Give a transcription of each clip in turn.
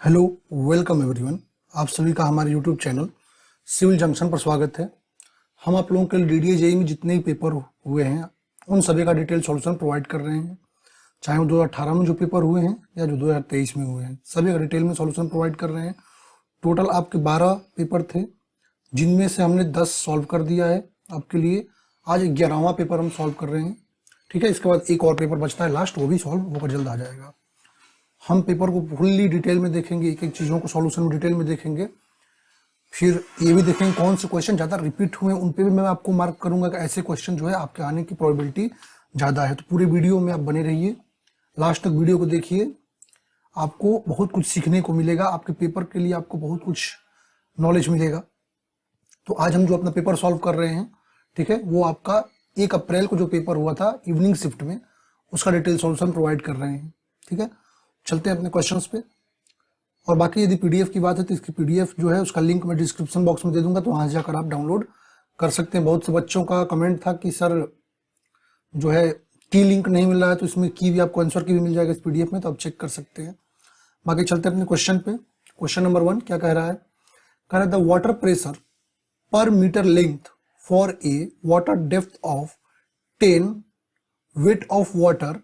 Hello, welcome everyone. आप सभी का हमारे यूट्यूब चैनल सिविल जंक्शन पर स्वागत है। हम आप लोगों के लिए डीडीए जेईई में जितने भी पेपर हुए हैं उन सभी का डिटेल सॉल्यूशन प्रोवाइड कर रहे हैं, चाहे वो 2018 में जो पेपर हुए हैं या जो 2023 में हुए हैं, सभी का डिटेल में सॉल्यूशन प्रोवाइड कर रहे हैं। टोटल आपके 12 पेपर थे, जिनमें से हमने 10 सॉल्व कर दिया है आपके लिए। आज 11वां पेपर हम सॉल्व कर रहे हैं, ठीक है। इसके बाद एक और पेपर बचता है लास्ट, वो भी सॉल्व होकर जल्द आ जाएगा। हम पेपर को फुल्ली डिटेल में देखेंगे, एक एक चीज़ों को सॉल्यूशन में डिटेल में देखेंगे। फिर ये भी देखेंगे कौन से क्वेश्चन ज़्यादा रिपीट हुए, उन पे भी मैं आपको मार्क करूंगा कि ऐसे क्वेश्चन जो है आपके आने की प्रोबेबिलिटी ज़्यादा है। तो पूरे वीडियो में आप बने रहिए, लास्ट तक वीडियो को देखिए, आपको बहुत कुछ सीखने को मिलेगा। आपके पेपर के लिए आपको बहुत कुछ नॉलेज मिलेगा। तो आज हम जो अपना पेपर सॉल्व कर रहे हैं, ठीक है, वो आपका 1 अप्रैल को जो पेपर हुआ था इवनिंग शिफ्ट में, उसका डिटेल सॉल्यूशन प्रोवाइड कर रहे हैं, ठीक है। चलते हैं अपने क्वेश्चंस पे। और बाकी यदि पीडीएफ की बात है तो इसकी पीडीएफ जो है उसका लिंक मैं डिस्क्रिप्शन बॉक्स में दे दूंगा, तो वहां से जाकर आप डाउनलोड कर सकते हैं। बहुत से बच्चों का कमेंट था कि सर जो है की लिंक नहीं मिल रहा है, तो इसमें की भी आपको आंसर की भी मिल जाएगा इस पीडीएफ में, तो आप चेक कर सकते हैं। बाकी चलते हैं अपने क्वेश्चन पे। क्वेश्चन नंबर 1 क्या कह रहा है? कह रहा है द वाटर प्रेशर पर metre length for a water depth of 10 weight of water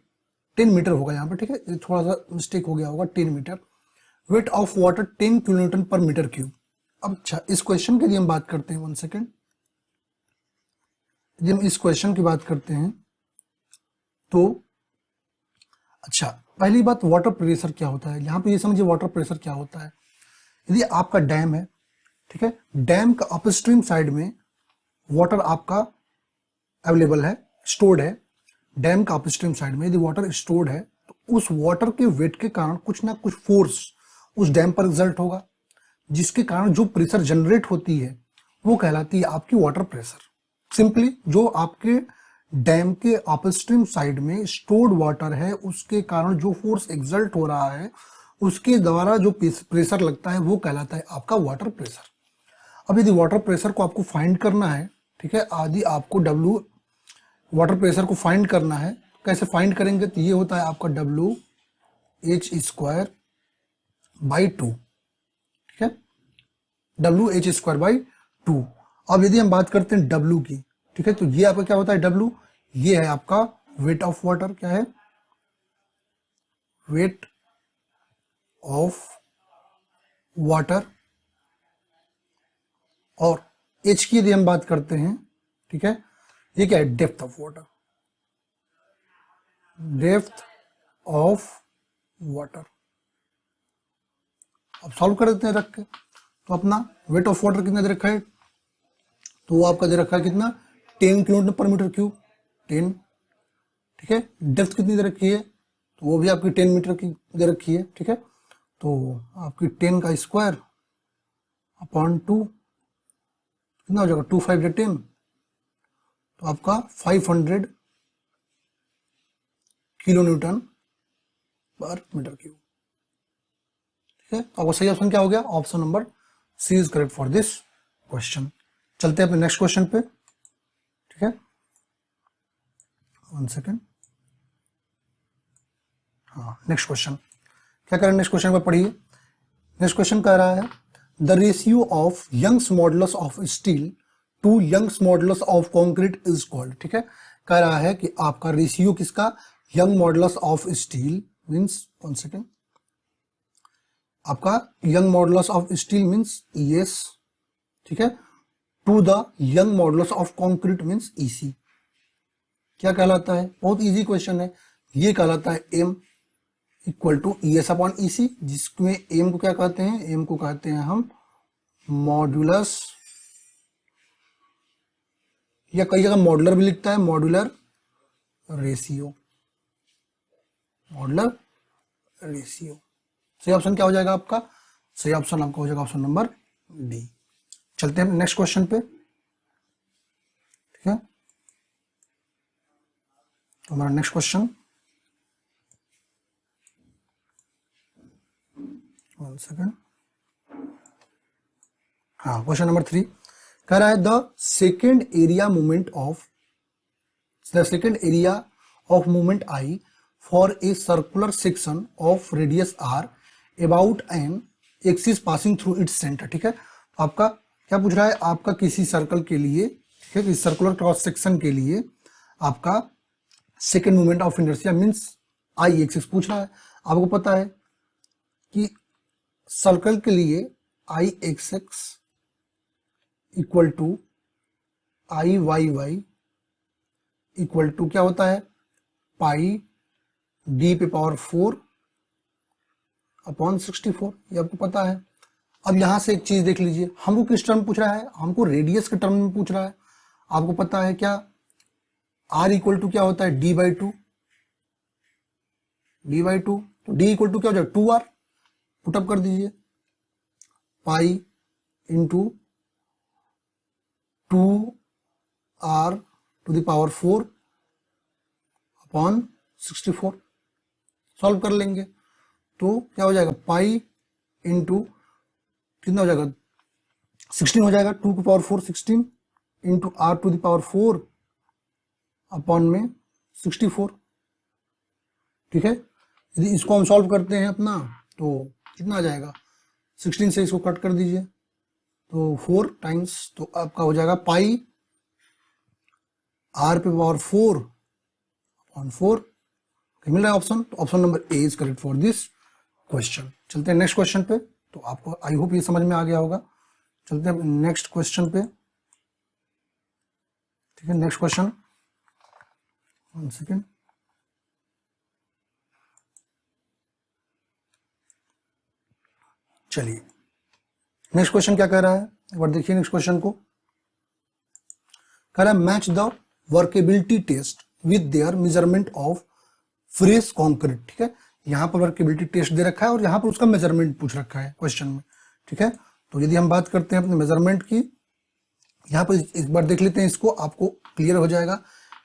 10 metre होगा यहाँ पर, ठीक है, ये थोड़ा सा मिस्टेक हो गया होगा, 10 metre. Weight of water 10 kilonewton per metre cube. अब अच्छा, इस क्वेश्चन के लिए हम बात करते हैं, 1 सेकेंड। यदि हम इस क्वेश्चन की बात करते हैं तो अच्छा, पहली बात वाटर प्रेशर क्या होता है, यहाँ पे ये समझिए वाटर प्रेशर क्या होता है। यदि आपका डैम है, ठीक है, डैम का अपस्ट्रीम साइड में वाटर आपका अवेलेबल है, स्टोर्ड है। डैम का अपस्ट्रीम साइड में यदि वाटर स्टोर्ड है तो उस वाटर के वेट के कारण कुछ ना कुछ फोर्स उस डैम पर एग्जर्ट होगा, जिसके कारण जो प्रेशर जनरेट होती है वो कहलाती है आपकी वाटर प्रेशर। सिंपली जो आपके डैम के अपस्ट्रीम साइड में स्टोर्ड वाटर है, उसके कारण जो फोर्स एग्जर्ट हो रहा है, उसके द्वारा जो प्रेशर लगता है वो कहलाता है आपका वाटर प्रेशर। अब यदि वाटर प्रेशर को आपको फाइंड करना है, ठीक है, आदि आपको डब्ल्यू वाटर प्रेशर को फाइंड करना है, कैसे फाइंड करेंगे? तो ये होता है आपका डब्ल्यू एच स्क्वायर बाई 2, ठीक है, डब्ल्यू एच स्क्वायर बाई 2। अब यदि हम बात करते हैं डब्ल्यू की, ठीक है, तो ये आपका क्या होता है डब्ल्यू, ये है आपका वेट ऑफ वाटर। क्या है? Wait of water. और एच की यदि हम बात करते हैं, ठीक है, ये क्या है? Depth of water, depth of water. अब सॉल्व कर देते हैं रख के। तो अपना वेट ऑफ वाटर कितना दे रखा है? तो वो आपका दे रखा है कितना? 10 किलोमीटर पर मीटर क्यूब, 10, ठीक है। डेप्थ कितनी दे रखी है? तो वो भी आपकी 10 मीटर की दे रखी है, ठीक है। तो आपकी 10 का स्क्वायर अपॉन 2 कितना हो जाएगा? 2 5 या 10, तो आपका 500 kilo newton per metre cube, ठीक है। तो आपका सही ऑप्शन क्या हो गया? Option number C is correct for this question. चलते हैं अपने नेक्स्ट क्वेश्चन पे, ठीक है, 1 सेकेंड। हाँ, नेक्स्ट क्वेश्चन क्या कर रहे हैं? नेक्स्ट क्वेश्चन पर पढ़िए। नेक्स्ट क्वेश्चन कह रहा है the ratio of Young's modulus of steel to Young's modulus of concrete is called, ठीक है। कह रहा है कि आपका रेशियो किसका? Young modulus of steel means, 1 second, आपका Young modulus of steel means ES, ठीक है, to the Young modulus of concrete means EC। क्या कहलाता है? बहुत इजी क्वेश्चन है। ये कहलाता है M equal to ES upon EC, जिसमें M को क्या कहते हैं? M को कहते हैं हम मॉड्यूलस, या कई जगह मॉडुलर भी लिखता है, मॉड्यूलर रेशियो, मॉडुलर रेशियो। सही ऑप्शन क्या हो जाएगा आपका? सही ऑप्शन आपका हो जाएगा ऑप्शन नंबर D। चलते हैं नेक्स्ट क्वेश्चन पे, ठीक है। तो हमारा नेक्स्ट क्वेश्चन, 1 सेकेंड, हाँ, क्वेश्चन नंबर 3 कह रहा है the second area movement I for a circular section of radius R about an axis passing through its centre. ठीक है, तो आपका क्या पूछ रहा है, आपका किसी सर्कल के लिए, ठीक है, किसी सर्कुलर क्रॉस सेक्शन के लिए आपका second moment of inertia means I axis पूछ रहा है। आपको पता है कि सर्कल के लिए I X equal to I Y Y equal to क्या होता है, पाई डी पे पावर 4 अपॉन 64, ये आपको पता है। अब यहां से एक चीज देख लीजिए, हमको किस टर्म पूछ रहा है, हमको रेडियस के टर्म में पूछ रहा है। आपको पता है क्या, आर इक्वल टू क्या होता है, डी बाई टू, तो डी इक्वल टू क्या हो जाएगा, 2r, पुटअप कर दीजिए, pi into 2r to the power 4 upon 64, solve कर लेंगे तो क्या हो जाएगा, पाई इंटू कितना हो जाएगा, 16 हो जाएगा, 2 की power 4 16 into R to the power 4 upon में 64। ठीक है, यदि इसको हम सॉल्व करते हैं अपना तो कितना आ जाएगा, 16 से इसको कट कर दीजिए तो 4 टाइम्स, तो आपका हो जाएगा पाई आर पे पावर 4 अपॉन 4। मिल रहा है ऑप्शन, तो option number A is correct for this question. चलते हैं नेक्स्ट क्वेश्चन पे, तो आपको आई होप ये समझ में आ गया होगा। चलते हैं नेक्स्ट क्वेश्चन पे। ठीक है, नेक्स्ट क्वेश्चन, 1 सेकेंड, चलिए नेक्स्ट क्वेश्चन क्या कह रहा है, एक बार देखिए नेक्स्ट क्वेश्चन को। कह रहा है match the workability test with their measurement of fresh concrete. ठीक है, यहां पर वर्केबिलिटी टेस्ट दे रखा है और यहां पर उसका मेजरमेंट पूछ रखा है क्वेश्चन में। ठीक है, तो यदि हम बात करते हैं अपने मेजरमेंट की, यहां पर एक बार देख लेते हैं इसको, आपको क्लियर हो जाएगा।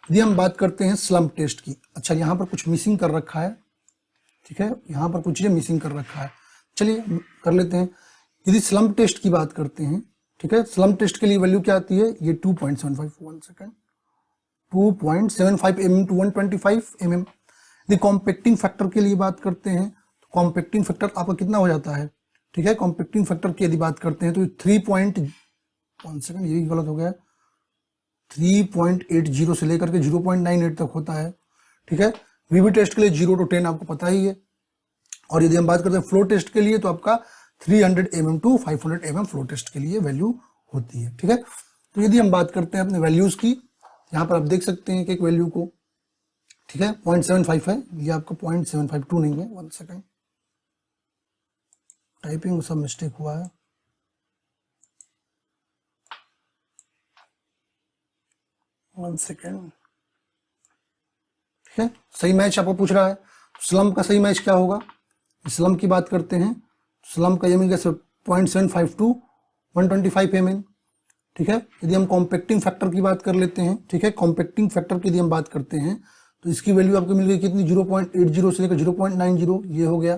यदि हम बात करते हैं स्लम्प टेस्ट की, अच्छा यहां पर कुछ मिसिंग कर रखा है। ठीक है, यहां पर कुछ चीजें मिसिंग कर रखा है, चलिए कर लेते हैं। यदि स्लम्प टेस्ट की बात करते हैं, ठीक है, स्लम्प टेस्ट के लिए वैल्यू क्या आती है, ये 2.75, 1 सेकेंड, 2.75 mm टू 125 mm। यदि कॉम्पैक्टिंग फैक्टर के लिए बात करते हैं तो कॉम्पैक्टिंग फैक्टर आपका कितना हो जाता है, ठीक है, कॉम्पैक्टिंग फैक्टर की यदि बात करते हैं तो 1 सेकेंड, यही गलत हो गया, 3.80 से लेकर के 0.98 तक होता है। ठीक है, वीवी टेस्ट के लिए 0 to 10 आपको पता ही है। और यदि हम बात करते हैं फ्लो टेस्ट के लिए तो आपका 300 mm to 500 mm flow test के लिए वैल्यू होती है। ठीक है, तो यदि हम बात करते हैं अपने वैल्यूज की, यहाँ पर आप देख सकते हैं कि एक वैल्यू को, ठीक है, 0.75 है, ये आपका 0.752 नहीं है, 1 सेकेंड, टाइपिंग में सब मिस्टेक हुआ है, 1 सेकेंड। ठीक है, सही मैच आपको पूछ रहा है, स्लम्प का सही मैच क्या होगा, स्लम्प की बात करते हैं, स्लम्प का ये मिल गया 0.75 टू 125 mm। ठीक है, यदि हम कॉम्पैक्टिंग फैक्टर की बात कर लेते हैं, ठीक है, कॉम्पैक्टिंग फैक्टर की यदि हम बात करते हैं तो इसकी वैल्यू आपको मिल गई कितनी, 0.80 से लेकर 0.90, ये हो गया।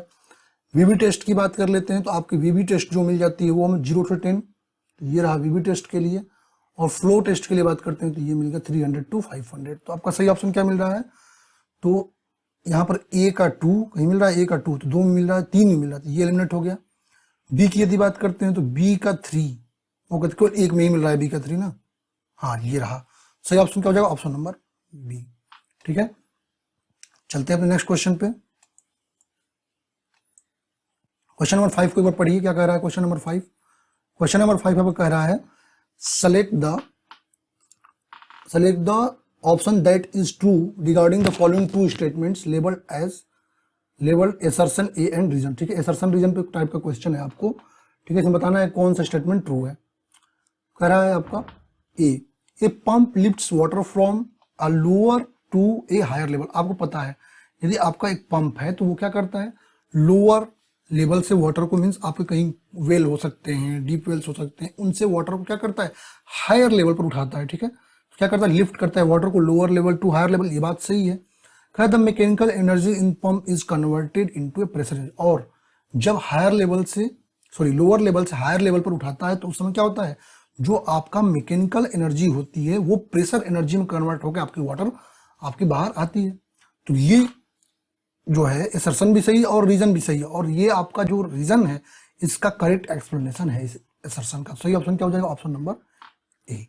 वीवी टेस्ट की बात कर लेते हैं तो आपकी वीवी टेस्ट जो मिल जाती है वो हमें 0 to 10, तो ये रहा वीवी टेस्ट के लिए। और फ्लो टेस्ट के लिए बात करते हैं तो ये मिल गया 300 टू 500। तो आपका सही ऑप्शन क्या मिल रहा है, तो यहाँ पर ए का 2 कहीं मिल रहा है, ए का 2 तो 2 में मिल रहा है, 3 में मिल रहा है, तो ये एलिमिनेट हो गया। बी की यदि बात करते हैं तो बी का 3, वो केवल एक में ही मिल रहा है, बी का 3 ना, हाँ ये रहा, सही ऑप्शन क्या हो जाएगा, ऑप्शन नंबर बी। ठीक है, चलते हैं अपने नेक्स्ट क्वेश्चन पे। क्वेश्चन नंबर 5 को एक बार पढ़िए, क्या कह रहा है क्वेश्चन नंबर 5। क्वेश्चन नंबर 5 आपको कह रहा है select the option that is true regarding the following two statements labeled assertion A and reason। ठीक है, assertion reason पे टाइप का क्वेश्चन है आपको। ठीक है, इसमें बताना है कौन सा स्टेटमेंट ट्रू है। कह रहा है आपका a pump lifts water from a lower to a higher level. आपको पता है यदि आपका एक पंप है तो वो क्या करता है, लोअर लेवल से वाटर को, मीन्स आपके कहीं वेल हो सकते हैं, डीप वेल्स हो सकते हैं, उनसे वाटर को क्या करता है, हायर लेवल पर उठाता है। ठीक है, तो क्या करता है, लिफ्ट करता है वाटर को lower level to higher level, ये बात सही है। कहा the mechanical energy in pump is converted into a pressure. और जब हायर लेवल से लोअर लेवल से हायर लेवल पर उठाता है तो उस समय क्या होता है, जो आपका मैकेनिकल एनर्जी होती है वो प्रेशर एनर्जी में कन्वर्ट होकर आपकी वाटर आपके बाहर आती है। तो ये जो है असर्शन भी सही है और रीजन भी सही है, और ये आपका जो रीजन है इसका करेक्ट एक्सप्लेनेशन है इस असर्शन का। सही ऑप्शन क्या हो जाएगा? ऑप्शन नंबर ए।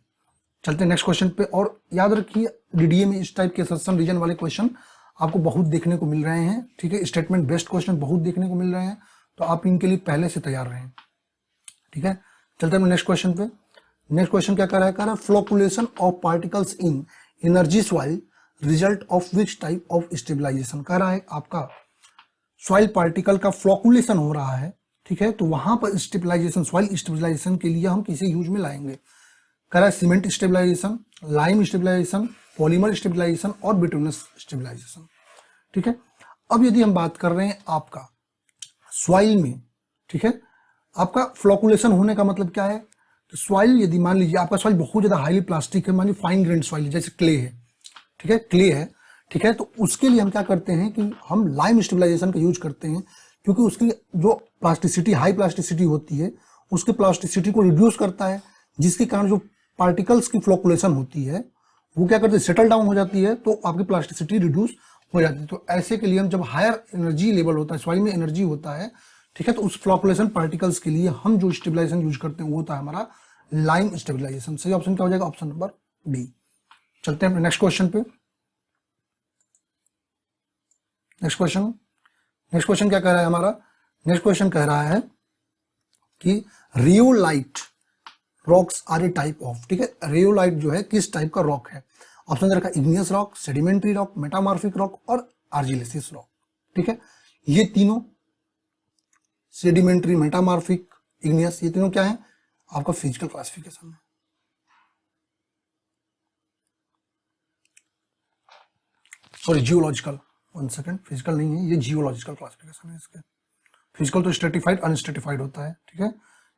चलते हैं नेक्स्ट क्वेश्चन पे। और याद रखिए डीडीए में इस टाइप के असर्शन रीजन वाले क्वेश्चन आपको बहुत देखने को मिल रहे हैं, ठीक है। स्टेटमेंट बेस्ड क्वेश्चन बहुत देखने को मिल रहे हैं, तो आप इनके लिए पहले से तैयार रहें, ठीक है। चलते हैं नेक्स्ट क्वेश्चन पे। नेक्स्ट क्वेश्चन क्या कर रहा है? कह रहा है flocculation of particles in energy soil result of which type of stabilisation. कह रहा है आपका सॉइल पार्टिकल का फ्लोकुलेशन हो रहा है, ठीक है, तो वहां पर स्टेबलाइजेशन, सॉइल स्टेबलाइजेशन के लिए हम किसे यूज में लाएंगे? कह रहा है cement stabilisation, lime stabilisation, polymer stabilisation और बिटुमिनस स्टेबलाइजेशन, ठीक है। अब यदि हम बात कर रहे हैं आपका सॉइल में, ठीक है, आपका फ्लोकुलेशन होने का मतलब क्या है? तो सॉइल यदि मान लीजिए आपका सॉइल बहुत ज्यादा हाईली प्लास्टिक है, मान लीजिए फाइन ग्रेन सॉइल जैसे क्ले है, ठीक है, क्ले है, ठीक है, तो उसके लिए हम क्या करते हैं कि हम लाइम स्टेबलाइजेशन का यूज करते हैं, क्योंकि उसकी जो प्लास्टिसिटी, हाई प्लास्टिसिटी होती है, उसके प्लास्टिसिटी को रिड्यूस करता है, जिसके कारण जो पार्टिकल्स की फ्लोकुलेशन होती है वो क्या करते हैं? सेटल डाउन हो जाती है, तो आपकी प्लास्टिसिटी रिड्यूस हो जाती है। तो ऐसे के लिए हम जब हायर एनर्जी लेवल होता है, सॉइल में एनर्जी होता है, ठीक है, तो उस फ्लोकुलेशन पार्टिकल्स के लिए हम जो स्टेबलाइजेशन यूज करते हैं वो होता है हमारा लाइम स्टेबलाइजेशन। सही ऑप्शन क्या हो जाएगा? Option number D. चलते हैं नेक्स्ट क्वेश्चन पे। नेक्स्ट क्वेश्चन क्या कह रहा है हमारा? नेक्स्ट क्वेश्चन कह रहा है कि rhyolite rocks are a type of, ठीक है, रियोलाइट जो है किस टाइप का रॉक है? ऑप्शन दे रखा है igneous rock, sedimentary rock, metamorphic rock और आर्जिलेसिस रॉक, ठीक है। ये तीनों सेडिमेंट्री, मेटामॉर्फिक, इग्नियस, ये तीनों क्या है? आपका फिजिकल क्लासिफिकेशन है। Sorry geological, one second, physical नहीं है ये, जियोलॉजिकल क्लासिफिकेशन है इसके। फिजिकल तो स्ट्रेटिफाइड अनस्ट्रेटिफाइड होता है, ठीक है,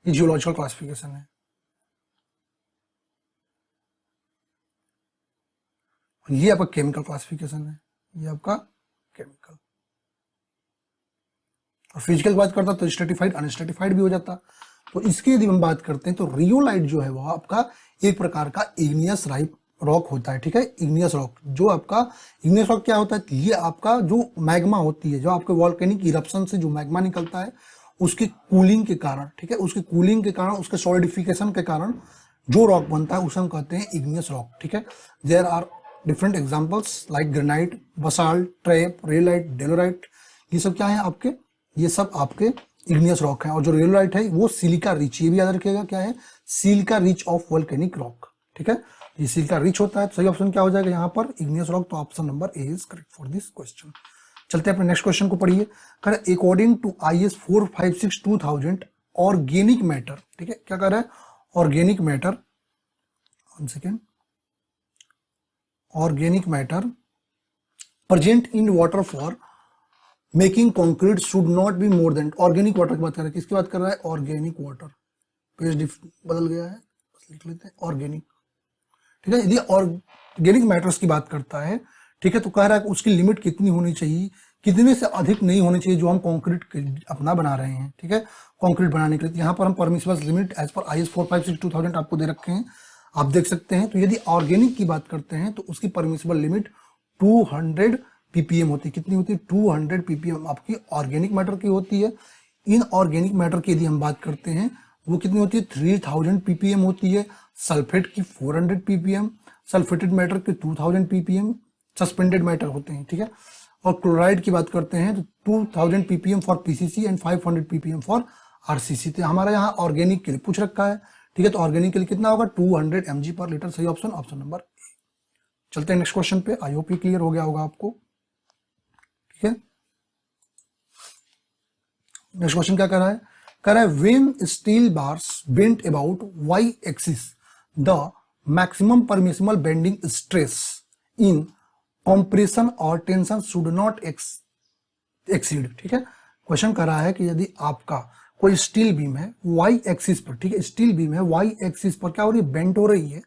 ये जियोलॉजिकल क्लासिफिकेशन है। ये आपका केमिकल क्लासिफिकेशन है, ये आपका केमिकल। और फिजिकल बात करता तो स्ट्रेटिफाइड अनस्ट्रेटिफाइड भी हो जाता। तो इसकी यदि हम बात करते हैं तो रियोलाइट जो है वो आपका एक प्रकार का इग्नियस रॉक होता है, ठीक है, इग्नियस रॉक। जो आपका इग्नियस रॉक क्या होता है? ये आपका जो मैग्मा होती है, जो आपके वॉल्केनिक इरप्शन से जो मैग्मा निकलता है उसकी कूलिंग के कारण, ठीक है, उसके कूलिंग के कारण, उसके सॉलिडिफिकेशन के कारण जो रॉक बनता है उसे हम कहते हैं इग्नियस रॉक, ठीक है। There are different examples like granite, basalt, trap, rhyolite, dolerite, ये सब क्या है आपके? ये सब आपके इग्नियस रॉक है। और जो रेलोराइट है वो सिलिका रिच, ये भी याद रखिएगा क्या है? Silica rich of volcanic rock, ठीक है, ये सिलिका रिच होता है। सही ऑप्शन क्या हो जाएगा यहाँ पर? Igneous rock. तो option number A is correct for this question. चलते हैं अपने नेक्स्ट क्वेश्चन को पढ़िए। According to IS 456-2000 organic matter, ठीक है, क्या कर रहा है? Organic matter, one second, organic matter present in water for making concrete should not be more than, organic water की बात कर रहा है। किसकी बात कर रहा है? Organic water. पेज बदल गया है, लिख लेते हैं ऑर्गेनिक, ठीक है। यदि ऑर्गेनिक मैटर्स की बात करता है, ठीक है, तो कह रहा है कि उसकी लिमिट कितनी होनी चाहिए, कितने से अधिक नहीं होनी चाहिए जो हम कंक्रीट अपना बना रहे हैं, ठीक है, कंक्रीट बनाने के लिए। यहाँ पर हम permissible limit as per IS 456-2000 आपको दे रखे हैं, आप देख सकते हैं। तो यदि ऑर्गेनिक की बात करते हैं तो उसकी परमिसिबल लिमिट 200 ppm होती है। कितनी होती है? 200 ppm आपकी ऑर्गेनिक मैटर की होती है। इन ऑर्गेनिक मैटर की यदि हम बात करते हैं वो कितनी होती है? 3000 ppm होती है। सल्फेट की 400 ppm, सल्फेटेड मैटर के 2000 ppm, सस्पेंडेड मैटर होते हैं, ठीक है। और क्लोराइड की बात करते हैं तो 2000 ppm for PCC and 500 ppm for RCC। तो हमारा यहाँ ऑर्गेनिक के लिए पूछ रखा है, ठीक है, तो ऑर्गेनिक के लिए कितना होगा? 200 mg पर लीटर। सही ऑप्शन, ऑप्शन नंबर ए। चलते हैं नेक्स्ट क्वेश्चन पे। आई होप क्लियर हो गया होगा आपको, ठीक है। नेक्स्ट क्वेश्चन क्या कर रहा है? कह रहा है when steel bars bent about y axis the maximum permissible bending stress in compression और टेंशन शुड नॉट एक्सीड, ठीक है। क्वेश्चन कर रहा है कि यदि आपका कोई स्टील बीम है y एक्सिस पर, ठीक है, स्टील बीम है y एक्सिस पर क्या हो रही है? बेंट हो रही है।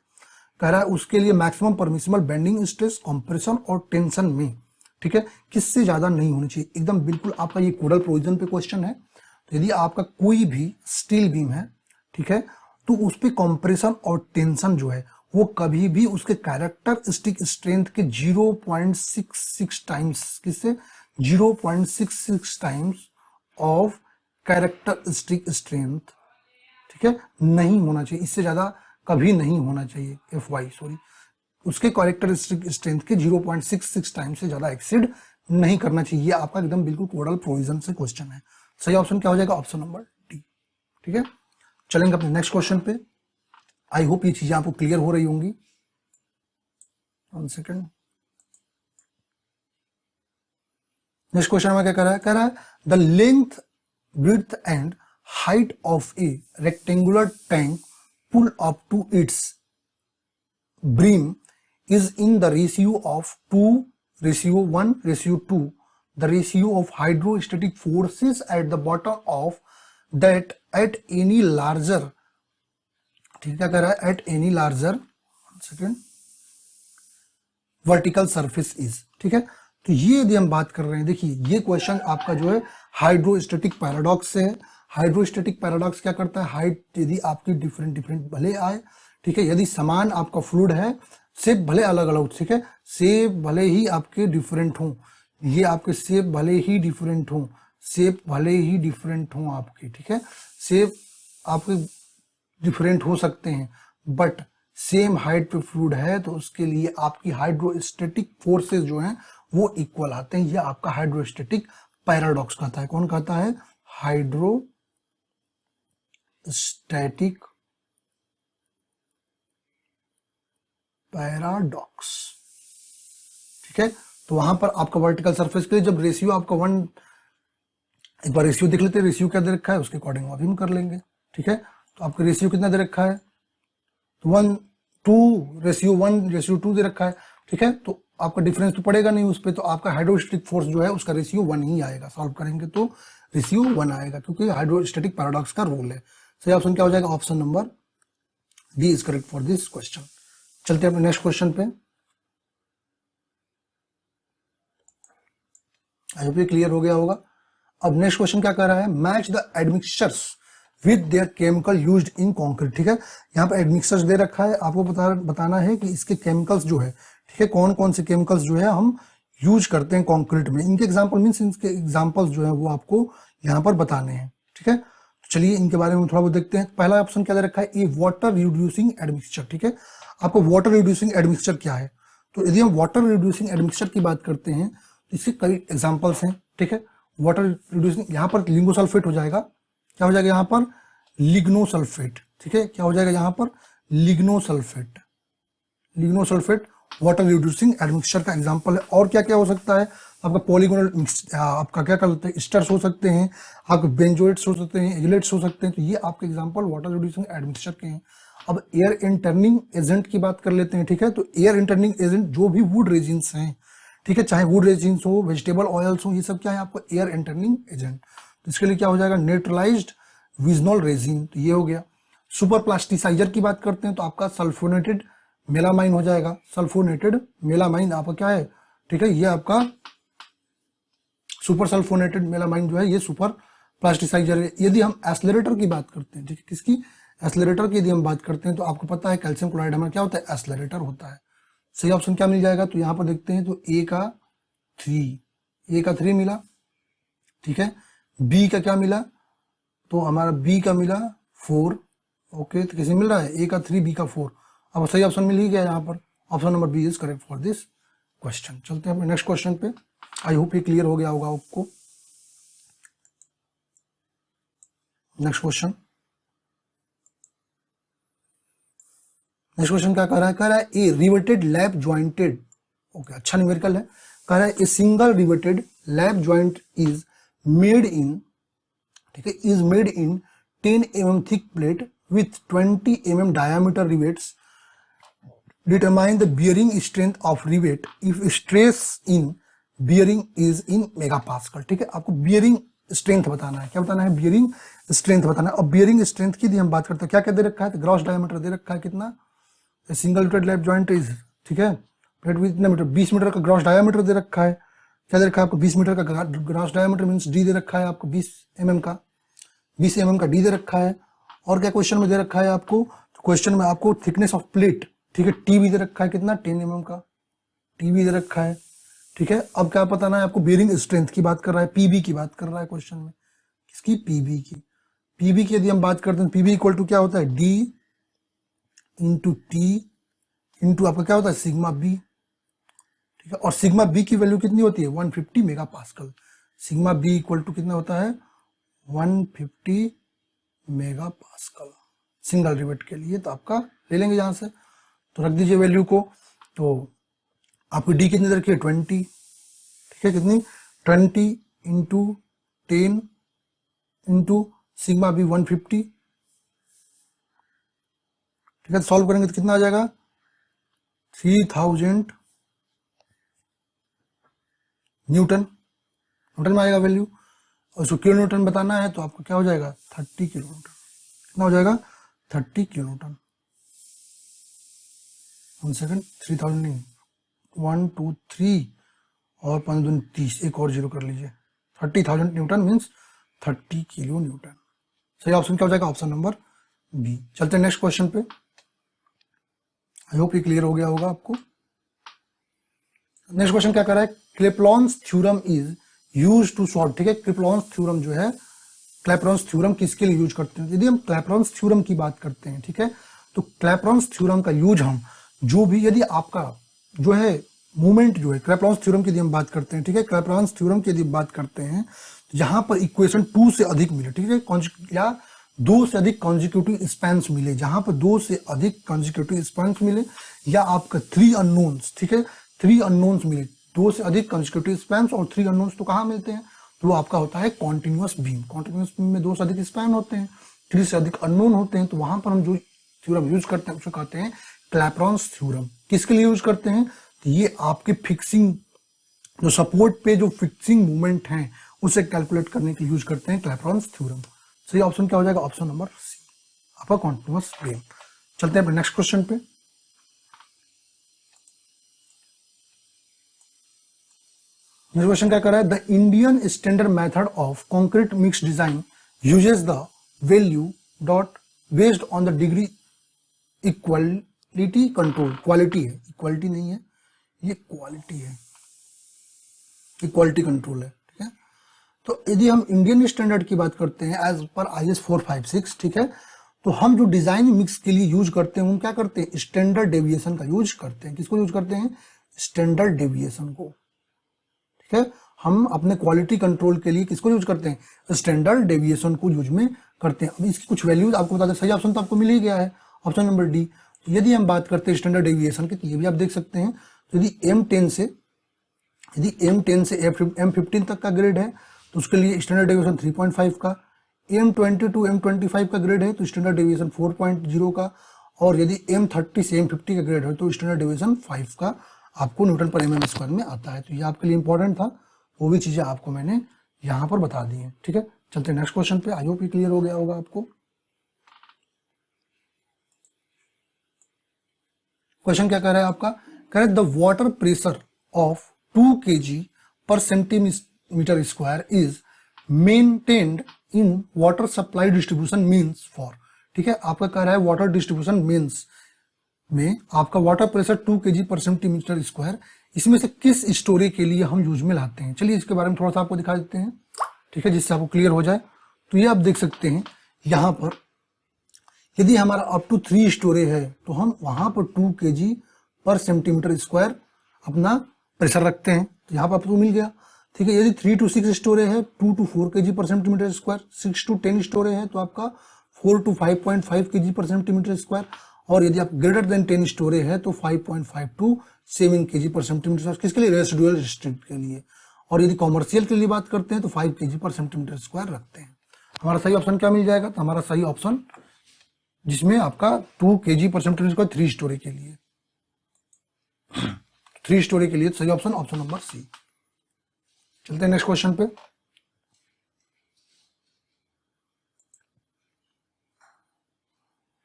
कह रहा है उसके लिए maximum permissible bending stress compression और टेंशन में, ठीक है, किससे ज्यादा नहीं होनी चाहिए? एकदम बिल्कुल आपका ये कोडल प्रोविजन पे क्वेश्चन है। तो यदि आपका कोई भी स्टील बीम है, ठीक है, तो उस पे कंप्रेशन और टेंशन जो है वो कभी भी उसके कैरेक्टरिस्टिक स्ट्रेंथ के 0.66 टाइम्स, किससे? 0.66 टाइम्स ऑफ कैरेक्टरिस्टिक स्ट्रेंथ, ठीक है, नहीं होना चाहिए, इससे ज्यादा कभी नहीं होना चाहिए, FY सॉरी, उसके कैरेक्टरिस्टिक स्ट्रेंथ के 0.66 टाइम से ज्यादा एक्सीड नहीं करना चाहिए। ये आपका एकदम बिल्कुल कोडल प्रोविजन से क्वेश्चन है। सही ऑप्शन क्या हो जाएगा? Option number D. ठीक है, चलेंगे अपने नेक्स्ट क्वेश्चन पे। आई होप ये चीजें आपको क्लियर हो रही होंगी। 1 सेकेंड। नेक्स्ट क्वेश्चन में क्या कह रहा है the length breadth and height of a rectangular tank full up to its brim is in the ratio of 2:1:2, the ratio of hydrostatic forces at the bottom of that at any larger, ठीक है, क्या कह रहा है? at any larger vertical surface is. ठीक है, तो ये यदि हम बात कर रहे हैं, देखिए ये क्वेश्चन आपका जो है हाइड्रोस्टेटिक पैराडॉक्स से है। हाइड्रोस्टेटिक पैराडॉक्स क्या करता है? हाइट यदि आपकी डिफरेंट डिफरेंट भले आए, ठीक है, यदि समान आपका फ्लूइड है, शेप भले अलग अलग, ठीक है, शेप भले ही आपके डिफरेंट हों, ये आपके शेप भले ही डिफरेंट हों, शेप भले ही डिफरेंट हों आपके, ठीक है, शेप आपके डिफरेंट हो सकते हैं, बट सेम हाइट पे फ्लूइड है तो उसके लिए आपकी हाइड्रोस्टेटिक फोर्सेस जो हैं वो इक्वल आते हैं। ये आपका हाइड्रोस्टेटिक पैराडॉक्स कहता है। कौन कहता है? Hydrostatic paradox. ठीक है, तो वहां पर आपका वर्टिकल सरफेस के लिए जब रेशियो आपका 1, एक बार रेशियो देख लेते हैं, रेशियो क्या दे रखा है उसके अकॉर्डिंग अभी हम कर लेंगे। ठीक है, तो आपका रेशियो कितना दे रखा है? तो 1:2 दे रखा है। ठीक है, तो आपका डिफरेंस तो पड़ेगा नहीं उस पर, तो आपका हाइड्रोस्टेटिक फोर्स जो है उसका रेशियो 1 ही आएगा। सॉल्व करेंगे तो रेशियो 1 आएगा, क्योंकि हाइड्रोस्टेटिक पैराडॉक्स का रूल है। सही ऑप्शन क्या हो जाएगा? Option number B is correct for this question. चलते हैं अपने नेक्स्ट क्वेश्चन पे। आई होप ये क्लियर हो गया होगा। अब नेक्स्ट क्वेश्चन क्या कर रहा है? Match the admixtures with their chemical used in concrete. ठीक है, यहाँ पे एडमिक्सचर्स दे रखा है, आपको बताना है कि इसके केमिकल्स जो है, ठीक है, कौन कौन से केमिकल्स जो है हम यूज करते हैं कॉन्क्रीट में। इनके एग्जाम्पल मीन्स इनके एग्जाम्पल्स जो है वो आपको यहाँ पर बताने हैं। ठीक है, तो चलिए इनके बारे में थोड़ा बहुत देखते हैं। पहला ऑप्शन क्या दे रखा है? ए वाटर रिड्यूसिंग एडमिक्सचर। ठीक है, आपको वाटर रिड्यूसिंग एडमिक्सचर क्या है? तो यदि हम वाटर रिड्यूसिंग एडमिक्सचर की बात करते हैं तो इसके कई एग्जाम्पल्स हैं। ठीक है, वाटर रिड्यूसिंग, यहाँ पर लिंगोसल्फेट हो जाएगा। क्या हो जाएगा यहाँ पर? लिग्नोसल्फेट। ठीक है, क्या हो जाएगा यहाँ पर? लिग्नोसल्फेट। लिग्नोसल्फेट वाटर रिड्यूसिंग एडमिक्सचर का एग्जांपल है। और क्या क्या हो सकता है? आपका पॉलीगोनल, आपका क्या कहते हैं, स्टर्स हो सकते हैं, आपके बेंजोएट्स हो सकते हैं, एजिलेट्स हो सकते हैं। तो ये आपके एग्जांपल वाटर रिड्यूसिंग एडमिक्सचर के हैं। अब एयर इंटर्निंग एजेंट की बात कर लेते हैं। ठीक है, तो एयर इंटर्निंग एजेंट जो भी वुड रेजिन्स हैं, ठीक है, चाहे वुड रेजिन्स हो, वेजिटेबल ऑयल्स हो, ये सब क्या है आपको? Air entraining agent. तो इसके लिए क्या हो जाएगा? न्यूट्रलाइज्ड विजनॉल रेजिन। तो ये हो गया। सुपर प्लास्टिसाइजर की बात करते हैं तो आपका सल्फोनेटेड मेलामाइन हो जाएगा। सल्फोनेटेड मेलामाइन आपका क्या है? ठीक है, ये आपका सुपर सल्फोनेटेड मेलामाइन जो है ये सुपर प्लास्टिसाइजर है। यदि हम एस्लरेटर की बात करते हैं, ठीक है, किसकी? एस्लरेटर की यदि हम बात करते हैं तो आपको पता है कैल्शियम क्लोराइड हमारा क्या होता है? एस्लरेटर होता है। सही ऑप्शन क्या मिल जाएगा? तो यहां पर देखते हैं तो ए का 3 मिला। ठीक है, बी का क्या मिला? तो हमारा बी का मिला 4। ओके, तो किसे मिल रहा है? ए का 3, बी का 4। अब सही ऑप्शन मिल ही गया यहाँ पर। Option number B is correct for this question. चलते हैं अपने नेक्स्ट क्वेश्चन पे। आई होप ये क्लियर हो गया होगा आपको। नेक्स्ट क्वेश्चन क्या कर रहा है? कह रहा है ए रिवेटेड लैप ज्वाइंटेड। ओके, अच्छा न्यूमेरिकल है। कह रहा है a single riveted lap joint is made in, ठीक है, is made in 10 mm thick plate with 20 mm diameter rivets. Determine the bearing strength of rivet if stress in bearing is in megapascal. ठीक है, आपको bearing strength बताना है। क्या बताना है? bearing strength बताना है। अब bearing strength की हम बात करते हैं, क्या क्या दे रखा है? तो ग्रॉस डायमीटर दे रखा है कितना? Single riveted lap joint is, ठीक है, प्लेट विद कितना मीटर? 20 मीटर का ग्रॉस डायमीटर दे रखा है। क्या दे रखा है आपको? 20 मीटर का ग्रॉस डायमीटर मीन्स डी दे रखा है आपको 20 mm का, 20 mm का डी दे रखा है। और क्या क्वेश्चन में दे रखा है आपको? तो क्वेश्चन में आपको थिकनेस ऑफ प्लेट, ठीक है, टी भी दे रखा है कितना? 10 mm का टी भी दे रखा है। ठीक है, अब क्या बताना है आपको, बेरिंग स्ट्रेंथ की बात कर रहा है, पीबी की बात कर रहा है क्वेश्चन में, किसकी, पीबी की। पीबी की यदि हम बात करते हैं, पीबी इक्वल टू क्या होता है, डी इंटू टी इंटू आपका क्या होता है, सिग्मा बी। ठीक है, और सिग्मा बी की वैल्यू कितनी होती है, 150 mega pascal. Sigma B equal to कितना होता है, 150 मेगा पास्कल सिंगल रिवेट के लिए। तो आपका ले लेंगे यहां से, तो रख दीजिए वैल्यू को। तो आपकी डी कितनी रखी है, 20। ठीक है, कितनी, 20 इंटू 10 इंटू सिग्मा बी 150। ठीक है, सॉल्व करेंगे तो कितना आ जाएगा, 3000 न्यूटन, न्यूटन में आएगा वैल्यू। और उसको किलो न्यूटन बताना है तो आपको क्या हो जाएगा, 30 किलो न्यूटन। कितना हो जाएगा, 30 किलो न्यूटन। 1 सेकेंड, 3000 नहीं, 1 2 3 और 5 2 30, एक और जीरो कर लीजिए। 30,000 न्यूटन मीन्स 30 किलो न्यूटन। सही ऑप्शन क्या हो जाएगा, ऑप्शन नंबर बी। चलते हैं नेक्स्ट क्वेश्चन पे। आई होप ये क्लियर हो गया होगा आपको। नेक्स्ट क्वेश्चन क्या कर रहा है, Clapeyron's theorem is use to solve. ठीक है, क्लेप्लॉन्स थ्योरम जो है, क्लेप्लॉन्स थ्योरम किसके लिए यूज करते हैं, यदि हम क्लेप्लॉन्स थ्योरम की बात करते हैं, ठीक है, तो क्लेप्लॉन्स थ्योरम का यूज हम जो भी, यदि आपका जो है मूवमेंट जो है, क्लेप्लॉन्स थ्योरम की यदि हम बात करते हैं, ठीक है, क्लेप्लॉन्स थ्योरम की यदि बात करते हैं, तो जहां पर इक्वेशन 2 से अधिक मिले, ठीक है, या 2 से अधिक कॉन्जिक्यूटिव स्पैन्स मिले, जहां पर 2 से अधिक कॉन्जिक्यूटिव स्पैन्स मिले, या आपका 3 अननोन्स, ठीक है, 3 अननोन्स मिले, 2 से अधिक कॉन्जिक्यूटिव स्पैन्स और 3 अननोन्स तो कहां मिलते हैं, तो वो आपका होता है कॉन्टिन्यूअस बीम। कॉन्टिन्यूअस बीम में 2 से अधिक स्पैन होते हैं, 3 से अधिक अननोन होते हैं, तो वहां पर हम जो थ्योरम यूज करते हैं उसे कहते हैं क्लैप्रॉन्स थ्योरम। किसके लिए यूज करते हैं, तो ये आपके फिक्सिंग, जो सपोर्ट पे जो फिक्सिंग मूवमेंट है उसे कैलकुलेट करने के लिए यूज करते हैं क्लैप्रॉन्स थ्योरम। सही ऑप्शन क्या हो जाएगा, ऑप्शन नंबर सी, आपका कॉन्टिन्यूअस बीम। चलते हैं अपने नेक्स्ट क्वेश्चन पे। नेक्स्ट क्वेश्चन क्या कर रहा है, the Indian standard method of concrete mix design uses the value dot based on the degree equality control. Quality है, इक्वालिटी नहीं है, ये क्वालिटी है, इक्वालिटी कंट्रोल है। ठीक है, तो यदि हम इंडियन स्टैंडर्ड की बात करते हैं एज पर IS 456, ठीक है, तो हम जो डिजाइन मिक्स के लिए यूज करते हैं, हम क्या करते हैं, स्टैंडर्ड डेविएशन का यूज करते हैं। किसको यूज करते हैं, स्टैंडर्ड डेविएशन को। ठीक है, हम अपने क्वालिटी कंट्रोल के लिए किसको यूज करते हैं, स्टैंडर्ड डेविएशन को यूज में करते हैं। अब इसकी कुछ वैल्यूज आपको बता दें, सही ऑप्शन तो आपको मिल ही गया है, ऑप्शन नंबर डी। यदि हम बात करते हैं स्टैंडर्ड डेविएशन की, तो ये भी आप देख सकते हैं, तो यदि M10 से M15 तक का ग्रेड है तो उसके लिए स्टैंडर्ड डेविएशन 3.5 का, M20 टू M25 का ग्रेड है तो स्टैंडर्ड डेविएशन 4.0 का, और यदि M30 से M50 का ग्रेड है तो स्टैंडर्ड डेविएशन 5 का आपको न्यूटन पर mm स्क्वायर में आता है। तो ये आपके लिए इंपॉर्टेंट था, वो भी चीजें आपको मैंने यहाँ पर बता दी हैं। ठीक है, चलते हैं नेक्स्ट क्वेश्चन पे। आई होप ये क्लियर हो गया होगा आपको। क्वेश्चन क्या कह रहा है आपका, कह रहा है the water pressure of 2 kg पर centimetre square is maintained in water supply distribution means for. ठीक है, आपका कह रहा है वाटर डिस्ट्रीब्यूशन मीन्स में आपका वाटर प्रेशर 2 kg पर सेंटीमीटर स्क्वायर, इसमें से किस स्टोरी के लिए हम यूज में लाते हैं। चलिए इसके बारे में थोड़ा सा आपको दिखा देते हैं, ठीक है, जिससे आपको क्लियर हो जाए। तो ये आप देख सकते हैं यहाँ पर, यदि हमारा अप टू 3 स्टोरी है तो हम वहां पर 2 kg पर सेंटीमीटर स्क्वायर अपना प्रेशर रखते हैं, तो यहाँ पर आपको मिल गया। ठीक है, यदि 3 to 6 स्टोरी है 2 to 4 kg पर सेंटीमीटर स्क्वायर, 6 to 10 स्टोरी है तो आपका 4 to 5.5 kg पर सेंटीमीटर स्क्वायर, और यदि आप ग्रेटर देन 10 स्टोरी है तो 5.5 to 7 kg पर सेंटीमीटर स्क्वायर। किसके लिए, रेसिडुअल डिस्ट्रिक्ट के लिए। और यदि कॉमर्शियल के लिए बात करते हैं तो 5 kg पर सेंटीमीटर स्क्वायर रखते हैं। हमारा सही ऑप्शन क्या मिल जाएगा, तो हमारा सही ऑप्शन जिसमें आपका 2 kg पर सेंटीमीटर स्क्वायर 3 स्टोरी के लिए, 3 स्टोरी के लिए सही ऑप्शन ऑप्शन नंबर सी। चलते हैं नेक्स्ट क्वेश्चन पे।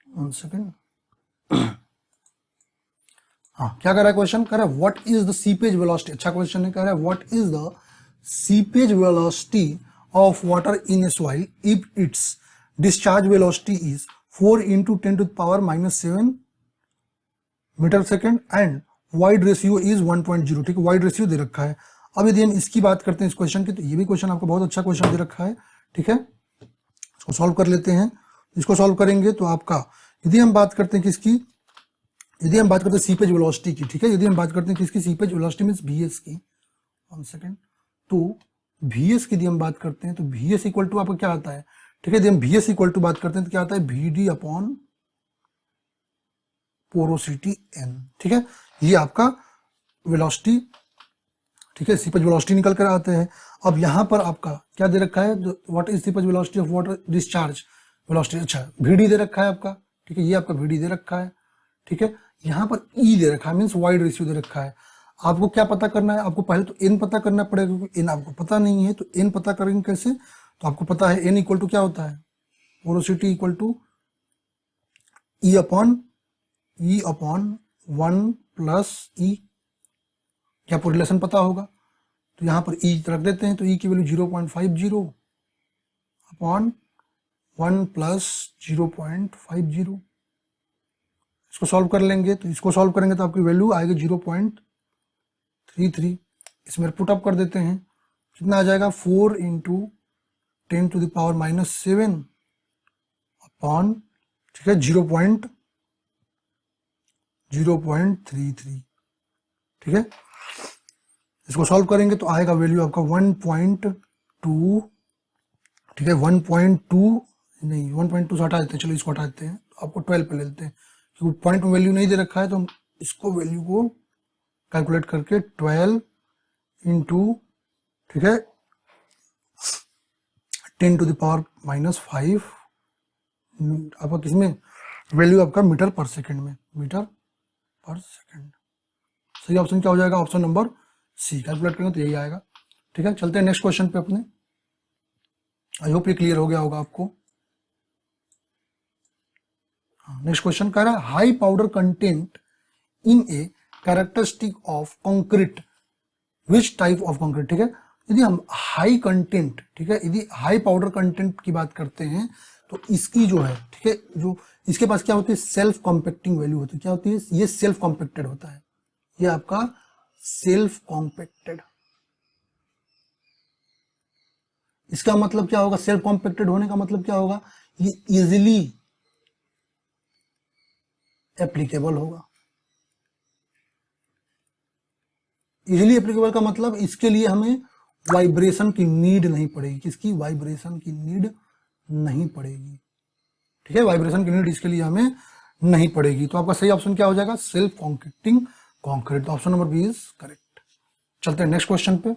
वन सेकेंड, हाँ क्या कर रहा है क्वेश्चन, कह रहा है what is the seepage velocity. अच्छा क्वेश्चन है, कह रहा है what is the seepage velocity of water in a soil if its discharge velocity is 4 × 10⁻⁻⁷ metre second and void ratio is 1.0, ठीक है, वाइड रेशियो दे रखा है। अब यदि हम इसकी बात करते हैं इस क्वेश्चन की, तो ये भी क्वेश्चन आपको बहुत अच्छा क्वेश्चन दे रखा है, ठीक है, इसको सॉल्व कर लेते हैं। इसको सॉल्व करेंगे तो आपका, यदि हम बात करते हैं किसकी, यदि हम बात करते हैं सीपेज वेलोसिटी की, ठीक है, यदि हम बात करते हैं किसकी, सीपेज वेलोसिटी मींस VS की, 1 सेकेंड, तो VS की यदि हम बात करते हैं तो VS इक्वल टू आपका क्या आता है, ठीक है, यदि हम VS इक्वल टू बात करते हैं तो क्या आता है, VD अपॉन पोरोसिटी n, ठीक है, ये आपका वेलोसिटी, ठीक है, सीपेज वेलोसिटी निकल कर आते हैं। अब यहां पर आपका क्या दे रखा है, what is seepage velocity of water discharge velocity, अच्छा VD दे रखा है आपका, ठीक है, ये आपका VD दे रखा है, ठीक है, यहाँ पर E दे रखा है, मीन्स वाइड रेशियो दे रखा है। आपको क्या पता करना है, आपको पहले तो n पता करना पड़ेगा, क्योंकि n आपको पता नहीं है, तो n पता करेंगे कैसे, तो आपको पता है n इक्वल टू क्या होता है, porosity equal to E upon 1 plus E, क्या आपको रिलेशन पता होगा, तो यहाँ पर E रख देते हैं, तो E की वैल्यू 0.50 अपॉन 1 प्लस 0.50, इसको सॉल्व कर लेंगे, तो इसको सॉल्व करेंगे तो आपकी वैल्यू आएगी 0.33, इसमें पुट अप कर देते हैं, कितना आ जाएगा, 4 into 10 to the power -7 upon, ठीक है, 0.33, ठीक है, इसको सॉल्व करेंगे तो आएगा वैल्यू आपका 1.2, ठीक है, 1.2 नहीं, 1.2 से हटा देते हैं, चलो इसको हटा देते हैं, आपको 12 पे ले लेते हैं, क्योंकि पॉइंट में वैल्यू नहीं दे रखा है, तो हम इसको वैल्यू को कैलकुलेट करके 12 इंटू, ठीक है, 10 टू द पावर -5, आपका किसमें वैल्यू आपका मीटर पर सेकंड में, मीटर पर सेकंड, सही ऑप्शन क्या हो जाएगा, ऑप्शन नंबर सी, कैलकुलेट करेंगे तो यही आएगा, ठीक है। चलते हैं नेक्स्ट क्वेश्चन पे अपने, आई होप ये क्लियर हो गया होगा आपको। नेक्स्ट क्वेश्चन कह रहा है high powder content in a characteristic of concrete, which type of concrete, ठीक है, यदि हम हाई कंटेंट, ठीक है, यदि हाई पाउडर कंटेंट की बात करते हैं तो इसकी जो है, ठीक है, जो इसके पास क्या होती है, सेल्फ कॉम्पैक्टिंग वैल्यू होती है, क्या होती है, ये सेल्फ कॉम्पैक्टेड होता है, ये आपका सेल्फ कॉम्पैक्टेड, इसका मतलब क्या होगा, सेल्फ कॉम्पैक्टेड होने का मतलब क्या होगा, ये इजिली एप्लीकेबल होगा। इजिली एप्लीकेबल का मतलब इसके लिए हमें वाइब्रेशन की नीड नहीं पड़ेगी, किसकी, वाइब्रेशन की नीड नहीं पड़ेगी, ठीक है, वाइब्रेशन की नीड इसके लिए हमें नहीं पड़ेगी, तो आपका सही ऑप्शन क्या हो जाएगा, self concreting concrete, option number B is correct. चलते हैं नेक्स्ट क्वेश्चन पे,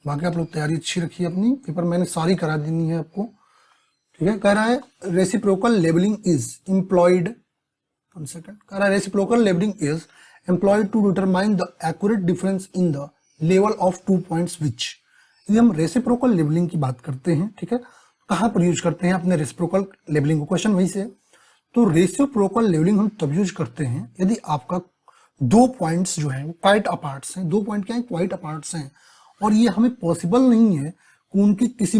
बाकी आप लोग तैयारी अच्छी रखिए अपनी, पेपर मैंने सारी करा देनी है आपको, ठीक है। कह रहा है reciprocal levelling is employed, one second, कह रहा है reciprocal levelling is employed to determine the accurate difference in the level of 2 points which, यदि हम रेसिप्रोकल लेबलिंग की बात करते हैं, ठीक है, कहां पर यूज करते हैं अपने रेसिप्रोकल लेबलिंग को, क्वेश्चन वही से, तो रेसिप्रोकल लेबलिंग हम तब यूज करते हैं यदि आपका 2 पॉइंट्स जो है वो क्वाइट अपार्ट्स हैं, 2 पॉइंट क्या है, क्वाइट अपार्ट्स हैं, और ये हमें पॉसिबल नहीं है कि उनके किसी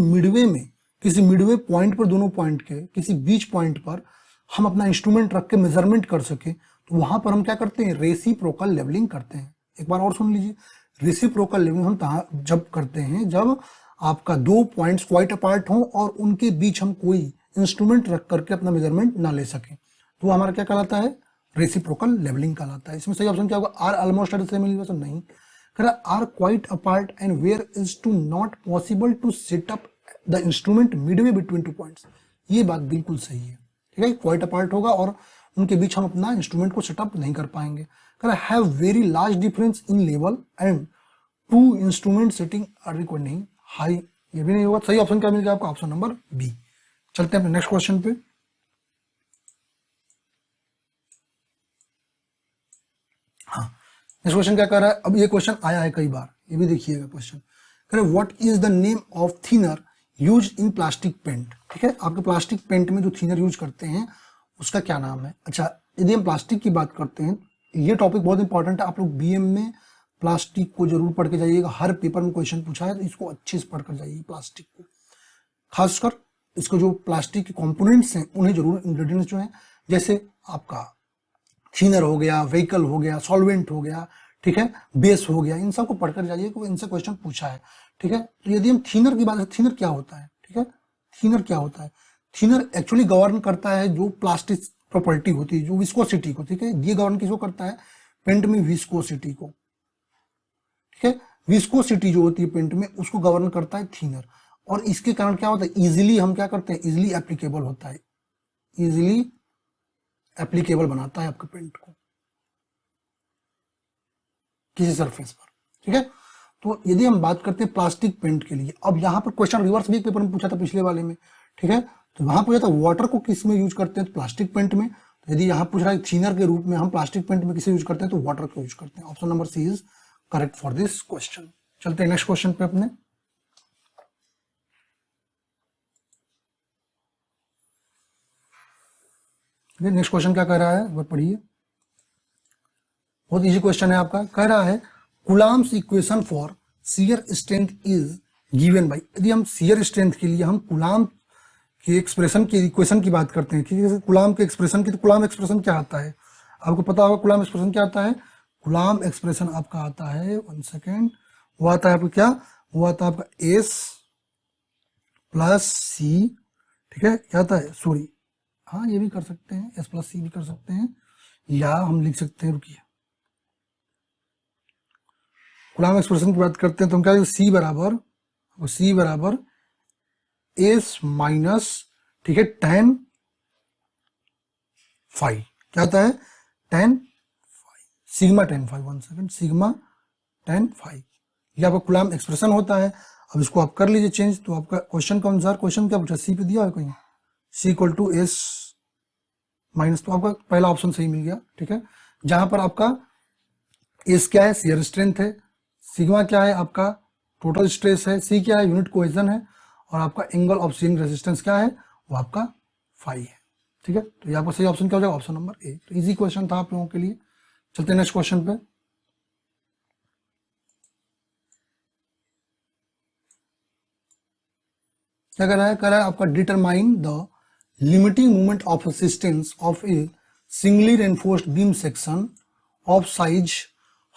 मिडवे पॉइंट पर, दोनों पॉइंट के किसी बीच पॉइंट पर हम अपना इंस्ट्रूमेंट रख के मेजरमेंट कर सके, तो वहां पर हम क्या करते हैं, रेसिप्रोकल लेवलिंग करते हैं। एक बार और सुन लीजिए, रेसिप्रोकल लेवलिंग हम जब करते हैं जब आपका 2 पॉइंट्स क्वाइट अपार्ट हो और उनके बीच हम कोई इंस्ट्रूमेंट रख करके अपना मेजरमेंट ना ले सके, तो हमारा क्या कहलाता है, रेसिप्रोकल लेवलिंग कहलाता है। इसमें सही ऑप्शन क्या होगा, are almost at the same elevation, नहीं, are quite apart and where is to not possible to set up the instrument midway between 2 points, ये बात बिल्कुल सही है, ठीक है, क्वाइट अपार्ट होगा और उनके बीच हम अपना इंस्ट्रूमेंट को सेटअप नहीं कर पाएंगे। Have very large difference in level and 2 instrument setting are required, नहीं, हाई, ये भी नहीं होगा। सही ऑप्शन क्या मिल गया आपको, ऑप्शन नंबर बी। चलते हैं अपने नेक्स्ट क्वेश्चन पे, हाँ, नेक्स्ट क्वेश्चन क्या कर रहा है, अब ये क्वेश्चन आया है कई बार, ये भी देखिएगा क्वेश्चन, कह रहा है what is the name of thinner use in plastic paint, ठीक है, आपके प्लास्टिक पेंट में जो थिनर यूज करते हैं उसका क्या नाम है। अच्छा, यदि हम प्लास्टिक की बात करते हैं, ये टॉपिक बहुत इंपॉर्टेंट है, आप लोग बीएम में प्लास्टिक को जरूर पढ़ के जाइएगा, हर पेपर में क्वेश्चन पूछा है तो इसको अच्छे से पढ़ कर जाइए, प्लास्टिक को खासकर इसको जो प्लास्टिक के कंपोनेंट्स हैं उन्हें जरूर इंग्रेडिएंट्स जो हैं, जैसे आपका थिनर हो गया, व्हीकल हो गया, सॉल्वेंट हो गया, ठीक है, बेस हो गया, इन सबको पढ़कर जाइए कि इनसे क्वेश्चन पूछा है, ठीक है। तो यदि हम थिनर की बात करें, थिनर क्या होता है, ठीक है, थिनर क्या होता है, थिनर एक्चुअली गवर्न करता है जो प्लास्टिक प्रॉपर्टी होती है, जो विस्कोसिटी को, ठीक है, ये गवर्न किसको करता है, पेंट में विस्कोसिटी को, ठीक है, विस्कोसिटी जो होती है पेंट में उसको गवर्न करता है थिनर। और इसके कारण क्या होता है, इजिली हम क्या करते हैं, इजिली एप्लीकेबल होता है, इजिली एप्लीकेबल बनाता है आपके पेंट को किसी सरफेस पर, ठीक है। तो यदि हम बात करते हैं प्लास्टिक पेंट के लिए, अब यहाँ पर क्वेश्चन रिवर्स भी एक पेपर में पूछा था पिछले वाले में, ठीक है, तो वहां पूछा था वाटर को किस में यूज करते हैं, तो प्लास्टिक पेंट में। तो यदि यहाँ पूछ रहा है थिनर के रूप में हम प्लास्टिक पेंट में किसे यूज करते हैं, तो वाटर को यूज करते हैं। Option number C is correct for this question. चलते हैं नेक्स्ट क्वेश्चन पे अपने। नेक्स्ट क्वेश्चन क्या कह रहा है, वो पढ़िए, बहुत इजी क्वेश्चन है आपका। कह रहा है Coulomb's equation for shear strength is given by. यदि हम शियर स्ट्रेंथ के लिए हम कूलम्ब के एक्सप्रेशन की इक्वेशन की बात करते हैं, ठीक है, कूलम्ब के एक्सप्रेशन की, तो कूलम्ब एक्सप्रेशन क्या आता है, आपको पता होगा कूलम्ब एक्सप्रेशन क्या आता है। कूलम्ब एक्सप्रेशन आपका आता है, 1 सेकेंड, वो आता है आपका क्या, वो आता है आपका एस प्लस सी, ठीक है, क्या आता है, सॉरी, हाँ ये भी कर सकते हैं, एस प्लस सी भी कर सकते हैं, या हम लिख सकते हैं, रुकिए, कूलम्ब एक्सप्रेशन की बात करते हैं तो हम क्या, सी बराबर एस माइनस, ठीक है, tan फाइव, क्या आता है, tan sigma tan five, 1 second, sigma tan five, ये आपका कूलम्ब एक्सप्रेशन होता है। अब इसको आप कर लीजिए चेंज, तो आपका क्वेश्चन के अनुसार, क्वेश्चन क्या पूछा, सी पे दिया है कहीं, सी इक्वल टू एस माइनस, तो आपका पहला ऑप्शन सही मिल गया, ठीक है, जहां पर आपका एस क्या है, शियर स्ट्रेंथ है, सिग्मा क्या है, आपका टोटल स्ट्रेस है, सी क्या है, यूनिट कोहेजन है, और आपका एंगल ऑफ शियरिंग रेजिस्टेंस क्या है, वो आपका फाई है, ठीक है। तो यहाँ पर सही ऑप्शन क्या हो जाएगा, ऑप्शन नंबर ए। तो इजी क्वेश्चन था आप लोगों के लिए। चलते हैं नेक्स्ट क्वेश्चन पे। क्या कर रहा है आपका determine the limiting moment of resistance of A singly reinforced beam section of size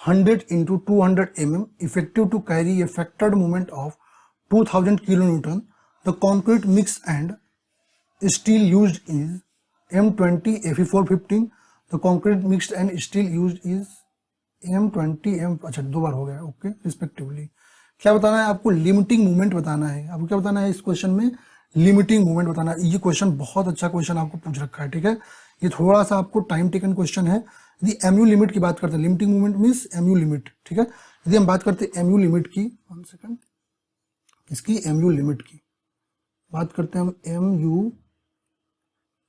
100 into 200 mm effective to carry a factored moment of 2000 kilonewton. The concrete mix and steel used is M20 Fe415. The concrete mixed and steel used is M20 M, अच्छा दो बार हो गया, okay, respectively. क्या बताना है आपको, limiting movement बताना है आपको। क्या बताना है इस क्वेश्चन में, लिमिटिंग मूवमेंट बताना है। ये क्वेश्चन बहुत अच्छा क्वेश्चन आपको पूछ रखा है, ठीक है, ये थोड़ा सा आपको टाइम टेकन क्वेश्चन है। यदि एमयू लिमिट की बात करते हैं, limiting movement means MU limit, ठीक है, यदि हम बात करते हैं एमयू लिमिट की, 1 सेकंड, इसकी एमयू लिमिट की बात करते हैं हम, एमयू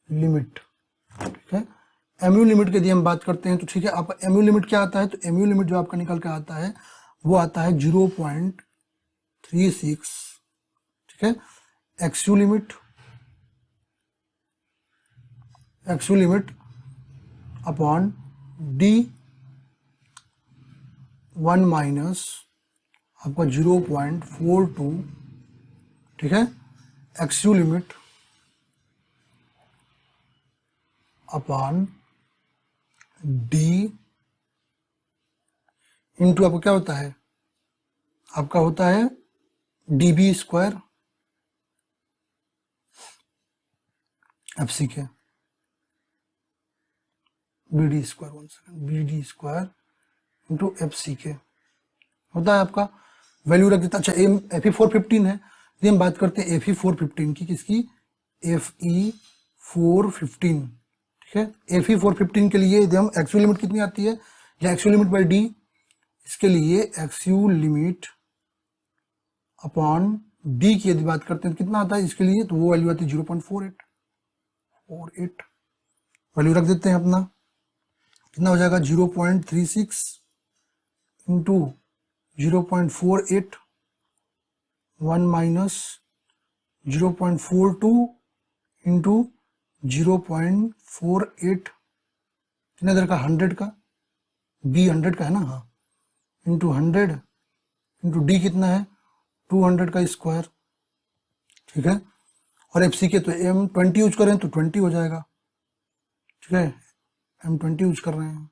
लिमिट, ठीक है, एमयू लिमिट की यदि हम बात करते हैं तो ठीक है, आपका एमयू लिमिट क्या आता है, तो एमयू लिमिट जो आपका निकल के आता है वो आता है 0.36, ठीक है। एक्सयू लिमिट अपॉन D1 माइनस आपका 0.42, ठीक है, एक्सयू लिमिट अपॉन D इंटू आपको क्या होता है, आपका होता है DB स्क्वायर FC के, BD square, 1 second, BD square into FC के होता है आपका, वैल्यू रख देता। अच्छा Fe415 है, यदि हम बात करते हैं Fe415 की, किसकी, Fe415, ठीक है। Fe415 के लिए यदि हम एक्सयू लिमिट कितनी आती है, या एक्सयू लिमिट बाई D, इसके लिए एक्सयू लिमिट अपॉन D की यदि बात करते हैं तो कितना आता है इसके लिए, तो वो वैल्यू आती है 0.48 वैल्यू रख देते हैं अपना, कितना हो जाएगा 0.36 इंटू 0.48, 1 माइनस 0.42 इंटू 0.48, कितना देर का, 100 का, B 100 का है ना, हाँ, इंटू 100 इंटू D कितना है 200 का स्क्वायर, ठीक है। और एफसी के तो M20 यूज करें तो 20 हो जाएगा, ठीक है, M20 यूज कर रहे हैं।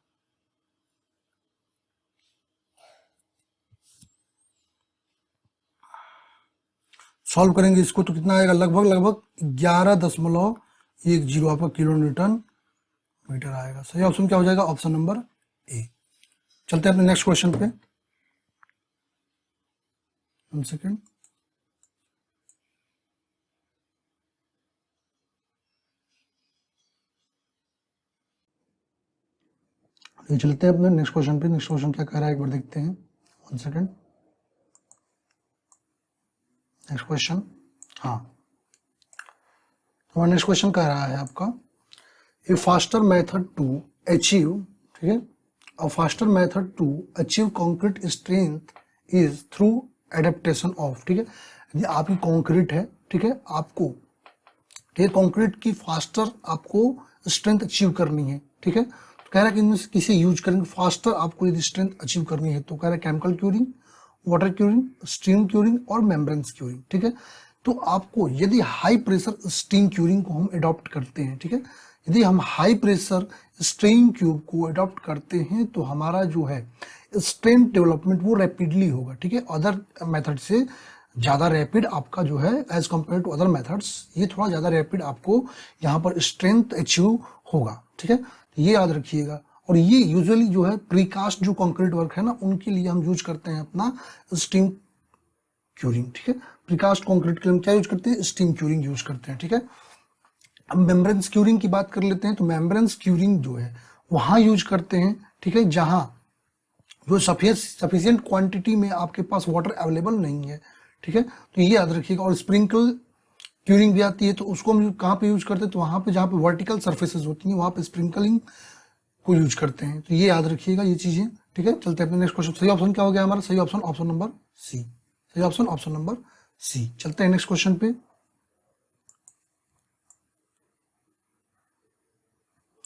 सॉल्व करेंगे इसको तो कितना आएगा, लगभग 11.10 आपका किलो न्यूटन मीटर आएगा। सही ऑप्शन क्या हो जाएगा, ऑप्शन नंबर ए। चलते हैं अपने नेक्स्ट क्वेश्चन पे। 1 सेकेंड। ये चलते हैं अपने नेक्स्ट क्वेश्चन पे। नेक्स्ट क्वेश्चन क्या कह रहा है एक बार देखते हैं। 1 सेकेंड। नेक्स्ट क्वेश्चन, हाँ, हमारा नेक्स्ट क्वेश्चन कह रहा है आपका a faster method to achieve, ठीक है, a faster method to achieve concrete strength is through adaptation of, ठीक है, यदि आपकी कॉन्क्रीट है, ठीक है, आपको, ठीक है, कॉन्क्रीट की फास्टर आपको स्ट्रेंथ अचीव करनी है, ठीक है, तो कह रहा है कि इनमें से किसे यूज करेंगे फास्टर आपको यदि स्ट्रेंथ अचीव करनी है, तो कह रहा है chemical curing, water curing, steam curing और मेम्ब्रेन्स क्यूरिंग, ठीक है। तो आपको यदि हाई प्रेशर स्टीम क्यूरिंग को हम अडॉप्ट करते हैं, ठीक है, यदि हम हाई प्रेशर स्टीम क्यूब को अडॉप्ट करते हैं तो हमारा जो है स्ट्रेंथ डेवलपमेंट वो रैपिडली होगा, ठीक है, अदर मेथड से ज़्यादा रैपिड आपका जो है as compare to other methods, ये थोड़ा ज़्यादा रैपिड आपको यहाँ पर स्ट्रेंथ अचीव होगा, ठीक है, तो ये याद रखिएगा। और ये यूजुअली जो है प्रीकास्ट जो कंक्रीट वर्क है ना, उनके लिए हम यूज करते हैं अपना स्टीम क्यूरिंग, ठीक है, प्रीकास्ट कंक्रीट के लिए हम क्या यूज करते हैं, स्टीम क्यूरिंग यूज करते हैं, ठीक है। अब मेम्ब्रेन्स क्यूरिंग की बात कर लेते हैं, तो मेम्ब्रेन्स क्यूरिंग जो है वहां यूज करते हैं, ठीक है, जहां जो सफिशिएंट क्वांटिटी में आपके पास वाटर अवेलेबल नहीं है, ठीक है, तो ये याद रखिएगा। और स्प्रिंकल क्यूरिंग भी आती है, तो उसको हम कहाँ पे यूज करते हैं, तो वहां पे जहाँ पे वर्टिकल सर्फेसेस होती हैं वहां पे स्प्रिंकलिंग को यूज करते हैं, तो ये याद रखिएगा ये चीजें, ठीक है। चलते हैं अपने नेक्स्ट क्वेश्चन। सही ऑप्शन क्या हो गया हमारा, सही ऑप्शन ऑप्शन नंबर सी, सही ऑप्शन ऑप्शन नंबर सी। चलते हैं नेक्स्ट क्वेश्चन पे।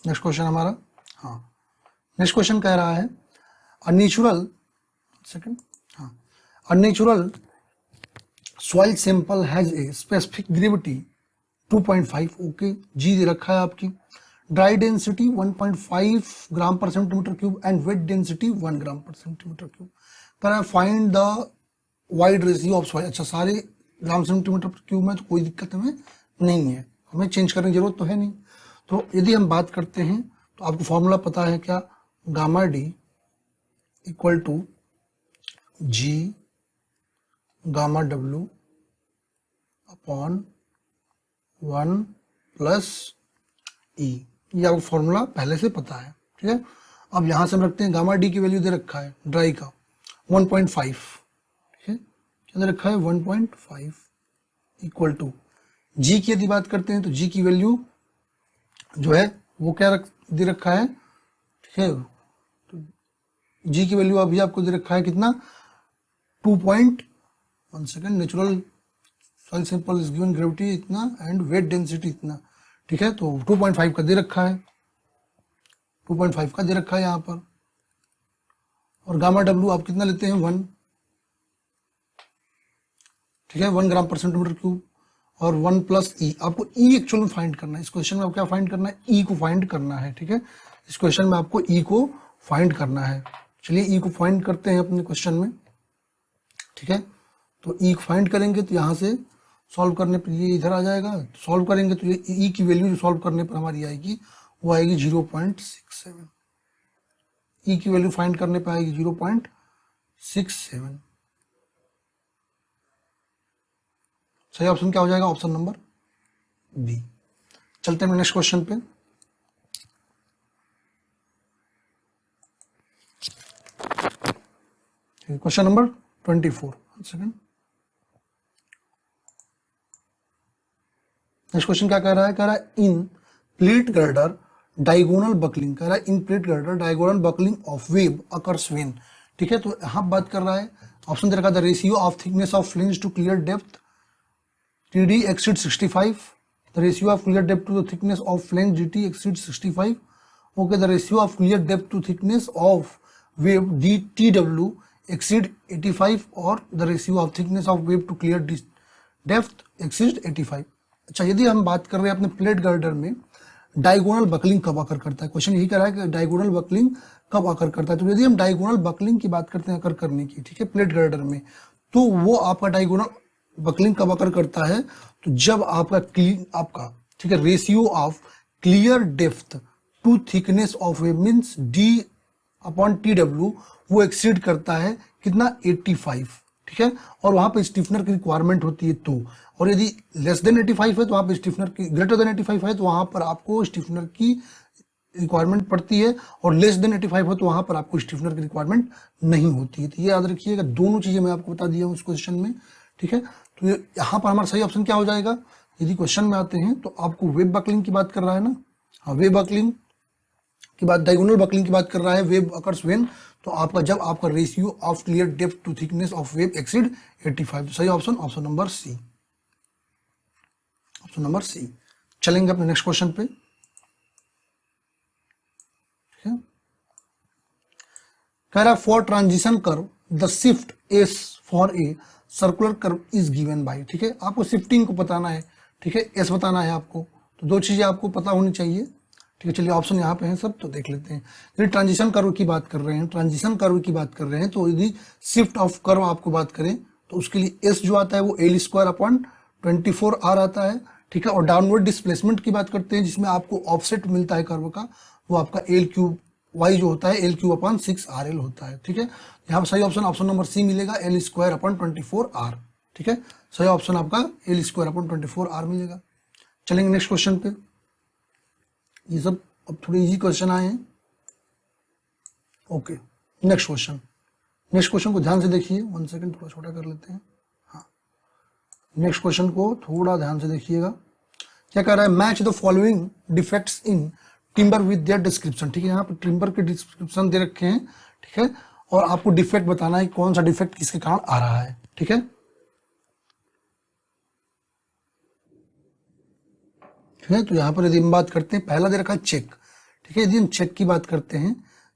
नेक्स्ट क्वेश्चन हमारा, हाँ, नेक्स्ट क्वेश्चन कह रहा है अ नेचुरल, सेकंड, हाँ, a natural soil sample has a specific gravity 2.5, okay, G दे रखा है आपकी, dry density 1.5 gram per centimetre cube and wet density 1 gram per centimetre cube. कह रहा है find the void ratio of soil. अच्छा, सारे ग्राम सेंटीमीटर क्यूब में तो कोई दिक्कत हमें नहीं है, हमें चेंज करने की जरूरत तो है नहीं। तो यदि हम बात करते हैं तो आपको फॉर्मूला पता है क्या, gamma D equal to G gamma W upon 1 plus E, ये आपको फॉर्मूला पहले से पता है, ठीक है। अब यहां से हम रखते हैं गामा डी की वैल्यू दे रखा है ड्राई का 1.5, ठीक है, क्या दे रखा है 1.5 इक्वल टू जी की यदि बात करते हैं तो जी की वैल्यू जो है वो क्या दे रखा है, ठीक है, तो जी की वैल्यू अभी आपको दे रखा है कितना 2.1 second, natural soil sample is given gravity इतना एंड वेट डेंसिटी इतना, ठीक है, तो 2.5 का दे रखा है, 2.5 का दे रखा है यहाँ पर। और गामा डब्ल्यू आप कितना लेते हैं 1, ठीक है, 1 ग्राम पर सेंटीमीटर क्यूब, और 1 प्लस ई, आपको ई एक्चुअल में फाइंड करना है। इस क्वेश्चन में आपको क्या फाइंड करना है, ई को फाइंड करना है, ठीक है, इस क्वेश्चन में आपको ई को फाइंड करना है। चलिए ई को फाइंड करते हैं अपने क्वेश्चन में, ठीक है, तो ई को फाइंड करेंगे तो यहाँ से सॉल्व करने पर ये इधर आ जाएगा, सॉल्व करेंगे तो ये ई की वैल्यू जो सॉल्व करने पर हमारी आएगी वो आएगी 0.67, ई की वैल्यू फाइंड करने पर आएगी 0.67। सही ऑप्शन क्या हो जाएगा, ऑप्शन नंबर बी। चलते हैं नेक्स्ट क्वेश्चन पे। Question number 24, second. Next question क्या कह रहा है, कह रहा है in plate girder diagonal buckling, कह रहा है in plate girder diagonal buckling of web occurs when, ठीक है, तो यहां बात कर रहा है, ऑप्शन दे रखा था ratio of thickness of flange to clear depth TD exceeds 65, the ratio of clear depth to the thickness of flange DT exceeds 65, okay, the ratio of clear depth to thickness of wave DTW exceed 85, or the ratio of thickness of wave to clear depth exceeds 85, अच्छा, यदि हम बात कर रहे हैं अपने plate girder में diagonal buckling कब अकर करता है, क्वेश्चन यही कह रहा है कि डायगोनल बकलिंग कब अकर करता है। तो यदि हम डायगोनल बकलिंग की बात करते हैं अकर करने की, ठीक है, प्लेट गर्डर में, तो वो आपका डायगोनल बकलिंग कब अकर करता है, तो जब आपका ठीक है ratio of clear depth to thickness of web means D upon T W वो एक्सीड करता है कितना 85, ठीक है, और वहां पर स्टिफनर की रिक्वायरमेंट होती है तो, और यदि लेस देन 85 है तो वहां पर स्टिफनर की, ग्रेटर देन 85 है तो वहां पर आपको स्टिफनर की रिक्वायरमेंट पड़ती है, और लेस देन 85 हो तो वहां पर आपको स्टिफनर की रिक्वायरमेंट नहीं होती है। तो ये याद रखिएगा, दोनों चीजें मैं आपको बता दिया हूँ इस क्वेश्चन में, ठीक है। तो यहाँ पर हमारा सही ऑप्शन क्या हो जाएगा, यदि क्वेश्चन में आते हैं तो आपको वेव बकलिंग की बात कर रहा है ना, हाँ, वेव बकलिंग की बात, डायगोनल बकलिंग की बात कर रहा है, वेव अकर्स व्हेन, तो आपका जब आपका ratio of clear depth to thickness of web exceed 85। तो सही option option number C, option number C. चलेंगे अपने नेक्स्ट क्वेश्चन पे, ठीक है। कह रहा है for transition curve the shift S for a circular curve is given by, ठीक है, आपको शिफ्टिंग को बताना है, ठीक है, एस बताना है आपको, तो दो चीजें आपको पता होनी चाहिए, ठीक है। चलिए ऑप्शन यहाँ पे हैं सब, तो देख लेते हैं। यदि ट्रांजिशन कर्व की बात कर रहे हैं, ट्रांजिशन कर्व की बात कर रहे हैं, तो यदि शिफ्ट ऑफ कर्व आपको बात करें तो उसके लिए एस जो आता है वो एल स्क्वायर अपॉन 24R आता है, ठीक है, और डाउनवर्ड डिस्प्लेसमेंट की बात करते हैं जिसमें आपको ऑफसेट मिलता है कर्व का, वो आपका एल क्यूब वाई जो होता है एल क्यूब अपॉन 6RL होता है, ठीक है। यहाँ पर सही ऑप्शन ऑप्शन नंबर सी मिलेगा, एल स्क्वायर अपॉन 24R, ठीक है, सही ऑप्शन आपका एल स्क्वायर अपॉन 24R मिलेगा। चलेंगे नेक्स्ट क्वेश्चन पे, ये सब अब थोड़े इजी क्वेश्चन आए हैं, okay. Next question, next question को ध्यान से देखिए, 1 सेकंड थोड़ा छोटा कर लेते हैं, हाँ, नेक्स्ट क्वेश्चन को थोड़ा ध्यान से देखिएगा। क्या कह रहा है, match the following defects in timber with their description, ठीक है, यहाँ पर टिम्बर के डिस्क्रिप्शन दे रखे हैं, ठीक है, और आपको डिफेक्ट बताना है कौन सा डिफेक्ट किसके कारण आ रहा है, ठीक है, ठीक है। तो यहाँ पर यदि हम बात करते हैं, पहला दे रखा है चेक, ठीक है, यदि हम चेक की बात करते हैं,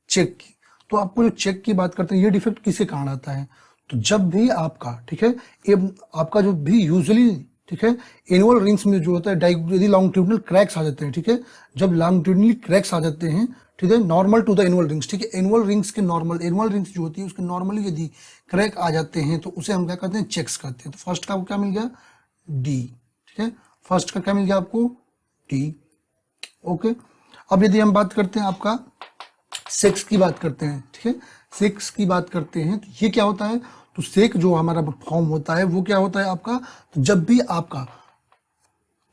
चेक की, तो आपको जो चेक की बात करते हैं, ये डिफेक्ट किसके कारण आता है, तो जब भी आपका, ठीक है, ये आपका जो भी यूजुअली, ठीक है, एनुअल रिंग्स में जो होता है, यदि लॉन्गिट्यूडनल क्रैक्स आ जाते हैं, ठीक है, जब लॉन्गिट्यूडनल क्रैक्स आ जाते हैं, ठीक है, normal to the annual rings, ठीक है, एनुअल रिंग्स के नॉर्मल, एनुअल रिंग्स जो होती है उसके नॉर्मली यदि क्रैक आ जाते हैं तो उसे हम क्या करते हैं, चेक्स करते हैं। तो फर्स्ट का आपको क्या मिल गया, डी, ठीक है, फर्स्ट का क्या मिल गया आपको, डी, ओके। अब यदि हम बात करते हैं आपका सेक्स की बात करते हैं, ठीक है, सेक्स की बात करते हैं, तो ये क्या होता है, तो सेक जो हमारा फॉर्म होता है वो क्या होता है आपका, तो जब भी आपका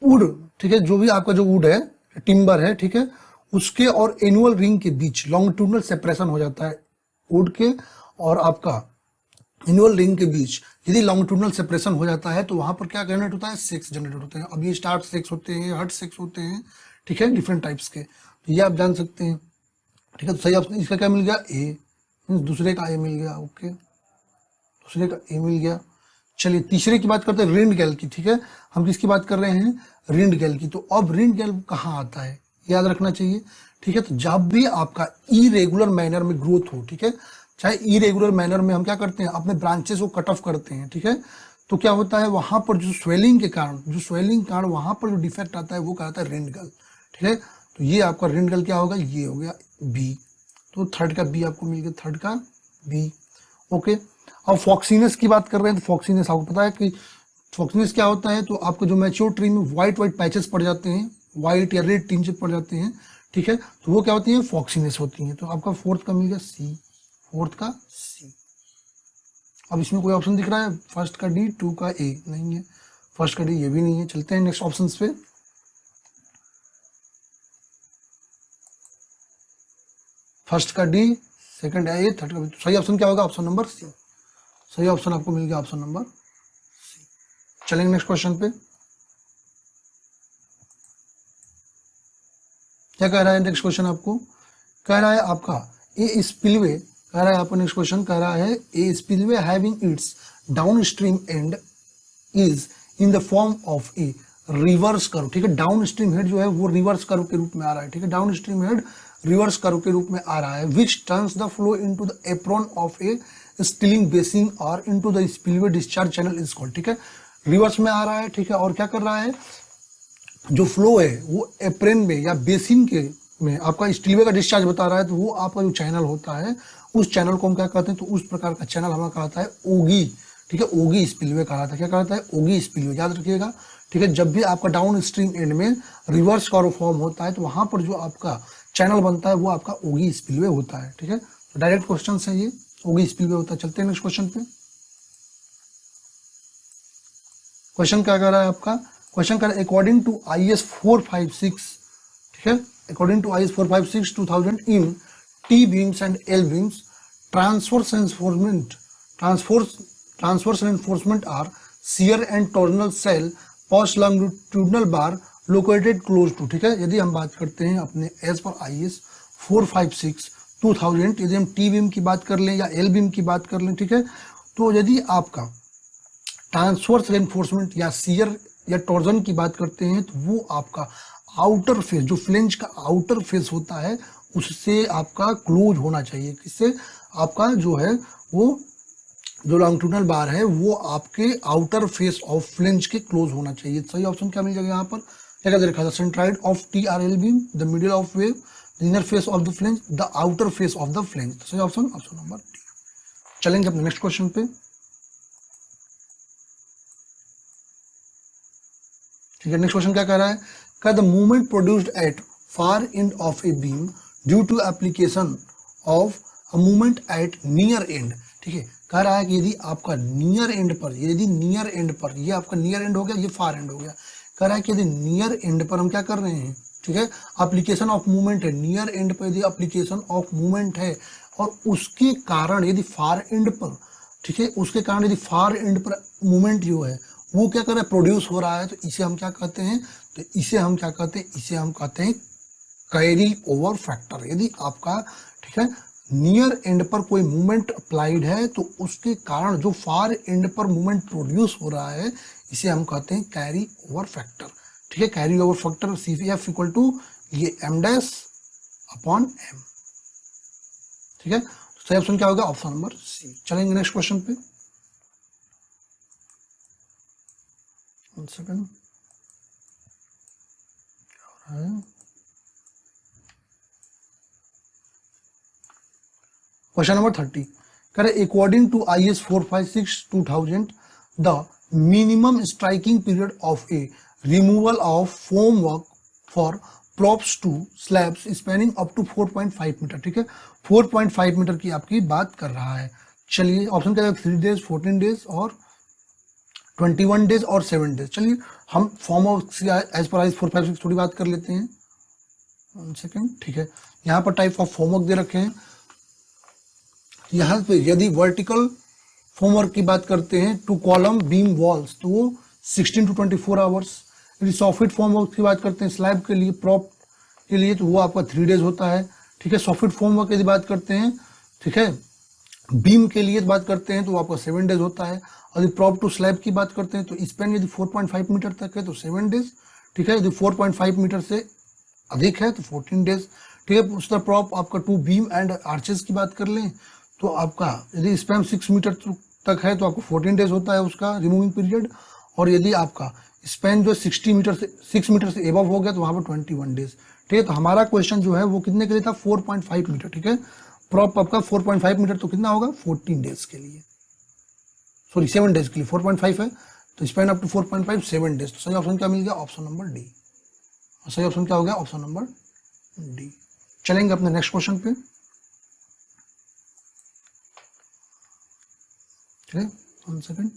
वुड, ठीक है, जो भी आपका जो वुड है, टिम्बर है, ठीक है, उसके और एनुअल रिंग के बीच लॉन्गिट्यूडनल सेपरेशन हो जाता है, वुड के और आपका एनुअल रिंग के बीच यदि लॉन्गिट्यूडनल सेपरेशन हो जाता है तो वहां पर क्या जनरेट होता है, सेक्स जनरेट होते हैं। अब ये स्टार्ट सेक्स होते हैं, हर्ट सेक्स होते हैं, ठीक है, डिफरेंट टाइप्स के, तो ये आप जान सकते हैं, ठीक है। तो सही ऑप्शन इसका क्या मिल गया, ए, दूसरे का ए मिल गया, ओके, दूसरे का ए मिल गया। चलिए तीसरे की बात करते हैं, रिंडगेल की, ठीक है, हम किसकी बात कर रहे हैं, रिंडगेल की। तो अब रिंडगेल कहाँ आता है, याद रखना चाहिए, ठीक है। तो जब भी आपका इरेगुलर मैनर में ग्रोथ हो, ठीक है, चाहे इरेगुलर मैनर में हम क्या करते हैं, अपने ब्रांचेस को कट ऑफ करते हैं, ठीक है, तो क्या होता है वहां पर जो स्वेलिंग के कारण, वहां पर जो डिफेक्ट आता है वो कहता है रिंडगेल, ठीक है। तो ये आपका रिंडगेल क्या होगा, ये हो गया बी, तो थर्ड का बी आपको मिल गया, थर्ड का बी, ओके। अब फॉक्सीनेस की बात कर रहे हैं, तो फॉक्सीनेस आपको पता है कि फॉक्सीनेस क्या होता है, तो आपको जो मैच्योर ट्री में व्हाइट पैचेस पड़ जाते हैं, व्हाइट या रेड टिंचेस पड़ जाते हैं, ठीक है, तो वो क्या होती है, फॉक्सीनेस होती है। तो आपका फोर्थ का मिल गया सी, फोर्थ का सी। अब इसमें कोई ऑप्शन दिख रहा है, फर्स्ट का डी, टू का ए नहीं है, फर्स्ट का डी ये भी नहीं है। चलते हैं नेक्स्ट ऑप्शन पे, फर्स्ट का डी, सेकंड ए, थर्ड का बी। तो सही ऑप्शन क्या होगा, ऑप्शन नंबर सी, सही ऑप्शन आपको मिल गया ऑप्शन नंबर सी। चलेंगे नेक्स्ट क्वेश्चन पे, क्या कह रहा है नेक्स्ट क्वेश्चन आपको, कह रहा है आपका ए स्पिलवे, कह रहा है आपको नेक्स्ट क्वेश्चन कह रहा है a spillway having its downstream end is in the form of a reverse curve, ठीक है, डाउनस्ट्रीम हेड जो है वो रिवर्स कर्व के रूप में आ रहा है, ठीक है, डाउनस्ट्रीम हेड रिवर्स कर्व के रूप में आ रहा है, which turns the flow into the apron of a stilling basin और into the spillway discharge channel is called, ठीक है, रिवर्स में आ रहा है, ठीक है, और क्या कर रहा है, जो फ्लो है वो एप्रेन में या बेसिन के में आपका स्टीलवे का डिस्चार्ज बता रहा है, तो वो आपका जो चैनल होता है उस चैनल को हम क्या कहते हैं, तो उस प्रकार का चैनल हमें कहता है ओगी। ठीक है, ओगी स्पिलवे कहलाता है। क्या कहलाता है? ओगी स्पिलवे, याद रखिएगा। ठीक है, जब भी आपका डाउन स्ट्रीम एंड में रिवर्स कर्व फॉर्म होता है तो वहां पर जो आपका चैनल बनता है वो आपका ओगी स्पिलवे होता है। ठीक है, तो डायरेक्ट क्वेश्चन है ये, ओगी स्पिलवे होता है। चलते हैं नेक्स्ट क्वेश्चन पे। क्वेश्चन क्या कर रहा है आपका? क्वेश्चन कर अकॉर्डिंग टू IS 456, ठीक है, according to IS 456 2000 in T beams and L beams, transverse reinforcement are shear and torsional cell post longitudinal bar located close to। ठीक है, यदि हम बात करते हैं अपने एज पर IS 456 2000, यदि हम T बीम की बात कर लें या L बीम की बात कर लें, ठीक है, तो यदि आपका ट्रांसवर्स रेनफोर्समेंट या शियर या टॉर्जन की बात करते हैं तो वो आपका आउटर फेस, जो फ्लेंज का आउटर फेस होता है उससे आपका क्लोज होना चाहिए। किससे? आपका जो है वो जो लॉन्गिट्यूडनल बार है वो आपके आउटर फेस ऑफ फ्लेंज के क्लोज होना चाहिए। सही ऑप्शन क्या मिल जाएगा यहाँ पर? क्या देखा था? Centroid of TRL beam, the middle of wave, the inner face of the flange, the outer face of the flange. सही ऑप्शन ऑप्शन नंबर डी। चलेंगे अपने नेक्स्ट क्वेश्चन पे। ठीक है, नेक्स्ट क्वेश्चन क्या कह रहा है? का the movement produced at far end of a beam due to application of a movement at near end. ठीक है, कह रहा है कि यदि आपका नियर एंड पर, यदि नियर एंड पर, ये आपका नियर एंड हो गया, ये फार एंड हो गया, कह रहा है कि यदि नियर एंड पर हम क्या कर रहे हैं, ठीक है, एप्लीकेशन ऑफ मूवमेंट है, नियर एंड पर यदि एप्लीकेशन ऑफ मूवमेंट है और उसके कारण यदि फार एंड पर, ठीक है, उसके कारण यदि फार एंड पर मूवमेंट जो है वो क्या कर रहा है, प्रोड्यूस हो रहा है, तो इसे हम क्या कहते हैं, तो इसे हम क्या कहते हैं, इसे हम कहते हैं कैरी ओवर फैक्टर। यदि आपका, ठीक है, नियर एंड पर कोई मूवमेंट अप्लाइड है तो उसके कारण जो फार एंड पर मूवमेंट प्रोड्यूस हो रहा है इसे हम कहते हैं कैरी ओवर फैक्टर। ठीक है, carry over factor CF equal to ये m डैश अपॉन m। ठीक है, तो सही ऑप्शन क्या होगा? Option number C. चलेंगे नेक्स्ट क्वेश्चन पे। सेकंड क्या हो रहा है? क्वेश्चन नंबर 30 करें, according to IS 456 2000 the minimum striking period of a removal of formwork for props to slabs spanning up to 4.5 metre. ठीक है, 4.5 मीटर की आपकी बात कर रहा है। चलिए ऑप्शन क्या है? 3 डेज, 14 डेज और 21 डेज और 7 डेज। चलिए हम form of as per IS 456 थोड़ी बात कर लेते हैं। 1 सेकेंड। ठीक है, यहाँ पर टाइप ऑफ फॉर्मवर्क दे रखे हैं। यहाँ पे यदि वर्टिकल फॉर्मवर्क की बात करते हैं टू कॉलम बीम वॉल्स तो वो 16 to 24 आवर्स। यदि सॉफिट फॉर्मवर्क की बात करते हैं स्लैब के लिए, प्रॉप के लिए, तो वो आपका 3 डेज होता है। ठीक है, सॉफिट फॉर्मवर्क यदि बात करते हैं, ठीक है, बीम के लिए बात करते हैं तो वो आपका 7 डेज होता है। यदि प्रॉप टू स्लैब की बात करते हैं तो स्पैन यदि 4.5 मीटर तक है तो 7 डेज। ठीक है, यदि 4.5 मीटर से अधिक है तो 14 डेज। ठीक है, उस तरह प्रॉप आपका टू बीम एंड आर्चेस की बात कर लें तो आपका यदि स्पैन 6 मीटर तक है तो आपको 14 डेज होता है उसका रिमूविंग पीरियड। और यदि आपका स्पैन जो 6 मीटर से एबव हो गया तो वहां पर 21 डेज। ठीक है, तो हमारा क्वेश्चन जो है वो कितने के लिए था? 4.5 मीटर। ठीक है, प्रॉप आपका 4.5 मीटर तो कितना होगा? 14 डेज के लिए, सॉरी 7 डेज के लिए। 4.5 है तो स्पैन अप टू 4.5 7 डेज। तो सही ऑप्शन क्या मिल गया? Option number D. सही ऑप्शन क्या हो गया? Option number D. चलेंगे अपने नेक्स्ट क्वेश्चन पे। ठीक है, 1 सेकेंड।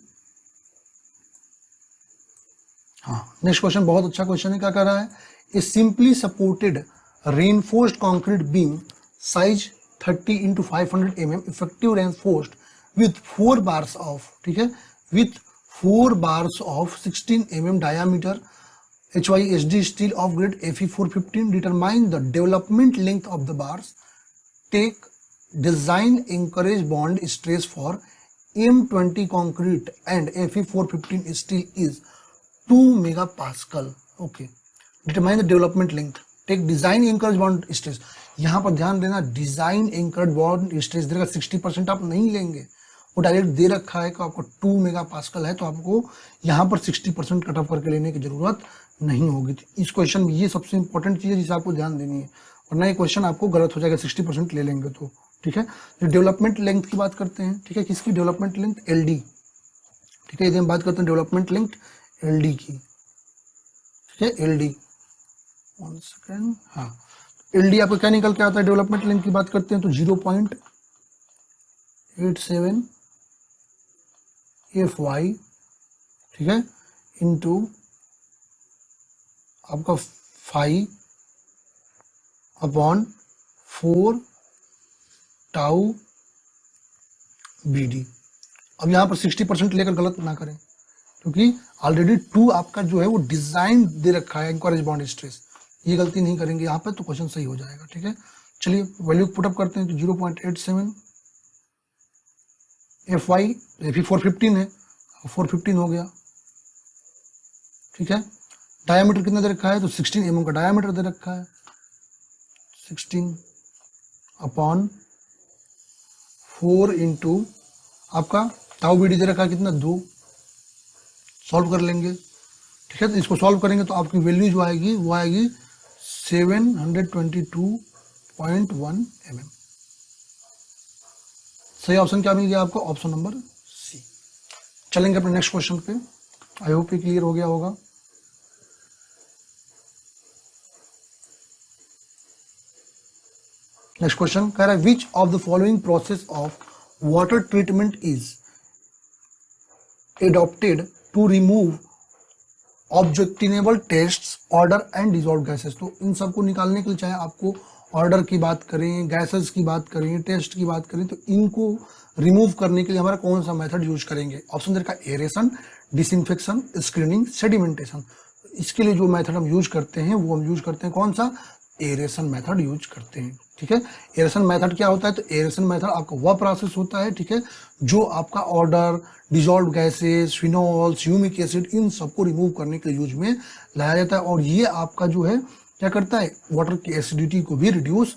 हाँ, नेक्स्ट क्वेश्चन बहुत अच्छा क्वेश्चन है। क्या कर रहा है? A simply supported reinforced concrete beam size 30 into 500 mm effective reinforced with 4 bars of, ठीक है, with 4 bars of 16 mm diameter HYSD steel of grade Fe 415। Determine the development length of the bars. Take design anchorage bond stress for M20 concrete and Fe 415 steel is 2 megapascal. Okay. Determine the development length. Take design anchored bond stress. यहाँ पर ध्यान देना, design anchored bond stress देगा 60%। आप नहीं लेंगे, वो direct दे रखा है कि आपको 2 मेगा पास्कल है, तो आपको यहाँ पर 60% कट ऑफ करके लेने की जरूरत नहीं होगी। तो इस क्वेश्चन में ये सबसे इंपॉर्टेंट चीज़ है जिसे आपको ध्यान देनी है, वरना ये क्वेश्चन आपको गलत हो जाएगा 60% ले लेंगे तो। ठीक है, तो डेवलपमेंट लेंथ की बात करते हैं। ठीक है, किसकी डेवलपमेंट लेंथ? LD। ठीक है, यदि हम बात करते हैं डेवलपमेंट लेंथ LD की। ठीक है, LD 1 सेकेंड, हाँ, LD आपको क्या निकल के आता है? डेवलपमेंट लेंथ की बात करते हैं तो 0.87 FY, ठीक है, इंटू आपका 5 अपॉन 4 टाउ BD। अब यहाँ पर 60% लेकर गलत ना करें, क्योंकि ऑलरेडी 2 आपका जो है वो डिजाइन दे रखा है इंकरेज बॉन्ड स्ट्रेस, ये गलती नहीं करेंगे यहाँ पर तो क्वेश्चन सही हो जाएगा। ठीक है, चलिए वैल्यू पुटअप करते हैं तो 0.87 FY, फिर 415 है, 415 हो गया। ठीक है, डायमीटर कितना दे रखा है? तो 16 mm का डायमीटर दे रखा है, 16 अपॉन 4 इंटू आपका टाउ BD दे रखा है कितना? 2। सॉल्व कर लेंगे। ठीक है, तो इसको सॉल्व करेंगे तो आपकी वैल्यू जो आएगी वो आएगी 722.1 mm। सही ऑप्शन क्या मिल गया आपको? Option number C। चलेंगे अपने नेक्स्ट क्वेश्चन पे। आई होप ये क्लियर हो गया होगा। नेक्स्ट क्वेश्चन कह रहा है which of the following process of water treatment is adopted to remove objectionable tastes, odour and dissolve gases. तो इन सबको निकालने के लिए चाहे आपको ऑर्डर की बात करें, गैसेस की बात करें, टेस्ट की बात करें, तो इनको रिमूव करने के लिए हमारा कौन सा मेथड यूज करेंगे? ऑप्शन दे रखा है एरेशन, डिसइंफेक्शन, स्क्रीनिंग, सेडिमेंटेशन। इसके लिए जो मेथड हम यूज करते हैं वो हम यूज करते हैं कौन सा? एरेशन मेथड यूज करते हैं। ठीक है, एरेशन मेथड क्या होता है? तो एरेशन मेथड आपका वह प्रोसेस होता है, ठीक है, जो आपका order, dissolve gases, phenols, humic acid, इन सबको रिमूव करने के लिए यूज में लाया जाता है। और ये आपका जो है क्या करता है? वाटर की एसिडिटी को भी रिड्यूस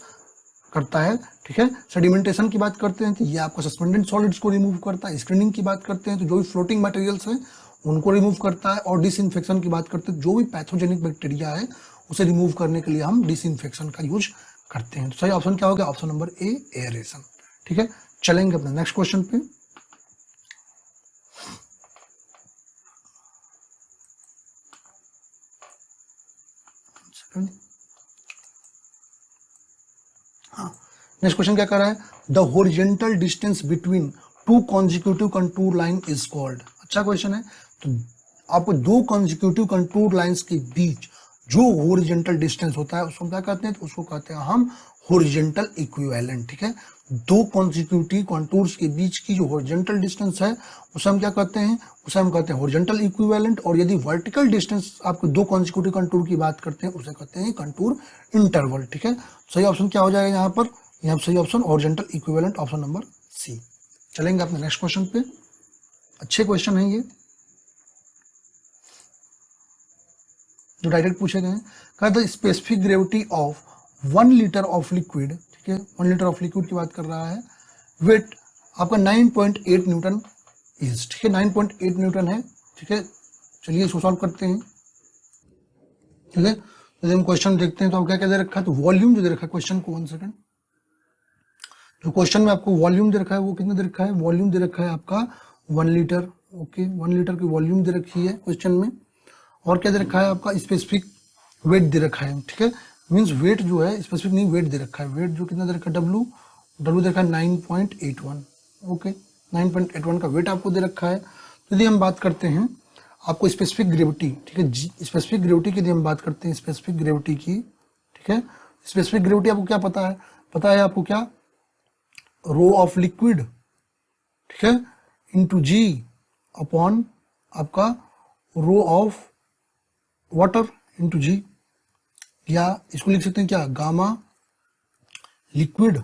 करता है। ठीक है, सेडिमेंटेशन की बात करते हैं तो ये आपका सस्पेंडेड सॉलिड्स को रिमूव करता है। स्क्रीनिंग की बात करते हैं तो जो भी फ्लोटिंग मटेरियल्स हैं उनको रिमूव करता है। और डिसइंफेक्शन की बात करते हैं जो भी पैथोजेनिक बैक्टीरिया है उसे रिमूव करने के लिए हम डिसइंफेक्शन का यूज करते हैं। तो सही ऑप्शन क्या होगा? ऑप्शन नंबर ए, एरेशन। ठीक है, चलेंगे अपने नेक्स्ट क्वेश्चन पे। हाँ, नेक्स्ट क्वेश्चन क्या कर रहा है? The horizontal distance between 2 consecutive contour line is called. अच्छा क्वेश्चन है। तो आपको 2 कॉन्जिक्यूटिव कंटूर लाइंस के बीच जो हॉरिजॉन्टल डिस्टेंस होता है उसको क्या कहते हैं? तो उसको कहते हैं हम हॉरिजॉन्टल इक्विवेलेंट। ठीक है, 2 कॉन्जिक्यूटिव कंटूर्स के बीच की जो हॉरिजॉन्टल डिस्टेंस है उसे हम क्या कहते हैं? उसे हम कहते हैं हॉरिजॉन्टल इक्विवेलेंट। और यदि वर्टिकल डिस्टेंस आपको 2 कॉन्जिक्यूटिव कंटूर की बात करते हैं उसे कहते हैं कंटूर इंटरवल। ठीक है, सही ऑप्शन क्या हो जाएगा यहाँ पर? यहाँ सही option horizontal equivalent, option number C. चलेंगे अपने नेक्स्ट क्वेश्चन पे। अच्छे क्वेश्चन है ये जो डायरेक्ट पूछे गए हैं। कहा the specific gravity of 1 litre of liquid, ठीक है, 1 लीटर ऑफ लिक्विड की बात कर रहा है, वेट आपका 9.8 न्यूटन इज। ठीक है, 9.8 न्यूटन है। ठीक है, चलिए इसको सॉल्व करते हैं। ठीक है, यदि हम क्वेश्चन देखते हैं तो क्या क्या दे रखा है? तो वॉल्यूम जो दे रखा है क्वेश्चन को, 1 सेकंड, जो क्वेश्चन में आपको वॉल्यूम दे रखा है वो कितना दे रखा है? वॉल्यूम दे रखा है आपका 1 लीटर। ओके, 1 लीटर की वॉल्यूम दे रखी है क्वेश्चन में। और क्या दे रखा है? आपका स्पेसिफिक वेट दे रखा है। ठीक है, मींस वेट जो है स्पेसिफिक नहीं, वेट दे रखा है। वेट जो कितना दे रखा है? डब्ल्यू दे रखा है 9.81। ओके, 9.81 का वेट आपको दे रखा है। तो यदि हम बात करते हैं आपको स्पेसिफिक ग्रेविटी, ठीक है, स्पेसिफिक ग्रेविटी की यदि हम बात करते हैं स्पेसिफिक ग्रेविटी की, ठीक है, स्पेसिफिक ग्रेविटी आपको क्या पता है? पता है आपको क्या? रो ऑफ लिक्विड, ठीक है, इंटू जी अपॉन आपका रो ऑफ वाटर इंटू जी, या इसको लिख सकते हैं क्या? Gamma liquid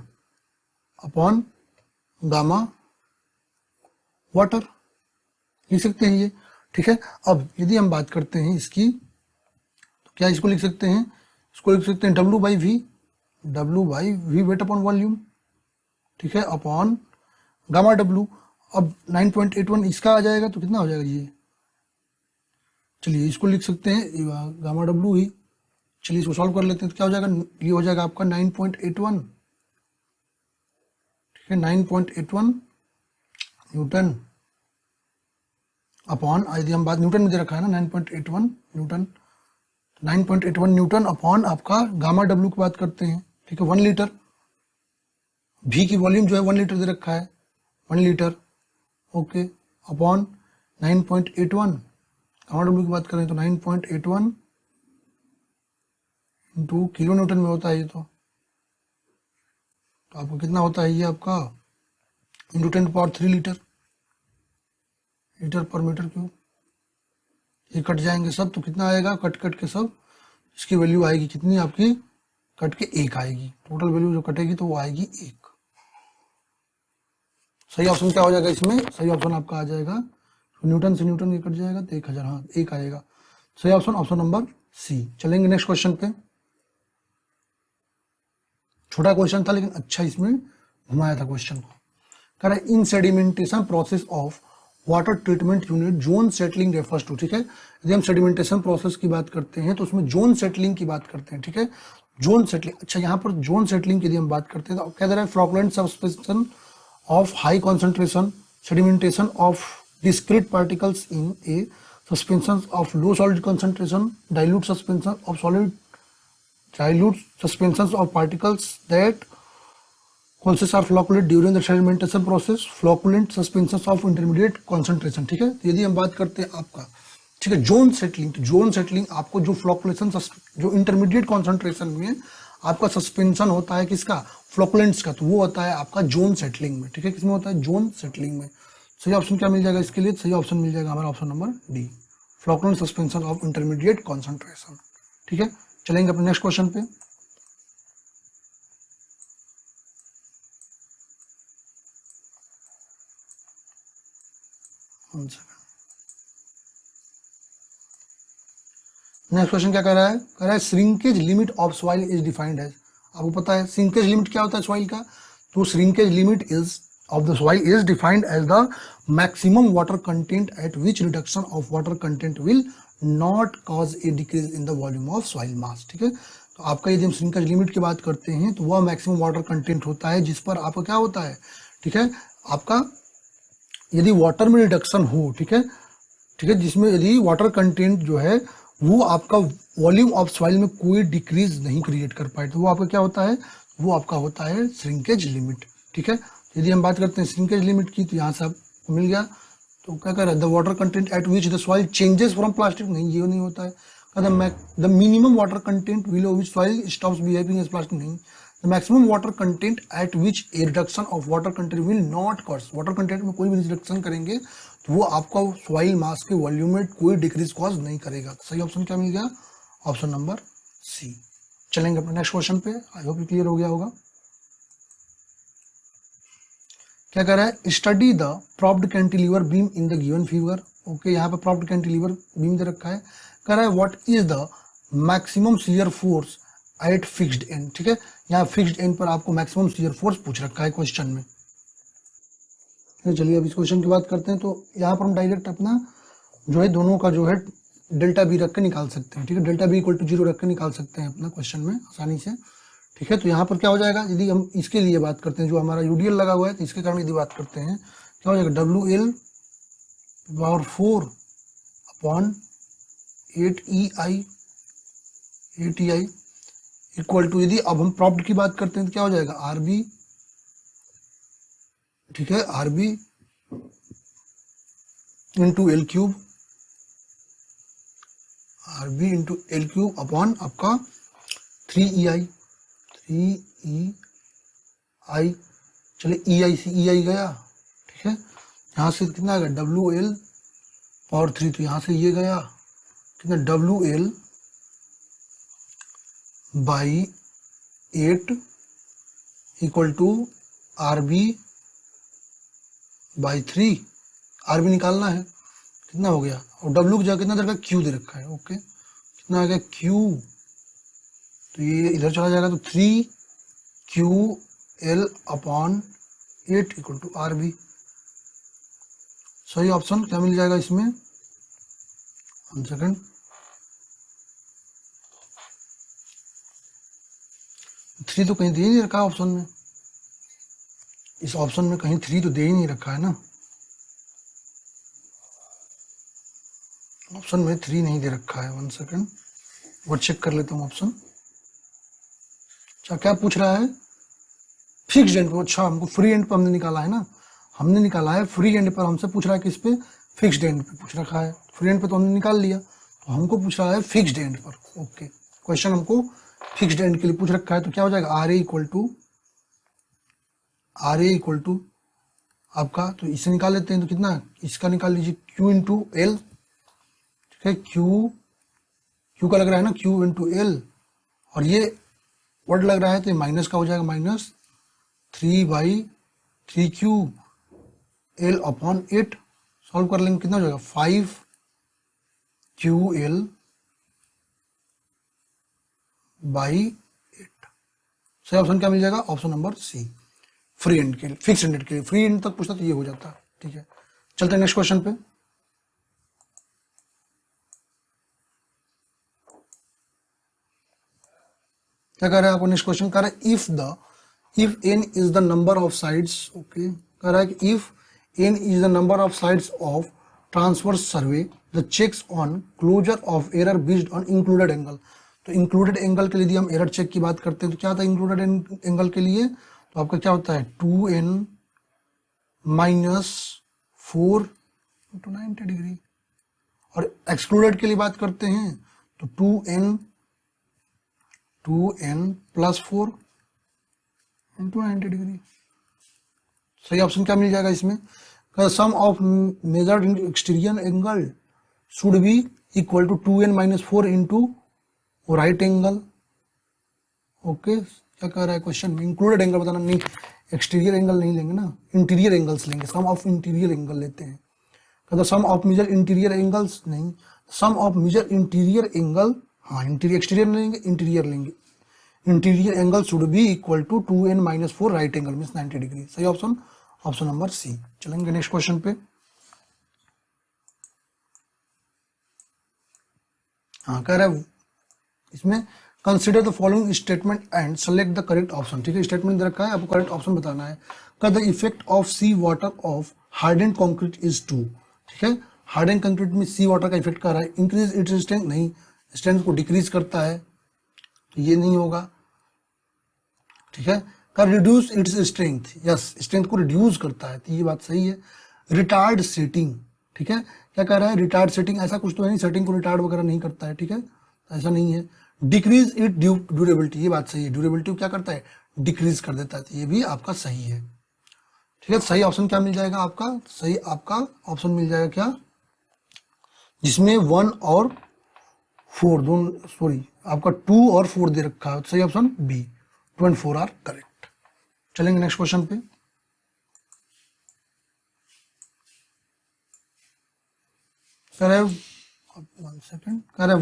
upon gamma water, लिख सकते हैं ये। ठीक है, अब यदि हम बात करते हैं इसकी तो क्या इसको लिख सकते हैं? इसको लिख सकते हैं W by V, weight upon volume, ठीक है, अपॉन गामा डब्ल्यू। अब 9.81 इसका आ जाएगा तो कितना हो जाएगा ये, चलिए इसको लिख सकते हैं गामा डब्ल्यू ही। चलिए इसको सॉल्व कर लेते हैं तो क्या हो जाएगा, ये हो जाएगा आपका 9.81, ठीक है, 9.81 न्यूटन अपॉन, यदि हम बात न्यूटन में दे रखा है ना 9.81 न्यूटन, 9.81 न्यूटन अपॉन आपका गामा डब्ल्यू की बात करते हैं, ठीक है, 1 लीटर, भी की वॉल्यूम जो है 1 लीटर दे रखा है, 1 litre, okay, upon 9.81 gamma W की बात करें तो 9.81 इंटू किलो न्यूटन में होता है ये तो आपको कितना होता है ये आपका इंटू 10⁻³ लीटर पर मीटर क्यूब। ये कट जाएंगे सब तो कितना आएगा, कट कट के सब इसकी वैल्यू आएगी कितनी आपकी, कट के 1 आएगी, टोटल वैल्यू जो कटेगी तो वो आएगी 1। सही ऑप्शन क्या हो जाएगा इसमें, सही ऑप्शन आपका आ जाएगा, न्यूटन से न्यूटन ये कट जाएगा तो 1000, हाँ 1 आएगा। सही ऑप्शन ऑप्शन नंबर सी। चलेंगे नेक्स्ट क्वेश्चन पे। छोटा क्वेश्चन था लेकिन अच्छा इसमें घुमाया था क्वेश्चन को। कह रहा है in sedimentation process of water treatment unit zone settling refers to, ठीक है, यदि हम सेडिमेंटेशन प्रोसेस की बात करते हैं तो उसमें जोन सेटलिंग की बात करते हैं, ठीक है, जोन सेटलिंग। अच्छा यहाँ पर जोन सेटलिंग की यदि हम बात करते हैं तो कह रहा है flocculent suspension of high concentration sedimentation of discrete particles in a suspension of low solid concentration, dilute suspension of solid, dilute suspensions of particles that causes are flocculent during the sedimentation process, flocculent suspensions of intermediate concentration, ठीक है। यदि हम बात करते हैं आपका, ठीक है, जोन सेटलिंग, तो जोन सेटलिंग आपको जो फ्लॉकुलेशन जो इंटरमीडिएट कॉन्सेंट्रेशन में आपका सस्पेंशन होता है किसका, फ्लॉकुलेंट्स का, तो वो होता है आपका जोन सेटलिंग में, ठीक है, किसमें होता है, जोन सेटलिंग में। सही ऑप्शन क्या मिल जाएगा इसके लिए, सही ऑप्शन मिल जाएगा हमारा option number D, flocculent suspension of intermediate concentration, ठीक है। चलेंगे अपने नेक्स्ट क्वेश्चन पे। नेक्स्ट क्वेश्चन क्या कह रहा है, कह रहा है shrinkage limit of soil is defined as, आपको पता है श्रिंकेज लिमिट क्या होता है सॉइल का, तो shrinkage limit is of the soil is defined as the maximum water content at which reduction of water content will not cause a decrease in the volume of soil mass, ठीक है। तो आपका यदि हम shrinkage limit की बात करते हैं तो वह मैक्सिमम वाटर कंटेंट होता है जिस पर आपका क्या होता है, ठीक है, आपका यदि वाटर में रिडक्शन हो, ठीक है, ठीक है, जिसमें यदि वाटर कंटेंट जो है वो आपका वॉल्यूम ऑफ सॉइल में कोई डिक्रीज नहीं क्रिएट कर पाए, तो वो आपका क्या होता है, वो आपका होता है श्रिंकेज लिमिट, ठीक है। यदि हम बात करते हैं श्रिंकेज लिमिट की तो यहाँ से आपको मिल गया, तो क्या कह रहा है, the water content at which the soil changes from plastic, नहीं ये नहीं होता है, the minimum water content below which soil stops behaving as plastic, नहीं, the maximum water content at which a reduction of water content will not cause, water content में कोई भी reduction करेंगे तो वो आपका सॉइल मास के वॉल्यूम में कोई डिक्रीज कॉज नहीं करेगा। सही ऑप्शन क्या मिल गया, ऑप्शन नंबर सी। चलेंगे अपने नेक्स्ट क्वेश्चन पे, आई होप क्लियर हो गया होगा। क्या कह रहा है, study the propped cantilever beam in the given figure, okay, यहाँ पे प्रॉप्ड कैंटिलीवर बीम दे रखा है, कह रहा है what is the maximum shear force at fixed and, ठीक है, यहाँ फिक्स्ड एंड पर आपको मैक्सिमम शियर फोर्स पूछ रखा है क्वेश्चन में। चलिए अब इस क्वेश्चन की बात करते हैं, तो यहाँ पर हम डायरेक्ट अपना जो है दोनों का जो है डेल्टा बी रख के निकाल सकते हैं, ठीक है, डेल्टा बी इक्वल टू 0 रख के निकाल सकते हैं अपना क्वेश्चन में आसानी से, ठीक है। तो यहाँ पर क्या हो जाएगा, यदि हम इसके लिए बात करते हैं जो हमारा यूडीएल लगा हुआ है तो इसके कारण यदि बात करते हैं क्या हो जाएगा, WL power 4 upon 8EI equal to, यदि अब हम प्रॉप्ट की बात करते हैं तो क्या हो जाएगा, RB, ठीक है, RB into L cube, RB into L cube upon आपका 3EI, चले EI से EI गया, ठीक है, यहाँ से कितना आ गया, WL पावर 3, तो यहाँ से ये गया कितना, WL by 8 equal to RB by 3, RB निकालना है, कितना हो गया, और W की जगह कितना दे रखा है, Q दे रखा है, ओके, कितना आ गया Q, तो ये इधर चला जाएगा तो 3QL upon 8 equal to RB, सही ऑप्शन क्या मिल जाएगा इसमें, 1 सेकेंड, थ्री तो कहीं दे ही नहीं रखा ऑप्शन में, इस ऑप्शन में कहीं 3 तो दे ही नहीं रखा है ना, ऑप्शन में 3 नहीं दे रखा है। 1 सेकेंड, वो चेक कर लेता हूँ ऑप्शन। अच्छा क्या पूछ रहा है, फिक्स्ड एंड पर। अच्छा हमको फ्री एंड पर हमने निकाला है ना, हमने निकाला है फ्री एंड पर, हमसे पूछ रहा है किस पे, फिक्स्ड एंड पे पूछ रखा है, फ्री एंड पे तो हमने निकाल लिया, तो हमको पूछ रहा है फिक्स्ड एंड पर। ओके, क्वेश्चन हमको फिक्स्ड एंड के लिए पूछ रखा है, तो क्या हो जाएगा, आर ए इक्वल टू आपका, तो इसे निकाल लेते हैं, तो कितना, इसका निकाल लीजिए, Q इंटू एल, ठीक है, क्यू का लग रहा है ना, Q इंटू एल, और ये वर्ड लग रहा है तो ये माइनस का हो जाएगा, -3/3Q एल अपॉन 8, सॉल्व कर लेंगे कितना हो जाएगा, 5QL/8। सही ऑप्शन क्या मिल जाएगा, option number C, free end के लिए, फिक्स एंडेड के लिए, फ्री एंड तक पूछता तो ये हो जाता। ठीक है, चलते हैं नेक्स्ट क्वेश्चन पे। क्या कह रहा है आपको, नेक्स्ट क्वेश्चन कह रहा है, if n is the number of sides, okay, कह रहा है कि if n is the number of sides of traverse survey, the checks on closure of error based on included angle. तो इंक्लूडेड एंगल के लिए यदि हम एरर चेक की बात करते हैं तो क्या था इंक्लूडेड एंगल के लिए, तो आपका क्या होता है 2n - 4 × 90 डिग्री, और एक्सक्लूडेड के लिए बात करते हैं तो 2n + 4 × 90 डिग्री। सही ऑप्शन क्या मिल जाएगा इसमें, sum of measured exterior angle should be equal to 2n - 4 into right angle. Okay, क्या कह रहा है क्वेश्चन में, इंक्लूडेड एंगल बताना, नहीं एक्सटीरियर एंगल नहीं लेंगे ना, इंटीरियर एंगल्स लेंगे, सम ऑफ इंटीरियर एंगल लेते हैं, कहता sum of measured interior angles, नहीं sum of measured interior angle, हाँ इंटीरियर, एक्सटीरियर लेंगे, इंटीरियर लेंगे, interior angle should be equal to 2n - 4 right angle means 90 degree. सही ऑप्शन, ऑप्शन नंबर सी। चलेंगे next question पे। हाँ कह रहा है इसमें, consider the following statement and select the correct option. ठीक है, स्टेटमेंट दे रखा है, आपको करेक्ट ऑप्शन बताना है। The effect of sea water of hardened concrete is 2। ठीक है, हार्डेंड कंक्रीट में सी वाटर का इफेक्ट कर रहा है, इंक्रीज इट्स स्ट्रेंथ, नहीं स्ट्रेंथ को डिक्रीज करता है, तो ये नहीं होगा। ठीक है, का reduce its strength, yes strength को रिड्यूस करता है, तो ये बात सही है। रिटार्ड सेटिंग, ठीक है, क्या कह रहा है रिटार्ड सेटिंग, ऐसा कुछ तो है नहीं, सेटिंग को रिटार्ड वगैरह नहीं करता है, ठीक है, ऐसा नहीं है। डिक्रीज इट ड्यूरेबिलिटी, ये बात सही है, ड्यूरेबिलिटी क्या करता है, डिक्रीज कर देता है, तो ये भी आपका सही है। ठीक है, सही ऑप्शन क्या मिल जाएगा आपका, सही आपका ऑप्शन मिल जाएगा क्या, जिसमें 1 और 4 दोनों, सॉरी आपका 2 और 4 दे रखा है, सही option B, 2 and 4 are correct. चलेंगे नेक्स्ट क्वेश्चन पे। कह रहे 1 सेकेंड, कह रहे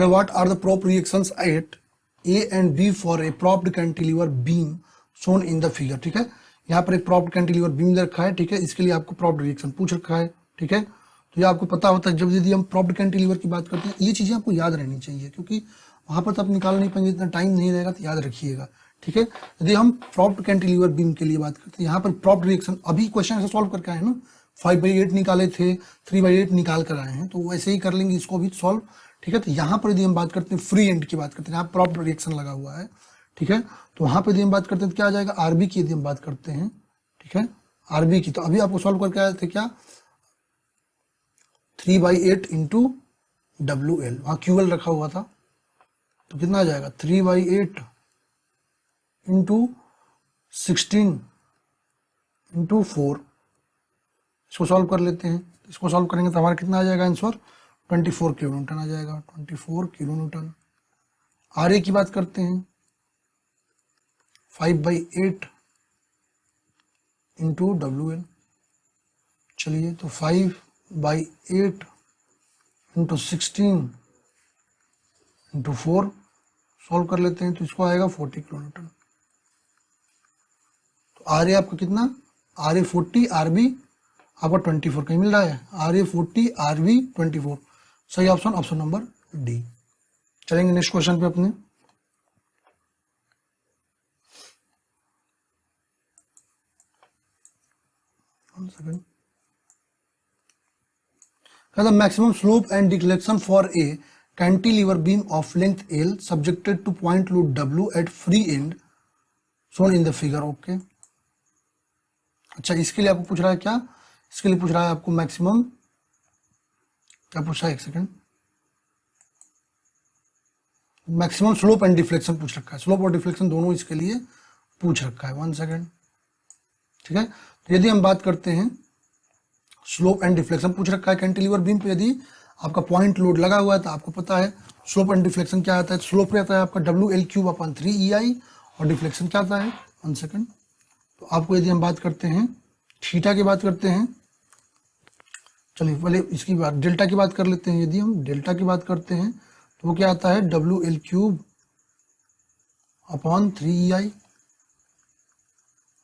what are the prop reactions at A and B for a propped cantilever beam shown in the figure। ठीक है, यहाँ पर एक propped cantilever beam दे रखा है, ठीक है, इसके लिए आपको propped reaction पूछ रखा है। ठीक है, तो ये आपको पता होता है, जब यदि हम propped cantilever की बात करते हैं, ये चीजें आपको याद रहनी चाहिए, क्योंकि वहां पर तो आप निकाल नहीं पाएंगे, इतना टाइम नहीं रहेगा, तो याद रखिएगा। ठीक है, यदि हम propped cantilever beam के लिए बात करते हैं, यहाँ पर propped reaction, अभी क्वेश्चन ऐसे सॉल्व करके आए ना, 5/8 निकाले थे, 3/8 निकाल कर आए हैं, तो वैसे ही कर लेंगे इसको भी सॉल्व। ठीक है, तो यहाँ पर यदि हम बात करते हैं फ्री एंड की बात करते हैं, यहाँ प्रॉप्ट रिएक्शन लगा हुआ है। ठीक है, तो वहां पर यदि हम बात करते हैं तो क्या आ जाएगा, आरबी की यदि हम बात करते हैं, ठीक है, आरबी की, तो अभी आपको सॉल्व करके आए थे क्या, 3/8 इंटू WL, वहां QL रखा हुआ था, तो कितना आ जाएगा 3/8 इंटू 16 इंटू 4, इसको सॉल्व कर लेते हैं। इसको सॉल्व करेंगे तो हमारा कितना आ जाएगा आंसर, 24 किलो न्यूटन आ जाएगा, 24 किलो न्यूटन। आरए की बात करते हैं, 5/8 इंटू WL, चलिए तो 5/8 इंटू 16 इंटू 4 सॉल्व कर लेते हैं, तो इसको आएगा 40 किलो न्यूटन। तो आरए आपका कितना RA40 RB आपका 24 कहीं मिल रहा है, RA40 RB 24, सही ऑप्शन ऑप्शन नंबर डी। चलेंगे नेक्स्ट क्वेश्चन पे अपने। The maximum slope and deflection for a cantilever beam of length L subjected to point load W at free end shown in the figure। Okay अच्छा, इसके लिए आपको पूछ रहा है क्या, इसके लिए पूछ रहा है आपको मैक्सिमम, क्या पूछ रहा है, एक second, maximum slope and deflection पूछ रखा है, स्लोप और डिफ्लेक्शन दोनों इसके लिए पूछ रखा है। 1 सेकंड, ठीक है। तो यदि हम बात करते हैं स्लोप एंड डिफ्लेक्शन पूछ रखा है कैंटिलीवर बीम पे, यदि आपका पॉइंट लोड लगा हुआ है तो आपको पता है स्लोप एंड डिफ्लेक्शन क्या आता है। स्लोप रहता है आपका WL3/3EI और डिफ्लेक्शन क्या आता है, 1 सेकंड। तो आपको यदि हम बात करते हैं थीटा की बात करते हैं, चलिए पहले इसकी बात डेल्टा की बात कर लेते हैं। यदि हम डेल्टा की बात करते हैं तो वो क्या आता है WL3/3EI,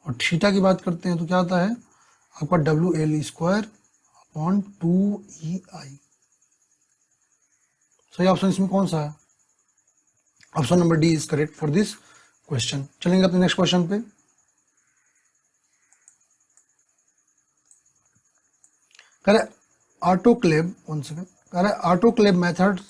और थीटा की बात करते हैं तो क्या आता है आपका WL²/2EI। सही ऑप्शन इसमें कौन सा है, option number D is correct for this question. चलेंगे अपने नेक्स्ट क्वेश्चन पे। कह रहे ऑटोक्लेव, 1 सेकंड, कह रहे autoclave method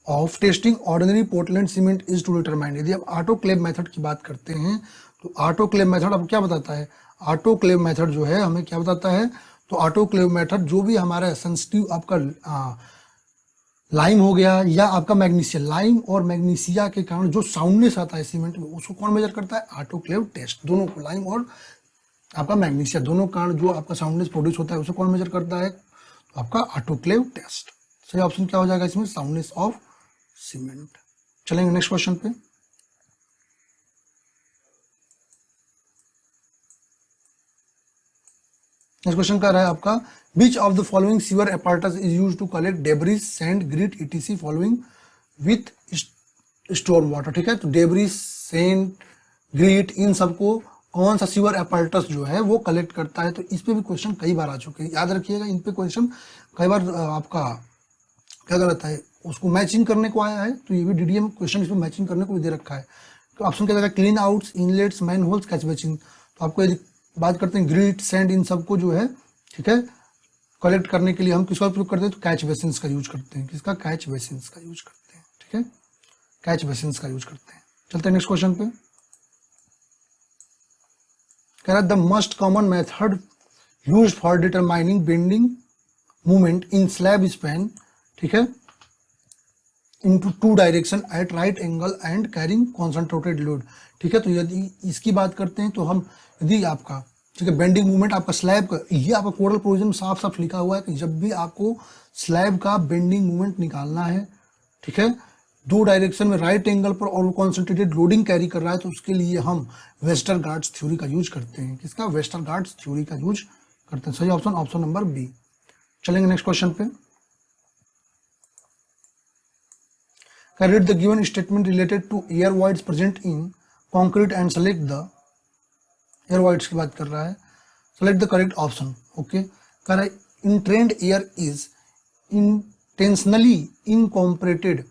of testing ordinary Portland cement is to determine. यदि आप ऑटोक्लेव मेथड की बात करते हैं तो ऑटोक्लेव मेथड आपको क्या बताता है, ऑटोक्लेव मेथड जो है हमें क्या बताता है, तो ऑटोक्लेव मेथड जो भी हमारा सेंसिटिव आपका लाइम हो गया या आपका मैग्नीशिया, लाइम और मैग्नीशिया के कारण जो साउंडनेस आता है सीमेंट में, उसको कौन मेजर करता है, ऑटोक्लेव टेस्ट। दोनों को, लाइम और आपका मैग्नीशिया दोनों कारण जो आपका साउंडनेस प्रोड्यूस होता है उसे कौन मेजर करता है, तो आपका ऑटोक्लेव टेस्ट। सही ऑप्शन क्या हो जाएगा इसमें, साउंडनेस ऑफ सीमेंट। चलेंगे नेक्स्ट क्वेश्चन पे। नेक्स्ट क्वेश्चन कर रहा है आपका which of the following sewer apparatus is used to collect debris, sand, grit etc following with storm water. ठीक है, तो डेब्रिस, सैंड, ग्रिट इन सबको कौन सा सीवर apparatus जो है वो कलेक्ट करता है। तो इस पे भी क्वेश्चन कई बार आ चुके हैं, याद रखिएगा इन पे क्वेश्चन कई बार आपका क्या रहता है, उसको मैचिंग करने को आया है। तो ये भी DDA में क्वेश्चन इसमें मैचिंग करने को भी दे रखा है। तो ऑप्शन क्या रहेगा, clean outs, inlets, man holes, catch basin. तो आपको यदि बात करते हैं ग्रिट, सैंड, इन सबको जो है, ठीक है, कलेक्ट करने के लिए हम किसका उपयोग करते हैं, तो कैच बेसिन्स का यूज करते हैं। किसका, कैच बेसिन्स का यूज करते हैं। ठीक है, कैच बेसिन्स का यूज करते हैं। चलते हैं नेक्स्ट क्वेश्चन पे। कह रहा है the most common method used for determining bending movement in slab span, ठीक है, into 2 direction at right angle and carrying concentrated load. ठीक है, तो यदि इसकी बात करते हैं तो हम यदि आपका, ठीक है, बेंडिंग मूवमेंट आपका स्लैब का, ये आपका कोडल प्रोविजन में साफ साफ लिखा हुआ है कि जब भी आपको स्लैब का बेंडिंग मूवमेंट निकालना है, ठीक है, 2 डायरेक्शन में राइट एंगल पर और वो कॉन्सेंट्रेटेड लोडिंग कैरी कर रहा है, तो उसके लिए हम वेस्टरगार्ड्स थ्योरी का यूज करते हैं। किसका, वेस्टरगार्ड्स थ्योरी का यूज करते हैं। सही ऑप्शन ऑप्शन नंबर बी। चलेंगे नेक्स्ट क्वेश्चन पे। Read the given statement related to air voids present in concrete and select the air voids की बात कर रहा है, select the correct option। Okay, कह रहा है entrained air is intentionally incorporated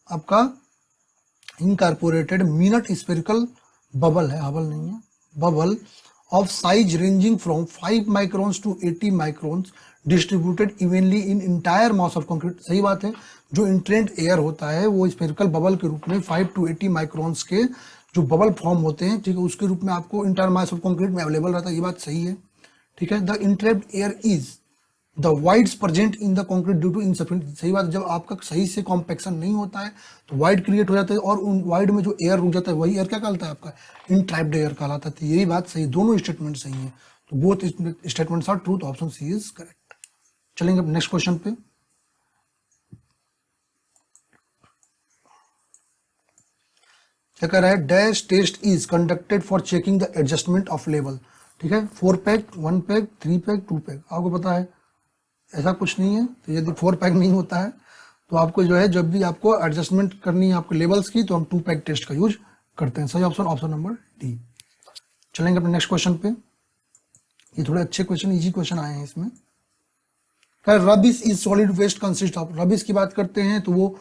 आपका incorporated minute spherical bubble है, हबल नहीं है, bubble of size ranging from 5 microns to 80 microns distributed evenly in entire mass of concrete. सही बात है, जो इंट्रेंड एयर होता है वो स्फेरिकल बबल के रूप में 5 to 80 माइक्रोन्स के जो बबल फॉर्म होते हैं, ठीक है, उसके रूप में आपको इंटायर मास ऑफ कंक्रीट में अवेलेबल रहता है। ये बात सही है, ठीक है। The entrapped air is the voids present in the concrete due to insufficient. सही बात है, जब आपका सही से कॉम्पैक्शन नहीं होता है तो वाइड क्रिएट हो जाता है और उन वाइड में जो एयर रुक जाता है वही एयर क्या कहलाता है, आपका इंट्रैप्ड एयर कहलाता है। तो यही बात सही, दोनों स्टेटमेंट सही है। तो both statements are truth, option C is correct. चलेंगे अब नेक्स्ट क्वेश्चन पे। क्या कह रहा है, dash test is conducted for checking the adjustment of level. ठीक है, 4 पैक, 1 पैक, 3 पैक, 2 पैक। आपको पता है ऐसा कुछ नहीं है। तो यदि 4 पैक नहीं होता है तो आपको जो है जब भी आपको एडजस्टमेंट करनी है आपके लेवल्स की तो हम 2 पैक टेस्ट का यूज करते हैं। सही ऑप्शन ऑप्शन नंबर डी। चलेंगे अपने नेक्स्ट क्वेश्चन पे। ये थोड़े अच्छे क्वेश्चन, इजी क्वेश्चन आए हैं इसमें। Rubbish is solid waste consist of, rubbish की बात करते हैं तो वो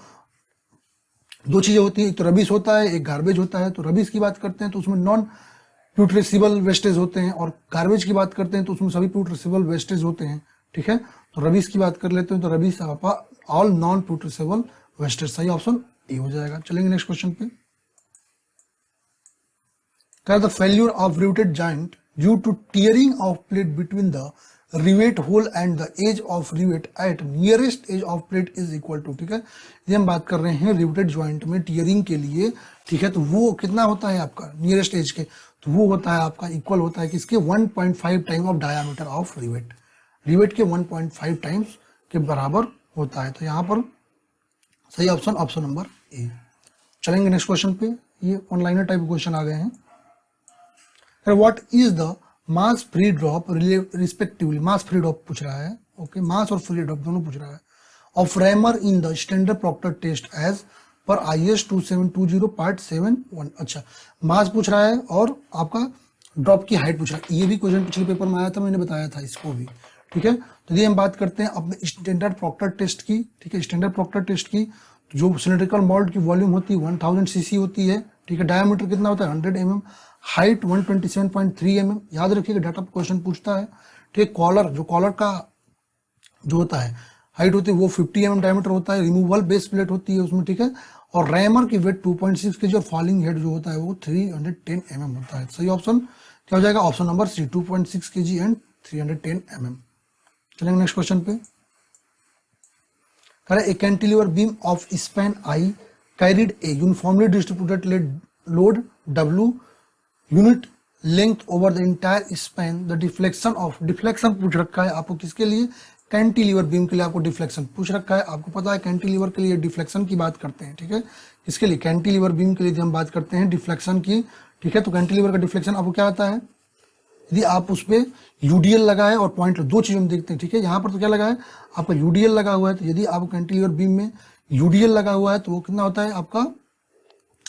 दो चीजें होती है, एक तो रबिश होता है, एक गार्बेज होता है। तो रबिश की बात करते हैं तो उसमें नॉन प्यूट्रेसिबल वेस्टेज होते हैं, और गार्बेज की बात करते हैं तो उसमें सभी प्यूट्रेसिबल वेस्टेज होते हैं। ठीक है, तो रबिश की बात कर लेते हैं तो रबिश आपका ऑल नॉन प्यूट्रेसिबल वेस्टेज, सही ऑप्शन ए हो जाएगा। चलेंगे नेक्स्ट क्वेश्चन पे। The failure of riveted joint due to tearing of plate between the rivet hole and the edge of rivet at nearest edge of plate is equal to. ठीक है, ये हम बात कर रहे हैं रिवेटेड जॉइंट में टीयरिंग के लिए। ठीक है, तो वो कितना होता है आपका नियरेस्ट एज के, तो वो होता है आपका इक्वल होता है किसके 1.5 time of diameter of rivet, rivet के 1.5 टाइम्स के बराबर होता है। तो यहाँ पर सही ऑप्शन ऑप्शन नंबर ए। चलेंगे नेक्स्ट क्वेश्चन पे। ये ऑनलाइनर टाइप क्वेश्चन आ गए हैं। What is the mass free drop respectively, mass free drop पूछ रहा है। ओके, मास और फ्री ड्रॉप दोनों पूछ रहा है। Of rammer in the standard Proctor test as per IS 2720 part 7.1। अच्छा, मास पूछ रहा है और आपका ड्रॉप की हाइट पूछ रहा है। ये भी क्वेश्चन पिछले पेपर में आया था, मैंने बताया था इसको भी। ठीक है, तो ये हम बात करते हैं अपने स्टैंडर्ड प्रॉक्टर टेस्ट की। ठीक है, स्टैंडर्ड प्रॉक्टर टेस्ट की जो सिलिंड्रिकल मोल्ड की वॉल्यूम होती है 1000 cc होती है। ठीक है, डायमीटर कितना होता है 100 mm, हाइट 127.3 mm। याद रखिएगा, डाटा क्वेश्चन पूछता है। ठीक है, कॉलर, जो कॉलर का जो होता है हाइट होती है वो 50 mm डायमीटर होता है। रिमूवल बेस प्लेट होती है उसमें। ठीक है, और रैमर की वेट 2.6 kg और फॉलिंग हेड जो होता है वो 310 mm होता है। सही ऑप्शन क्या हो जाएगा, option number C, 2.6 kg and 310 mm। चलेंगे नेक्स्ट क्वेश्चन पे। A cantilever beam of span I carried a uniformly distributed load W unit length over the entire span, the deflection of, deflection पूछ रखा है आपको किसके लिए, कैंटिलीवर बीम के लिए आपको डिफ्लेक्शन पूछ रखा है। आपको पता है कैंटिलीवर के लिए डिफ्लेक्शन की बात करते हैं। ठीक है, इसके लिए कैंटिलीवर बीम के लिए हम बात करते हैं डिफ्लेक्शन की। ठीक है, तो कैंटिलीवर का डिफ्लेक्शन आपको क्या आता है, यदि आप उस पर UDL लगाए और पॉइंट, दो चीज हम देखते हैं। ठीक है, यहाँ पर तो क्या लगा है आपका UDL लगा हुआ है, तो यदि आप कैंटिलीवर बीम में UDL लगा हुआ है तो वो कितना होता है आपका,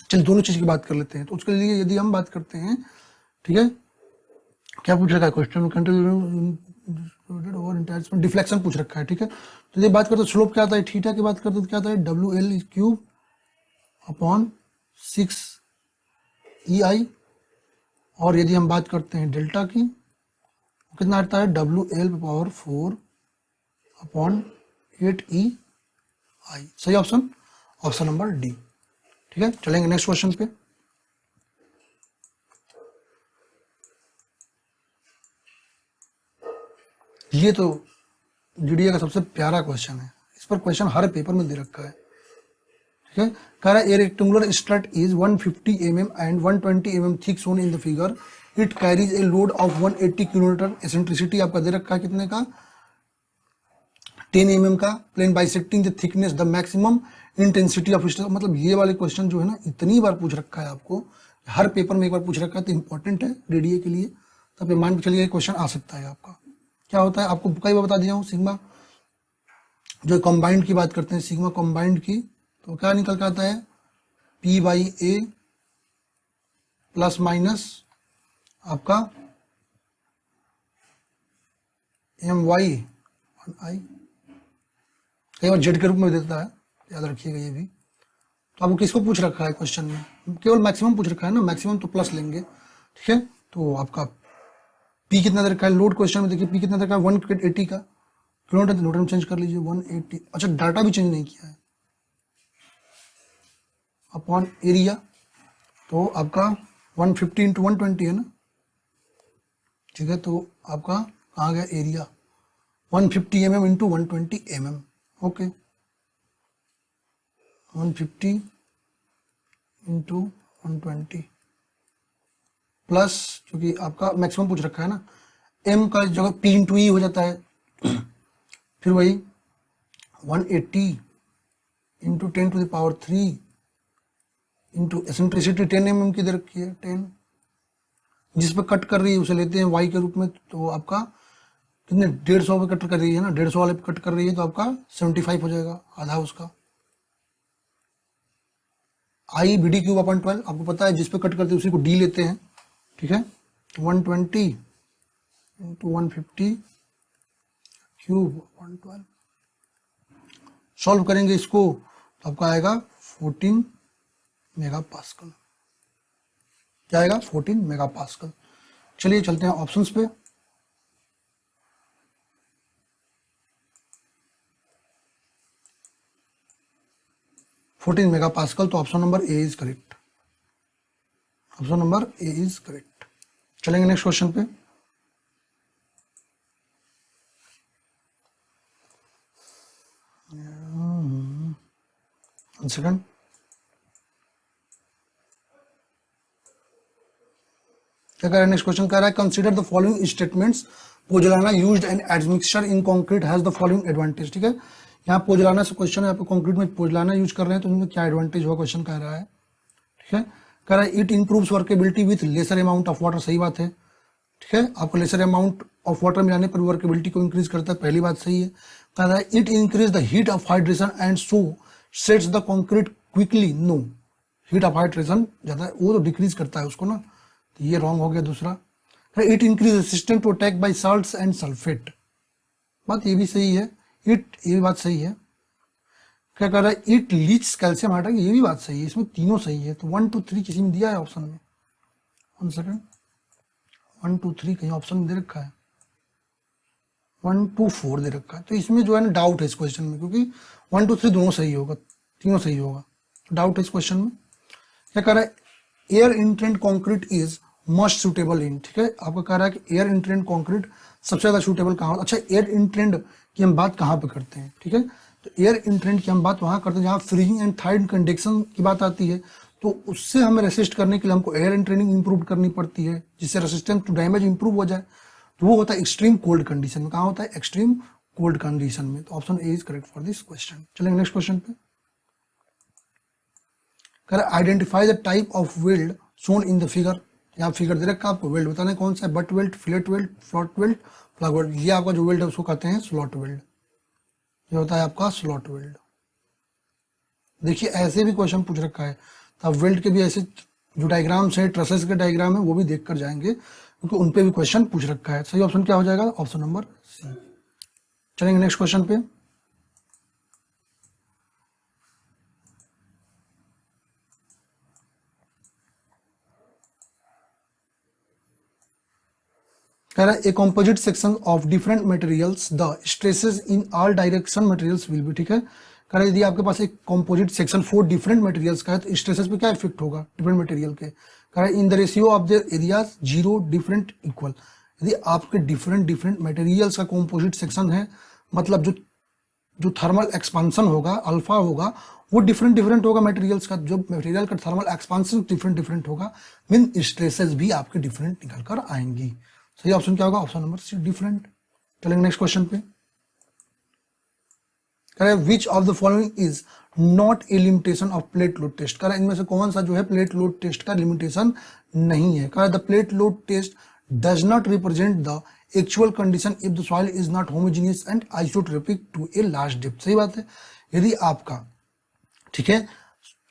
चलिए दोनों चीज की बात कर लेते हैं। तो उसके लिए यदि हम बात करते हैं, ठीक है, क्या पूछ रखा है क्वेश्चन, डिफ्लेक्शन पूछ रखा है। ठीक है, तो ये बात करते स्लोप क्या आता है, थीटा की बात करते तो क्या आता है WL³ अपॉन 6EI, और यदि हम बात करते हैं डेल्टा की कितना आता है WL⁴ अपॉन 8EI। सही ऑप्शन ऑप्शन नंबर डी। ठीक है, चलेंगे नेक्स्ट क्वेश्चन पे। ये तो GDA का सबसे प्यारा क्वेश्चन है, इस पर क्वेश्चन हर पेपर में दे रखा है। ठीक है, कह रहा है a rectangular strut is 150 mm and 120 mm thick shown in the figure, it carries a load of 180 kN। Eccentricity आपका दे रखा है कितने का, 10 mm का। Plane bisecting the thickness, the maximum intensity of strut. मतलब ये वाले क्वेश्चन जो है ना इतनी बार पूछ रखा है आपको, हर पेपर में एक बार पूछ रखा है, तो इंपॉर्टेंट है DDA के लिए। तो आप मान के चलिए क्वेश्चन आ सकता है आपका। क्या होता है आपको कई बार बता दिया हूँ, सिग्मा जो कंबाइंड की बात करते हैं, सिग्मा कंबाइंड की, तो क्या निकल के आता है P/A प्लस माइनस आपका MY/I, कई बार जेड के रूप में देता है, याद रखिएगा ये भी। तो आपको किसको पूछ रखा है क्वेश्चन में, केवल मैक्सिमम पूछ रखा है ना, मैक्सिमम तो प्लस लेंगे। ठीक है, तो आपका P कितना दे रखा है, लोड क्वेश्चन में देखिए P कितना दे रखा है 180 का किलोमीटर, तो न्यूटन चेंज कर लीजिए 180। अच्छा, डाटा भी चेंज नहीं किया है, अपॉन एरिया, तो आपका 150 इंटू 120 है ना। ठीक है, तो आपका कहाँ गया area, 150 mm into 120 mm। Okay, 150 into 120 plus, क्योंकि आपका मैक्सिमम पूछ रखा है ना, M का जगह P इंटू E हो जाता है, फिर वही 180 इंटू 10⁻³ इंटू एसेंट्रिसिटी 10 mm की दे रखी है 10, जिस पे कट कर रही है उसे लेते हैं y के रूप में। तो आपका कितने 150 पे कट कर रही है ना, 150 वाले पे कट कर रही है, तो आपका 75 हो जाएगा, आधा उसका। I BD³ अपॉन 12 आपको पता है, जिस पे कट करते हैं उसी को D लेते हैं। ठीक है, 120 इंटू 150 क्यूब 112। सॉल्व करेंगे इसको तो आपका आएगा 14 मेगापास्कल। क्या आएगा? 14 मेगापास्कल। चलिए चलते हैं ऑप्शंस पे। फोर्टीन मेगापास्कल, तो option number A is correct. Option number A is correct. चलेंगे नेक्स्ट क्वेश्चन पे। सेकंड, क्या कह रहा है नेक्स्ट क्वेश्चन? कह रहा है consider the following statements, pozzolana used an admixture in concrete has the following advantage. ठीक है, यहाँ पोजलाना से क्वेश्चन है, यहाँ पे कंक्रीट में पोजलाना यूज कर रहे हैं तो उनमें क्या एडवांटेज हुआ क्वेश्चन कह रहा है। ठीक है, कह रहा है it improves workability with lesser amount of water. सही बात है। ठीक है, आपको लेसर अमाउंट ऑफ वाटर मिलाने पर वर्केबिलिटी को इंक्रीज करता है, पहली बात सही है। कह रहा है it increase the heat of hydration and so sets the concrete quickly. No, heat of hydration ज्यादा वो तो डिक्रीज करता है उसको ना, तो ये रॉन्ग हो गया। दूसरा, it increase resistant to attack by salts and sulphate. बात ये भी सही है। इट, ये भी बात सही है। क्या कर रहा है? इट लीच कैल्शियम हाइड्रेट, ये भी बात सही है। इसमें तीनों सही है। तो 1 2 3 किसी में दिया है ऑप्शन में? 1 सेकंड, 1 2 3 कहीं ऑप्शन में दे रखा है? 1 2 4 दे रखा है। तो इसमें जो है ना डाउट है इस क्वेश्चन में, क्योंकि 1 2 3 दोनों सही होगा, तीनों सही होगा। डाउट है इस क्वेश्चन में। क्या कर रहा है? Air entrained concrete is most suitable in. ठीक है, आपको कह रहा है कि एयर इंट्रेंट कॉन्क्रीट सबसे ज्यादा सुटेबल कहाँ होता है। अच्छा, एयर इंट्रेंट की हम बात कहाँ पे करते हैं? ठीक है, तो एयर इंट्रेंट की हम बात वहां करते हैं जहाँ फ्रीजिंग एंड थाइड कंडक्शन की बात आती है। तो उससे हमें रेसिस्ट करने के लिए हमको एयर इंट्रेंडिंग इंप्रूव करनी पड़ती है, जिससे रेसिस्टेंस टू डैमेज इंप्रूव हो जाए। तो वो होता है एक्सट्रीम कोल्ड कंडीशन में। कहाँ होता है? एक्सट्रीम कोल्ड कंडीशन में। तो option A is correct for this question. चलेंगे नेक्स्ट क्वेश्चन पे। Identify the type of weld shown in the figure. यहाँ फिगर दे रखा है आपको, वेल्ड बताना है कौन सा है। Butt weld, fillet weld, slot weld, plug weld. ये आपका जो वेल्ड है उसको कहते हैं स्लॉट वेल्ड। ये होता है आपका स्लॉट वेल्ड। देखिए ऐसे भी क्वेश्चन पूछ रखा है, तो आप वेल्ड के भी ऐसे जो डायग्राम्स है, ट्रसेस के डायग्राम है, वो भी देख कर जाएंगे, क्योंकि उन पे भी क्वेश्चन पूछ रखा है। सही ऑप्शन क्या हो जाएगा? Option number C. चलेंगे नेक्स्ट क्वेश्चन पे। कह रहा है a composite section of different materials the stresses in all direction materials will be. ठीक है, कह रहा है यदि आपके पास एक कॉम्पोजिट सेक्शन 4 डिफरेंट मटेरियल्स का है तो स्ट्रेसेस पे क्या इफेक्ट होगा डिफरेंट मटेरियल के। कह रहा है in the ratio of their areas 0 different equal. यदि आपके डिफरेंट डिफरेंट मटेरियल्स का कॉम्पोजिट सेक्शन है, मतलब जो जो थर्मल एक्सपांसन होगा, अल्फा होगा, वो डिफरेंट डिफरेंट होगा मटेरियल्स का। जो मटेरियल का थर्मल एक्सपांसन डिफरेंट डिफरेंट होगा, मीन स्ट्रेसेस भी आपके डिफरेंट निकल कर आएंगी। सही ऑप्शन क्या होगा? Option number C, different. चलेंगे नेक्स्ट क्वेश्चन पे। कह रहा है which of the following is not a limitation of plate load test. कह रहा है इनमें से कौन सा जो है प्लेट लोड टेस्ट का लिमिटेशन नहीं है। कह रहा है the plate load test does not represent the actual condition if the soil is not homogeneous and isotropic to a large depth. सही बात है। यदि आपका, ठीक है,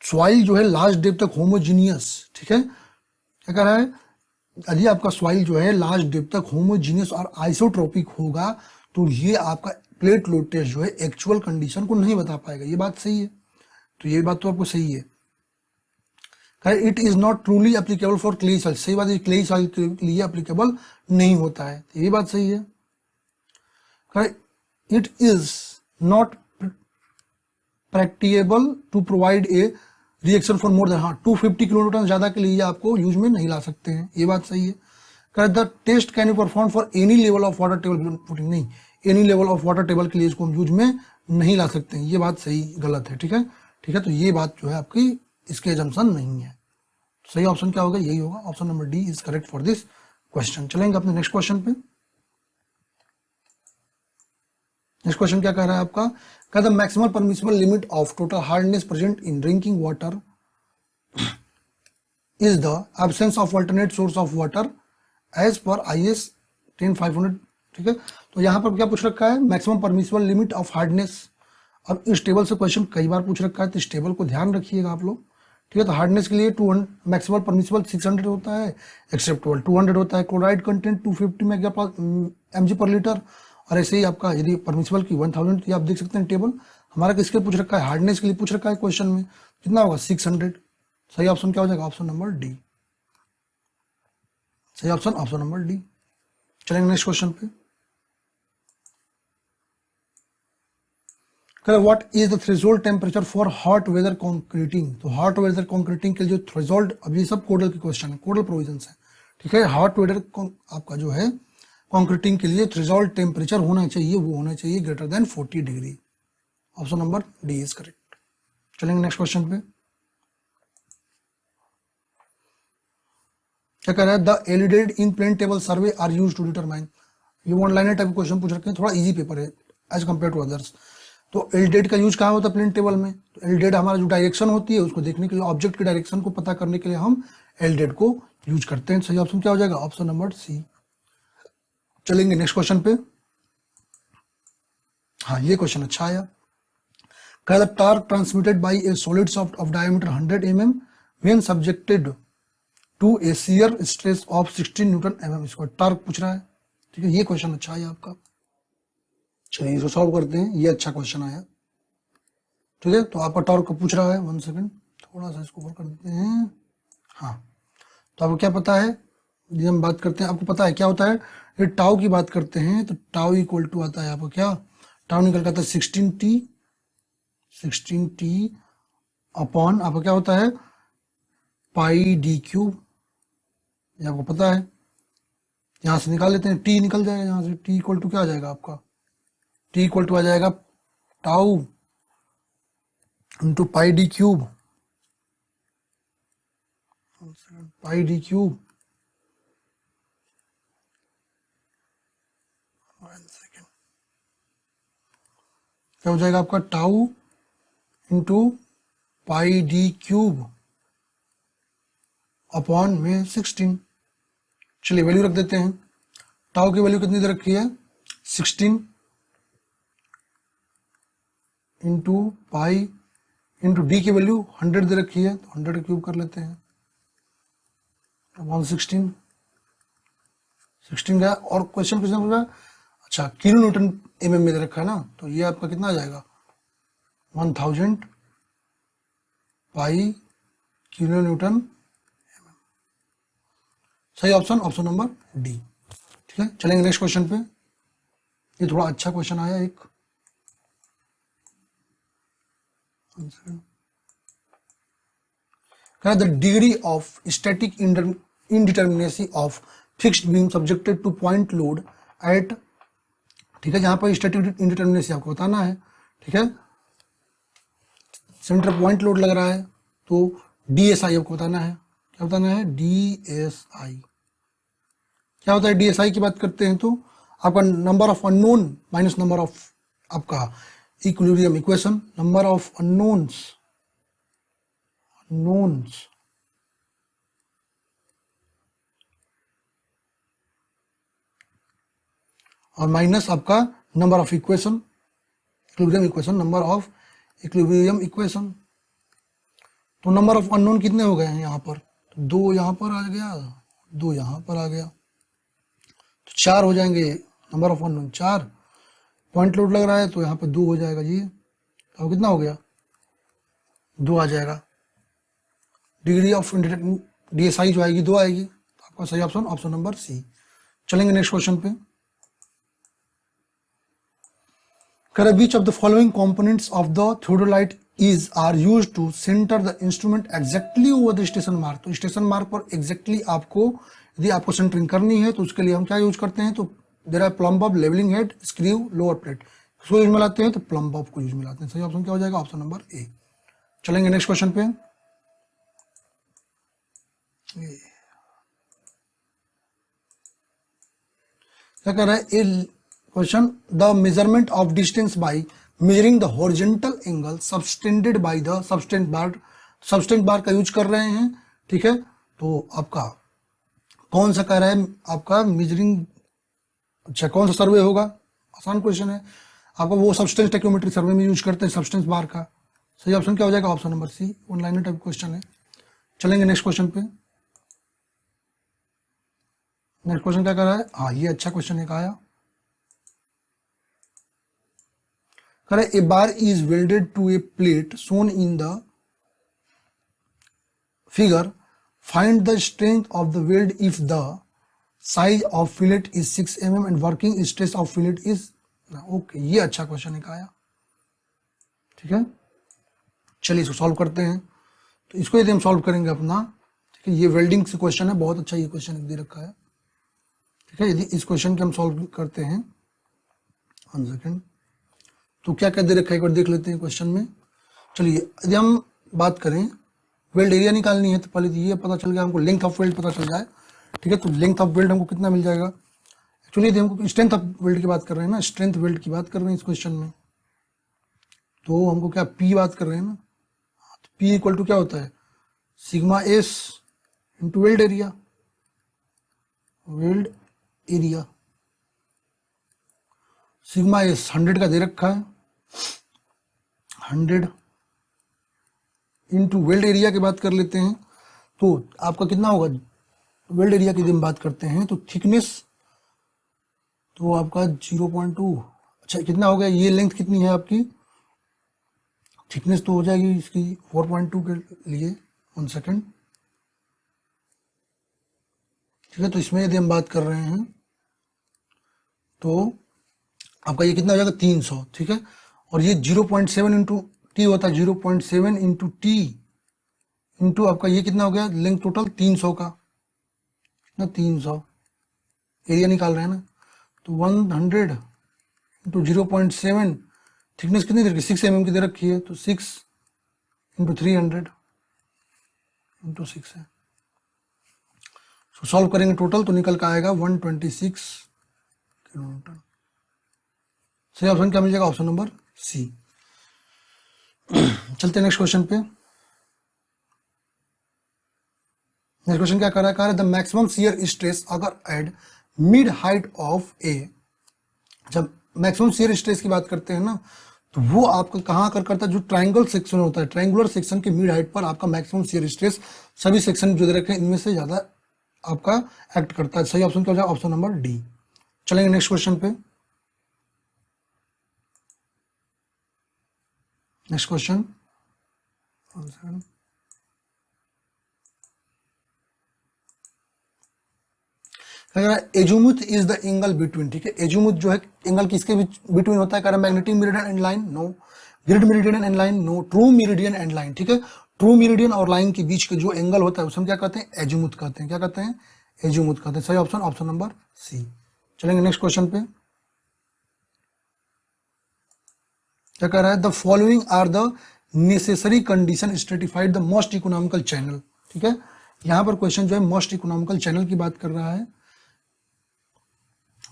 सॉइल जो है लार्ज डेप्थ तक होमोजीनियस, ठीक है, क्या कह रहा है? यदि आपका सॉइल जो है लार्ज डेप्थ तक होमोजीनियस और आइसोट्रोपिक होगा तो ये आपका प्लेट लोड टेस्ट जो है एक्चुअल कंडीशन को नहीं बता पाएगा। ये बात सही है। तो ये बात तो आपको सही है। It is not truly applicable for clay soil. सही बात है, क्ले सॉइल के लिए एप्लीकेबल नहीं होता है। तो ये बात सही है। It is not practicable to provide a reaction for more than 250 kilonewton ज्यादा के लिए आपको यूज में नहीं ला सकते हैं। ये बात सही है। The test can you perform for any level of water table putting. नहीं, any level of water table के लिए इसको हम यूज में नहीं ला सकते हैं। ये बात सही गलत है। ठीक है, ठीक है, तो ये बात जो है आपकी इसके एजम्पशन नहीं है। सही ऑप्शन क्या होगा? यही होगा। Option number D is correct for this question. चलेंगे अपने नेक्स्ट क्वेश्चन पे। नेक्स्ट क्वेश्चन क्या कह रहा है आपका? The maximum permissible limit of total hardness present in drinking water is the absence of alternate source of water as per IS 10500। ठीक है, तो यहाँ पर क्या पूछ रखा है? Maximum permissible limit of hardness. और इस टेबल से क्वेश्चन कई बार पूछ रखा है, तो इस टेबल को ध्यान रखिएगा आप लोग। ठीक है। तो हार्डनेस के लिए 200 मैक्सिमम परमिसिबल 600 होता है, एक्सेप्टेबल 200 होता है। क्लोराइड कंटेंट 250 mg पर लीटर, और ऐसे ही आपका यदि परमिसिबल की 1000, ये आप देख सकते हैं टेबल। हमारा किसके पूछ रखा है, हार्डनेस के लिए पूछ रखा है क्वेश्चन में, कितना होगा 600। सही ऑप्शन क्या हो जाएगा, ऑप्शन नंबर डी। सही ऑप्शन ऑप्शन नंबर डी। चलेंगे नेक्स्ट क्वेश्चन पे। What is the threshold temperature for hot weather concreting. तो हॉट वेदर कॉन्क्रीटिंग के लिए जो थ्रेशोल्ड, अब ये सब कोडल के क्वेश्चन है, कोडल प्रोविजंस है, ठीक है। हॉट वेदर आपका जो है कॉन्क्रीटिंग के लिए थ्रेशोल्ड टेम्परेचर होना चाहिए, वो होना चाहिए greater than 40 degree. Option number D is correct. चलेंगे नेक्स्ट क्वेश्चन पे। क्या कह रहा है, the alidade in plane table survey are used to determine. ये वन लाइनर टाइप क्वेश्चन पूछ रखे हैं, थोड़ा इजी पेपर है एज कम्पेयर टू अदर्स। तो एलडेड का यूज कहाँ होता है प्लेन टेबल में, तो एलडेड हमारा जो डायरेक्शन होती है उसको देखने के लिए, ऑब्जेक्ट की डायरेक्शन को पता करने के लिए हम एलडेड को यूज करते हैं। सही ऑप्शन क्या हो जाएगा, ऑप्शन नंबर सी। चलेंगे नेक्स्ट क्वेश्चन पे। हाँ ये क्वेश्चन अच्छा आया। कह torque transmitted by a solid shaft of diameter 100 mm when subjected to a shear stress of 16 newton mm। इसको टार्क पूछ रहा है, ठीक है। ये क्वेश्चन अच्छा है आपका। चलिए इसको सॉल्व करते हैं, ये अच्छा क्वेश्चन आया, ठीक है। तो आपका टॉर्क को पूछ रहा है, 1 सेकंड, थोड़ा सा इसको ऊपर कर देते हैं। हाँ, तो आपको क्या पता है, ये हम बात करते हैं, आपको पता है क्या होता है, ये टाउ की बात करते हैं तो टाउ इक्वल टू आता है आपको क्या, टाउ निकल कर आता है 16t अपॉन आपको क्या होता है पाई डी क्यूब। ये आपको पता है, यहां से निकाल लेते हैं, टी निकल जाएगा यहां से, टी इक्वल टू क्या आ जाएगा आपका, टी इक्वल टू आ जाएगा tau into pi D cube, pi D cube, क्या हो जाएगा आपका tau into pi D cube upon में 16। चलिए वैल्यू रख देते हैं, टाउ की वैल्यू कितनी दे रखी है 16 इंटू पाई इंटू डी की वैल्यू 100 दे रखी है, तो 100 क्यूब कर लेते हैं अपॉन 16 गया। और क्वेश्चन किसने पूछा, अच्छा किलो न्यूटन mm में दे रखा है ना, तो ये आपका कितना आ जाएगा 1000 पाई किलो न्यूटन mm। सही ऑप्शन ऑप्शन नंबर डी, ठीक है। चलेंगे नेक्स्ट क्वेश्चन पे, ये थोड़ा अच्छा क्वेश्चन आया एक, the degree of static indeterminacy of fixed beam subjected two point load at, ठीक है, जहां पर स्टैटिक इंडिटर्मिनेसी आपको बताना है, ठीक है, सेंटर पॉइंट लोड लग रहा है, तो डीएसआई आपको बताना है, क्या बताना है डीएसआई। क्या होता है डीएसआई की बात करते हैं तो आपका number of unknown minus number of आपका equilibrium equation, number of unknowns और माइनस आपका number of equation, equilibrium equation, number of equilibrium equation. तो नंबर ऑफ अननोन कितने हो गए हैं यहाँ पर, तो 2 यहाँ पर आ गया, 2 यहाँ पर आ गया, तो 4 हो जाएंगे number of unknown 4। Point load लग रहा है तो यहाँ पर 2 हो जाएगा जी, तो कितना हो गया 2 आ जाएगा। डिग्री ऑफ डीएसआई जो आएगी 2 आएगी, तो आपका सही ऑप्शन ऑप्शन नंबर सी। चलेंगे नेक्स्ट क्वेश्चन पे। Which of the following components of the theodolite are used to center the instrument exactly over the station mark। तो स्टेशन मार्क पर एग्जैक्टली आपको यदि आपको सेंटरिंग करनी है तो उसके लिए हम क्या यूज करते हैं, तो there are plumb bob, levelling head, screw, lower plate, इसको यूज में लाते हैं, तो प्लम बॉब को यूज में लाते हैं। सही ऑप्शन क्या हो जाएगा ऑप्शन नंबर ए। चलेंगे नेक्स्ट क्वेश्चन पे। क्या कर रहा है question, the measurement of distance by measuring the horizontal angle subtended by the subtense bar का यूज कर रहे हैं, ठीक है। तो आपका कौन सा कह रहा है आपका मेजरिंग, अच्छा कौन सा सर्वे होगा, आसान क्वेश्चन है आपका, वो सब्सटेंस टेक्योमेट्री सर्वे में यूज करते हैं सब्सटेंस बार का। सही ऑप्शन क्या हो जाएगा option number C, one liner type question है, चलेंगे नेक्स्ट क्वेश्चन पे। नेक्स्ट क्वेश्चन क्या कर रहा है, हाँ ये अच्छा क्वेश्चन एक आया, कह रहा है a bar is welded to a plate shown in the figure, find the strength of the weld if the size of fillet is 6 mm and working stress of fillet is, okay ये अच्छा question एक आया, ठीक है। चलिए इसको solve करते हैं। तो इसको यदि हम सॉल्व करेंगे अपना, ठीक है, ये वेल्डिंग से क्वेश्चन है, बहुत अच्छा ये क्वेश्चन दे रखा है, ठीक है। यदि इस क्वेश्चन के हम सॉल्व करते हैं, 1 सेकेंड, तो क्या क्या दे रखा है एक बार देख लेते हैं क्वेश्चन में। चलिए यदि हम बात करें, वेल्ड एरिया निकालनी है तो पहले ये पता चल गया हमको, लेंथ ऑफ वेल्ड पता चल जाए, ठीक है। तो लेंथ ऑफ वेल्ड हमको कितना मिल जाएगा, एक्चुअली यदि हमको स्ट्रेंथ ऑफ वेल्ड की बात कर रहे हैं ना, स्ट्रेंथ वेल्ड की बात कर रहे हैं इस क्वेश्चन में, तो हमको क्या पी बात कर रहे हैं ना, तो पी इक्वल टू क्या होता है, sigma S into weld area, weld area sigma S 100 का दे रखा है, 100 इंटू वेल्ड एरिया की बात कर लेते हैं, तो आपका कितना होगा, वेल्ड एरिया की हम बात करते हैं तो थिकनेस, तो आपका 0.2, अच्छा कितना हो गया, ये लेंथ कितनी है आपकी, थिकनेस तो हो जाएगी इसकी 4.2 के लिए, 1 सेकेंड, ठीक है। तो इसमें यदि हम बात कर रहे हैं तो आपका ये कितना हो जाएगा 300, ठीक है। और ये 0.7 इंटू टी होता है, 0.7 इंटू टी इंटू आपका ये कितना हो गया, लेंथ टोटल 300 का ना, 300 एरिया निकाल रहे हैं ना, तो 100 इंटू 0.7, थिकनेस कितनी दे रखी, 6 mm की दे रखी है, तो 6 इंटू 300 इंटू 6 है। तो सॉल्व करेंगे टोटल तो निकल कर आएगा 126 किलोमीटर। सही ऑप्शन क्या मिल जाएगा, ऑप्शन नंबर सी। चलते हैं नेक्स्ट क्वेश्चन पे। नेक्स्ट क्वेश्चन क्या कर रहा है, द मैक्सिमम शियर स्ट्रेस अगर at mid height of a, जब मैक्सिमम शियर स्ट्रेस की बात करते हैं ना, तो वो आपका कहाँ कर करता है, जो ट्राइंगल सेक्शन होता है, ट्राइंगुलर सेक्शन के मिड हाइट पर आपका मैक्सिमम शियर स्ट्रेस सभी सेक्शन जो दे रखे हैं इनमें से ज्यादा आपका एक्ट करता है। सही ऑप्शन क्या हो जाएगा, ऑप्शन नंबर डी। चलेंगे नेक्स्ट क्वेश्चन पे। Next question, azimuth is the angle between, ठीक है। एजुमुथ जो है एंगल किसके बिटवीन होता है, magnetic meridian and line, no. Grid meridian and line, no. True meridian and line, ठीक है। ट्रू मेरिडियन और लाइन के बीच के जो एंगल होता है उसे हम क्या कहते हैं, एजुमुथ कहते हैं। क्या कहते हैं, एजुमुथ कहते हैं। सही ऑप्शन ऑप्शन नंबर सी। चलेंगे नेक्स्ट क्वेश्चन पे। क्या कह रहा है, the following are the necessary condition stratified the most economical channel, ठीक है। यहां पर क्वेश्चन जो है मोस्ट इकोनॉमिकल चैनल की बात कर रहा है।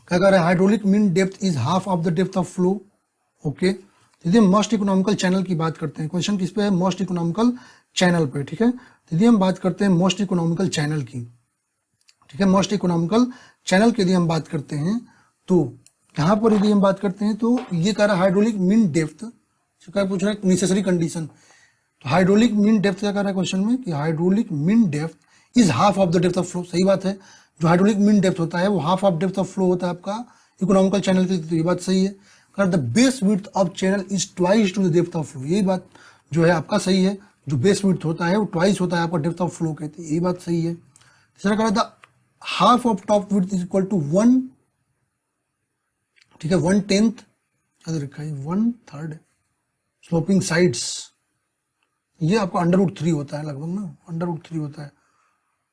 क्या कह रहा है, hydraulic mean depth is half of the depth of flow, okay. यदि हम मोस्ट इकोनॉमिकल चैनल की बात करते हैं, क्वेश्चन किस पे है, मोस्ट इकोनॉमिकल चैनल पे, ठीक है। यदि हम बात करते हैं मोस्ट इकोनॉमिकल चैनल की, ठीक है, मोस्ट इकोनॉमिकल चैनल की यदि हम बात करते हैं तो यहाँ पर यदि हम बात करते हैं तो ये कह रहा है हाइड्रोलिक मीन डेप्थ, क्या पूछ रहा है, नेसेसरी कंडीशन। तो हाइड्रोलिक मीन डेप्थ क्या कह रहा है क्वेश्चन में, कि hydraulic mean depth is half of the depth of flow. सही बात है, जो हाइड्रोलिक मीन डेप्थ होता है वो half of depth of flow होता है आपका इकोनॉमिकल चैनल की, तो ये बात सही है। The base width of channel is twice to the depth of flow, यही बात जो है आपका सही है। जो बेस विड्थ होता है वो ट्वाइस होता है आपका डेप्थ ऑफ फ्लो के, यही बात सही है। तीसरा कह रहा था half of top width is equal to 1, ठीक है, 1/10 याद रखा है, 1/3 स्लोपिंग साइड्स, ये आपका √3 होता है लगभग ना, √3 होता है।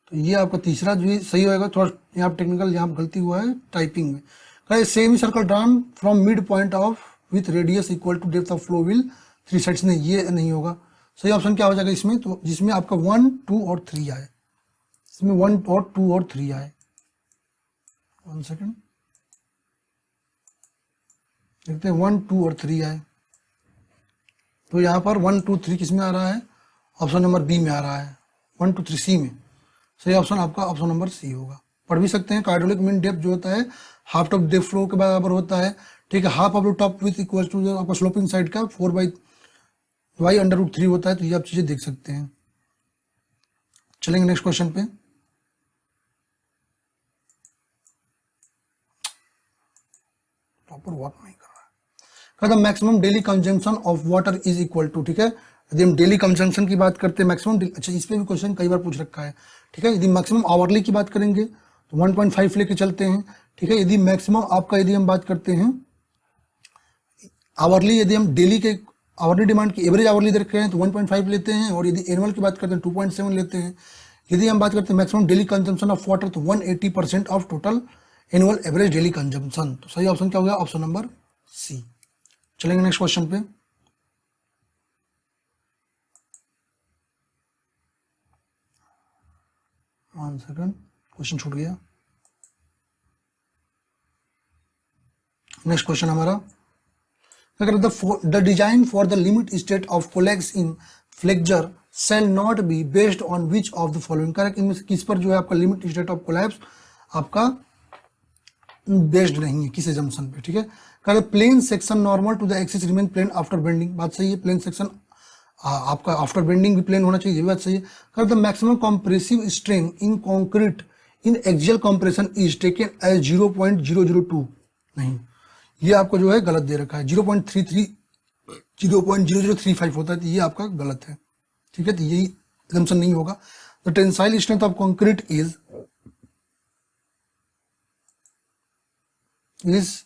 तो ये आपका तीसरा जो सही होगा। थोड़ा यहाँ टेक्निकल यहाँ गलती हुआ है टाइपिंग में। Semi circle drawn from mid point of with radius equal to depth of flow will 3 sides, नहीं ये नहीं होगा। सही ऑप्शन क्या हो जाएगा इसमें, तो जिसमें आपका 1, 2 और 3 आए, इसमें 1 और 2 और 3 आए। 1 सेकेंड देखते हैं, 1, 2 और 3 आए, तो यहाँ पर 1, 2, 3 किस में आ रहा है, ऑप्शन नंबर बी में आ रहा है, 1, 2, 3 सी में। सही ऑप्शन आपका ऑप्शन नंबर सी होगा। पढ़ भी सकते हैं, हाइड्रोलिक मीन डेप्थ जो होता है हाफ ऑफ डेप्थ फ्लो के बराबर होता है, ठीक है। Half of the top width equal to आपका स्लोपिंग साइड का 4/y √3 होता है। तो ये आप चीजें देख सकते हैं। चलेंगे नेक्स्ट क्वेश्चन पे। प्रॉपर वर्क नहीं कर रहा है। Maximum daily consumption of water is equal to, ठीक है, यदि हम डेली कंजम्पशन की बात करते हैं मैक्सिमम, अच्छा इस पे भी क्वेश्चन कई बार पूछ रखा है, ठीक है। यदि मैक्सिमम आवरली की बात करेंगे तो 1.5 लेके चलते हैं, ठीक है। यदि मैक्सिमम आपका, यदि हम बात करते हैं आवरली, यदि हम डेली के आवरली डिमांड की एवरेज आवरली देख रहे हैं तो 1.5 लेते हैं, और यदि एनुअल की बात करते हैं 2.7 लेते हैं। यदि हम बात करते हैं maximum daily consumption of water तो 180% of total annual average daily consumption. तो सही ऑप्शन क्या हो गया? Option number C. चलेंगे नेक्स्ट क्वेश्चन पे। वन सेकंड, क्वेश्चन छूट गया। नेक्स्ट क्वेश्चन हमारा the design for the limit state of collapse in flexure shall not be based on which of the following. Correct, इनमें से किस पर जो है आपका लिमिट स्टेट ऑफ कोलैप्स आपका बेस्ड नहीं है, किस एजम्पशन पे, ठीक है। Correct, plane section normal to the axis remain plane after bending, बात सही है। प्लेन सेक्शन आपका आफ्टर बेंडिंग भी प्लेन होना चाहिए, ये बात सही है। Correct, the maximum compressive strain in concrete in axial compression is taken as 0.002, नहीं, ये आपको जो है गलत दे रखा है। 0.0035 होता है, तो ये आपका गलत है, ठीक है। तो यही एजम्पशन नहीं होगा। The tensile strength of concrete is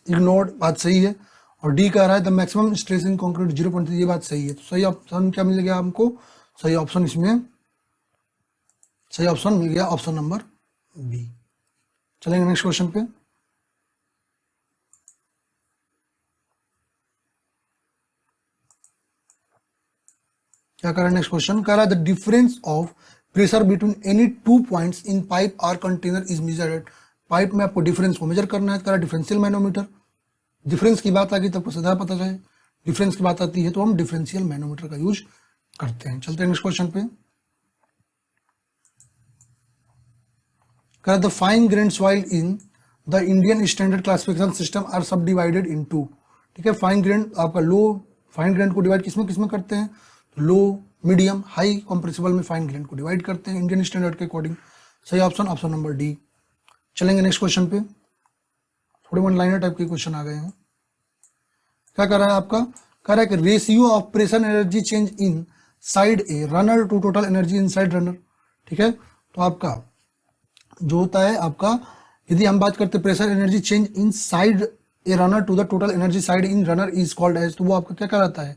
ignored, बात सही है। और डी कह रहा है the maximum stress in concrete 0.3, ये बात सही है। तो सही ऑप्शन क्या मिल गया हमको? सही ऑप्शन इसमें, सही ऑप्शन मिल गया ऑप्शन नंबर बी। चलेंगे नेक्स्ट क्वेश्चन पे। क्या कर रहा है नेक्स्ट क्वेश्चन? कह रहा है the difference of pressure between any 2 points in pipe और कंटेनर इज मेजर्ड। पाइप में आपको डिफरेंस को मेजर करना है, कह रहा है डिफरेंशियल मैनोमीटर। डिफरेंस की बात आ गई तब तो सीधा पता चले, डिफरेंस की बात आती है तो हम डिफरेंशियल मैनोमीटर का यूज करते हैं। चलते हैं नेक्स्ट क्वेश्चन पे। कह रहा है the fine grain soil in the Indian standard classification system are subdivided into, ठीक है। फाइन ग्रेन आपका लो, फाइन ग्रेन को डिवाइड किसमें किसमें करते हैं? लो, मीडियम, हाई कंप्रेसिबल में फाइन ग्रेन को डिवाइड करते हैं इंडियन स्टैंडर्ड के अकॉर्डिंग। सही ऑप्शन ऑप्शन नंबर डी। चलेंगे नेक्स्ट क्वेश्चन पे। थोड़े वन लाइनर टाइप के क्वेश्चन आ गए हैं। क्या कर रहा है आपका? कह रहा है कि ratio of pressure energy change inside a runner to total energy inside runner, ठीक है। तो आपका जो होता है आपका, यदि हम बात करते हैं pressure energy change inside a runner to the total energy side in runner is called as, तो वो आपका क्या कहलाता है?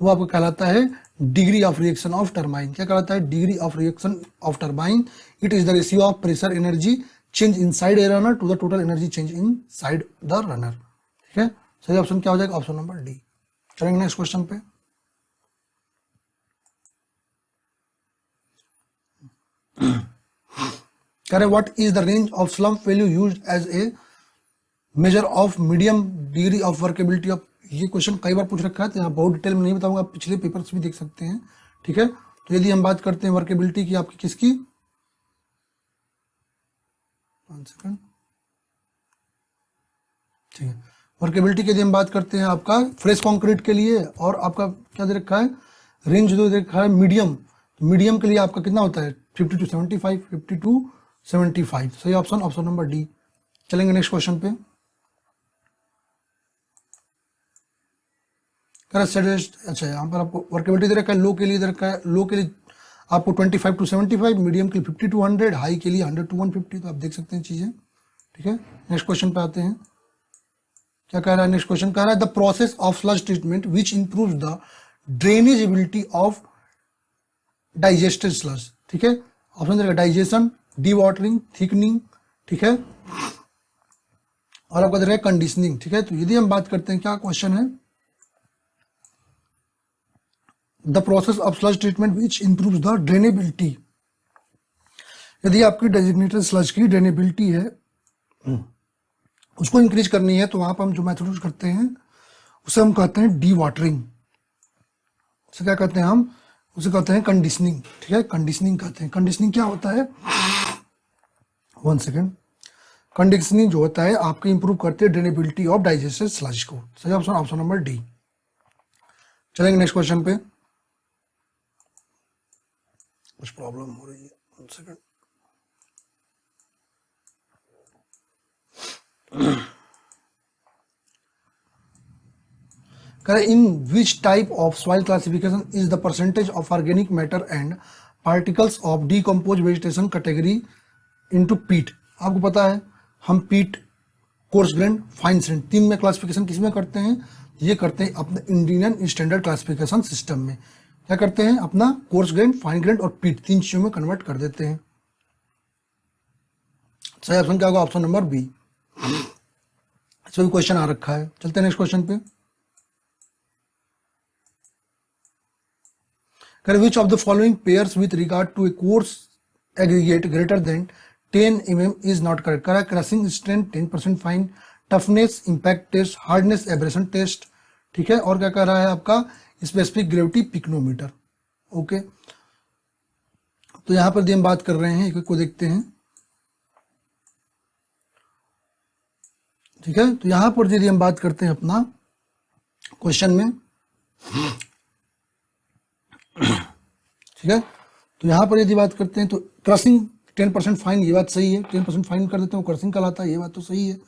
वो आपको कहलाता है degree of reaction of turbine. क्या कहलाता है? Degree of reaction of turbine. It is the ratio of pressure energy change inside a runner to the total energy change inside the runner, ठीक है। सही option क्या हो जाएगा? Option number D. चलेंगे नेक्स्ट क्वेश्चन पे। कह रहे what is the range of slump value used as a measure of medium degree of workability of, ये क्वेश्चन कई बार पूछ रखा है, तो यहाँ बहुत डिटेल में नहीं बताऊंगा, आप पिछले पेपर्स भी देख सकते हैं, ठीक है। तो यदि हम बात करते हैं वर्केबिलिटी की आपकी किसकी, ठीक है, वर्केबिलिटी की यदि हम बात करते हैं आपका फ्रेश कंक्रीट के लिए, और आपका क्या दे रखा है? रेंज जो दे रखा है मीडियम, तो मीडियम के लिए आपका कितना होता है? 50 to 75, 50 to 75। सही ऑप्शन ऑप्शन नंबर डी। चलेंगे नेक्स्ट क्वेश्चन पे। अच्छा, यहाँ पर आपको वर्केबिलिटी दे रखा है, लो के लिए दे रखा है, लो के लिए आपको 25 to 75, मीडियम के लिए 50 to 100, हाई के लिए 100 to 150। तो आप देख सकते हैं चीजें, ठीक है। नेक्स्ट क्वेश्चन पे आते हैं। क्या कह रहा है नेक्स्ट क्वेश्चन? कह रहा है the process of sludge treatment which improves the drainability of digested sludge, ठीक है। ऑप्शन देगा डाइजेशन, डी वाटरिंग, थिकनिंग, ठीक है, और आपका दे रहा है कंडीशनिंग, ठीक है। तो यदि हम बात करते हैं, क्या क्वेश्चन है? The process of sludge treatment which improves the drainability, यदि आपकी डेजिग्नेटेड स्लज की ड्रेनेबिलिटी है उसको इंक्रीज करनी है, तो वहां पर हम जो मेथड यूज करते हैं उसे हम कहते हैं डी वाटरिंग। उसे क्या कहते हैं? हम उसे कहते हैं कंडीशनिंग, ठीक है, कंडीशनिंग कहते हैं। कंडीशनिंग क्या होता है? One second. कंडीशनिंग जो होता है आपकी इंप्रूव करते हैं ड्रेनेबिलिटी ऑफ डाइजेस्टेड स्लज को। सही ऑप्शन ऑप्शन नंबर डी। चलेंगे नेक्स्ट क्वेश्चन पे। कुछ प्रॉब्लम हो रही है, second. In which type of soil classification is the percentage of organic matter and particles of decompose vegetation category into पीट। आपको पता है हम पीट, कोर्स ग्रेन, फाइन सैंड, तीन में क्लासिफिकेशन किस में करते हैं? ये करते हैं अपने इंडियन स्टैंडर्ड क्लासिफिकेशन सिस्टम में। क्या करते हैं? अपना कोर्स ग्रेन, फाइन ग्रेन और पीट तीन चीजों में कन्वर्ट कर देते हैं। सही ऑप्शन क्या होगा? Option number B. इसमें भी क्वेश्चन आ रखा है। चलते हैं नेक्स्ट क्वेश्चन पे। Which of the following pairs with regard to a coarse aggregate greater than 10 mm is not correct? करा crushing strength 10%, fine toughness, impact test, hardness abrasion test. ठीक है, और क्या कर रहा है आपका? Specific gravity pycnometer. ओके, तो यहां पर हम बात कर रहे हैं, एक को देखते हैं। ठीक है, तो यहां पर यदि हम बात करते हैं अपना क्वेश्चन में, ठीक है, तो यहां पर यदि बात करते हैं तो क्रशिंग 10% फाइन, ये बात सही है, 10% फाइन कर देते हैं, क्रशिंग कहलाता है, ये बात तो सही है।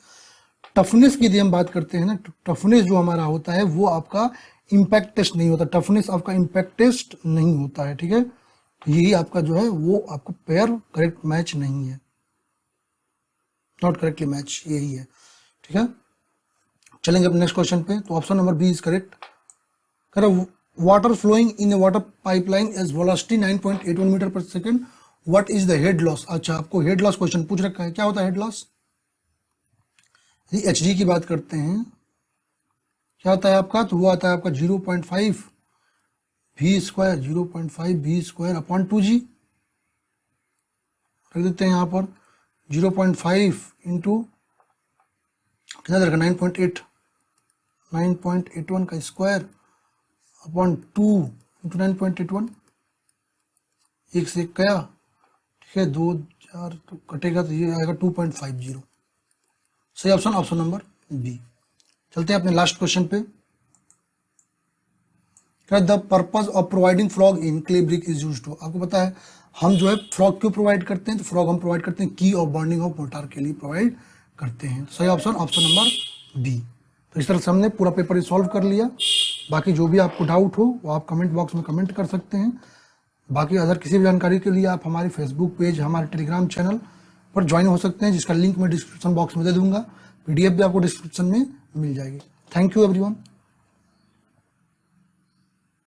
टफनेस की यदि हम बात करते हैं ना, टफनेस जो हमारा होता है वो आपका इम्पैक्ट टेस्ट नहीं होता, टफनेस आपका इम्पैक्ट टेस्ट नहीं होता है। ठीक है, यही आपका जो है वो आपका पेयर करेक्ट मैच नहीं है, नॉट करेक्टली मैच, यही है। ठीक है, चलेंगे अब नेक्स्ट क्वेश्चन पे। तो option number B is correct. Correct, water flowing in a water pipeline is velocity 9.81 metre per second, what is the head loss? अच्छा, आपको हेड लॉस क्वेश्चन पूछ रखा है, क्या होता है हेड लॉस? एच डी की बात करते हैं, क्या होता है आपका? तो वो आता है आपका 0.5 V square, 0.5 V square upon 2g। रख देते हैं यहाँ पर 0.5 इंटू कितना देगा? 9.81 का स्क्वायर अपॉन 2 इंटू 9.81, एक से एक गया। ठीक है, 2 4 तो कटेगा, तो ये आएगा 2.50। सही ऑप्शन, ऑप्शन नंबर बी। चलते हैं अपने लास्ट क्वेश्चन पे। The purpose of providing frog in clay brick is used to. आपको पता है हम जो है फ्रॉग क्यों प्रोवाइड करते हैं? तो फ्रॉग हम प्रोवाइड करते हैं की ऑफ बर्निंग ऑफ मोटार के लिए प्रोवाइड करते हैं। सही ऑप्शन, ऑप्शन नंबर बी। तो इस तरह से हमने पूरा पेपर सॉल्व कर लिया। बाकी जो भी आपको डाउट हो वो आप कमेंट बॉक्स में कमेंट कर सकते हैं। बाकी अदर किसी भी जानकारी के लिए आप हमारे फेसबुक पेज, हमारे टेलीग्राम चैनल पर ज्वाइन हो सकते हैं, जिसका लिंक मैं डिस्क्रिप्शन बॉक्स में दे दूंगा। PDF भी आपको डिस्क्रिप्शन में मिल जाएगी। Thank you everyone.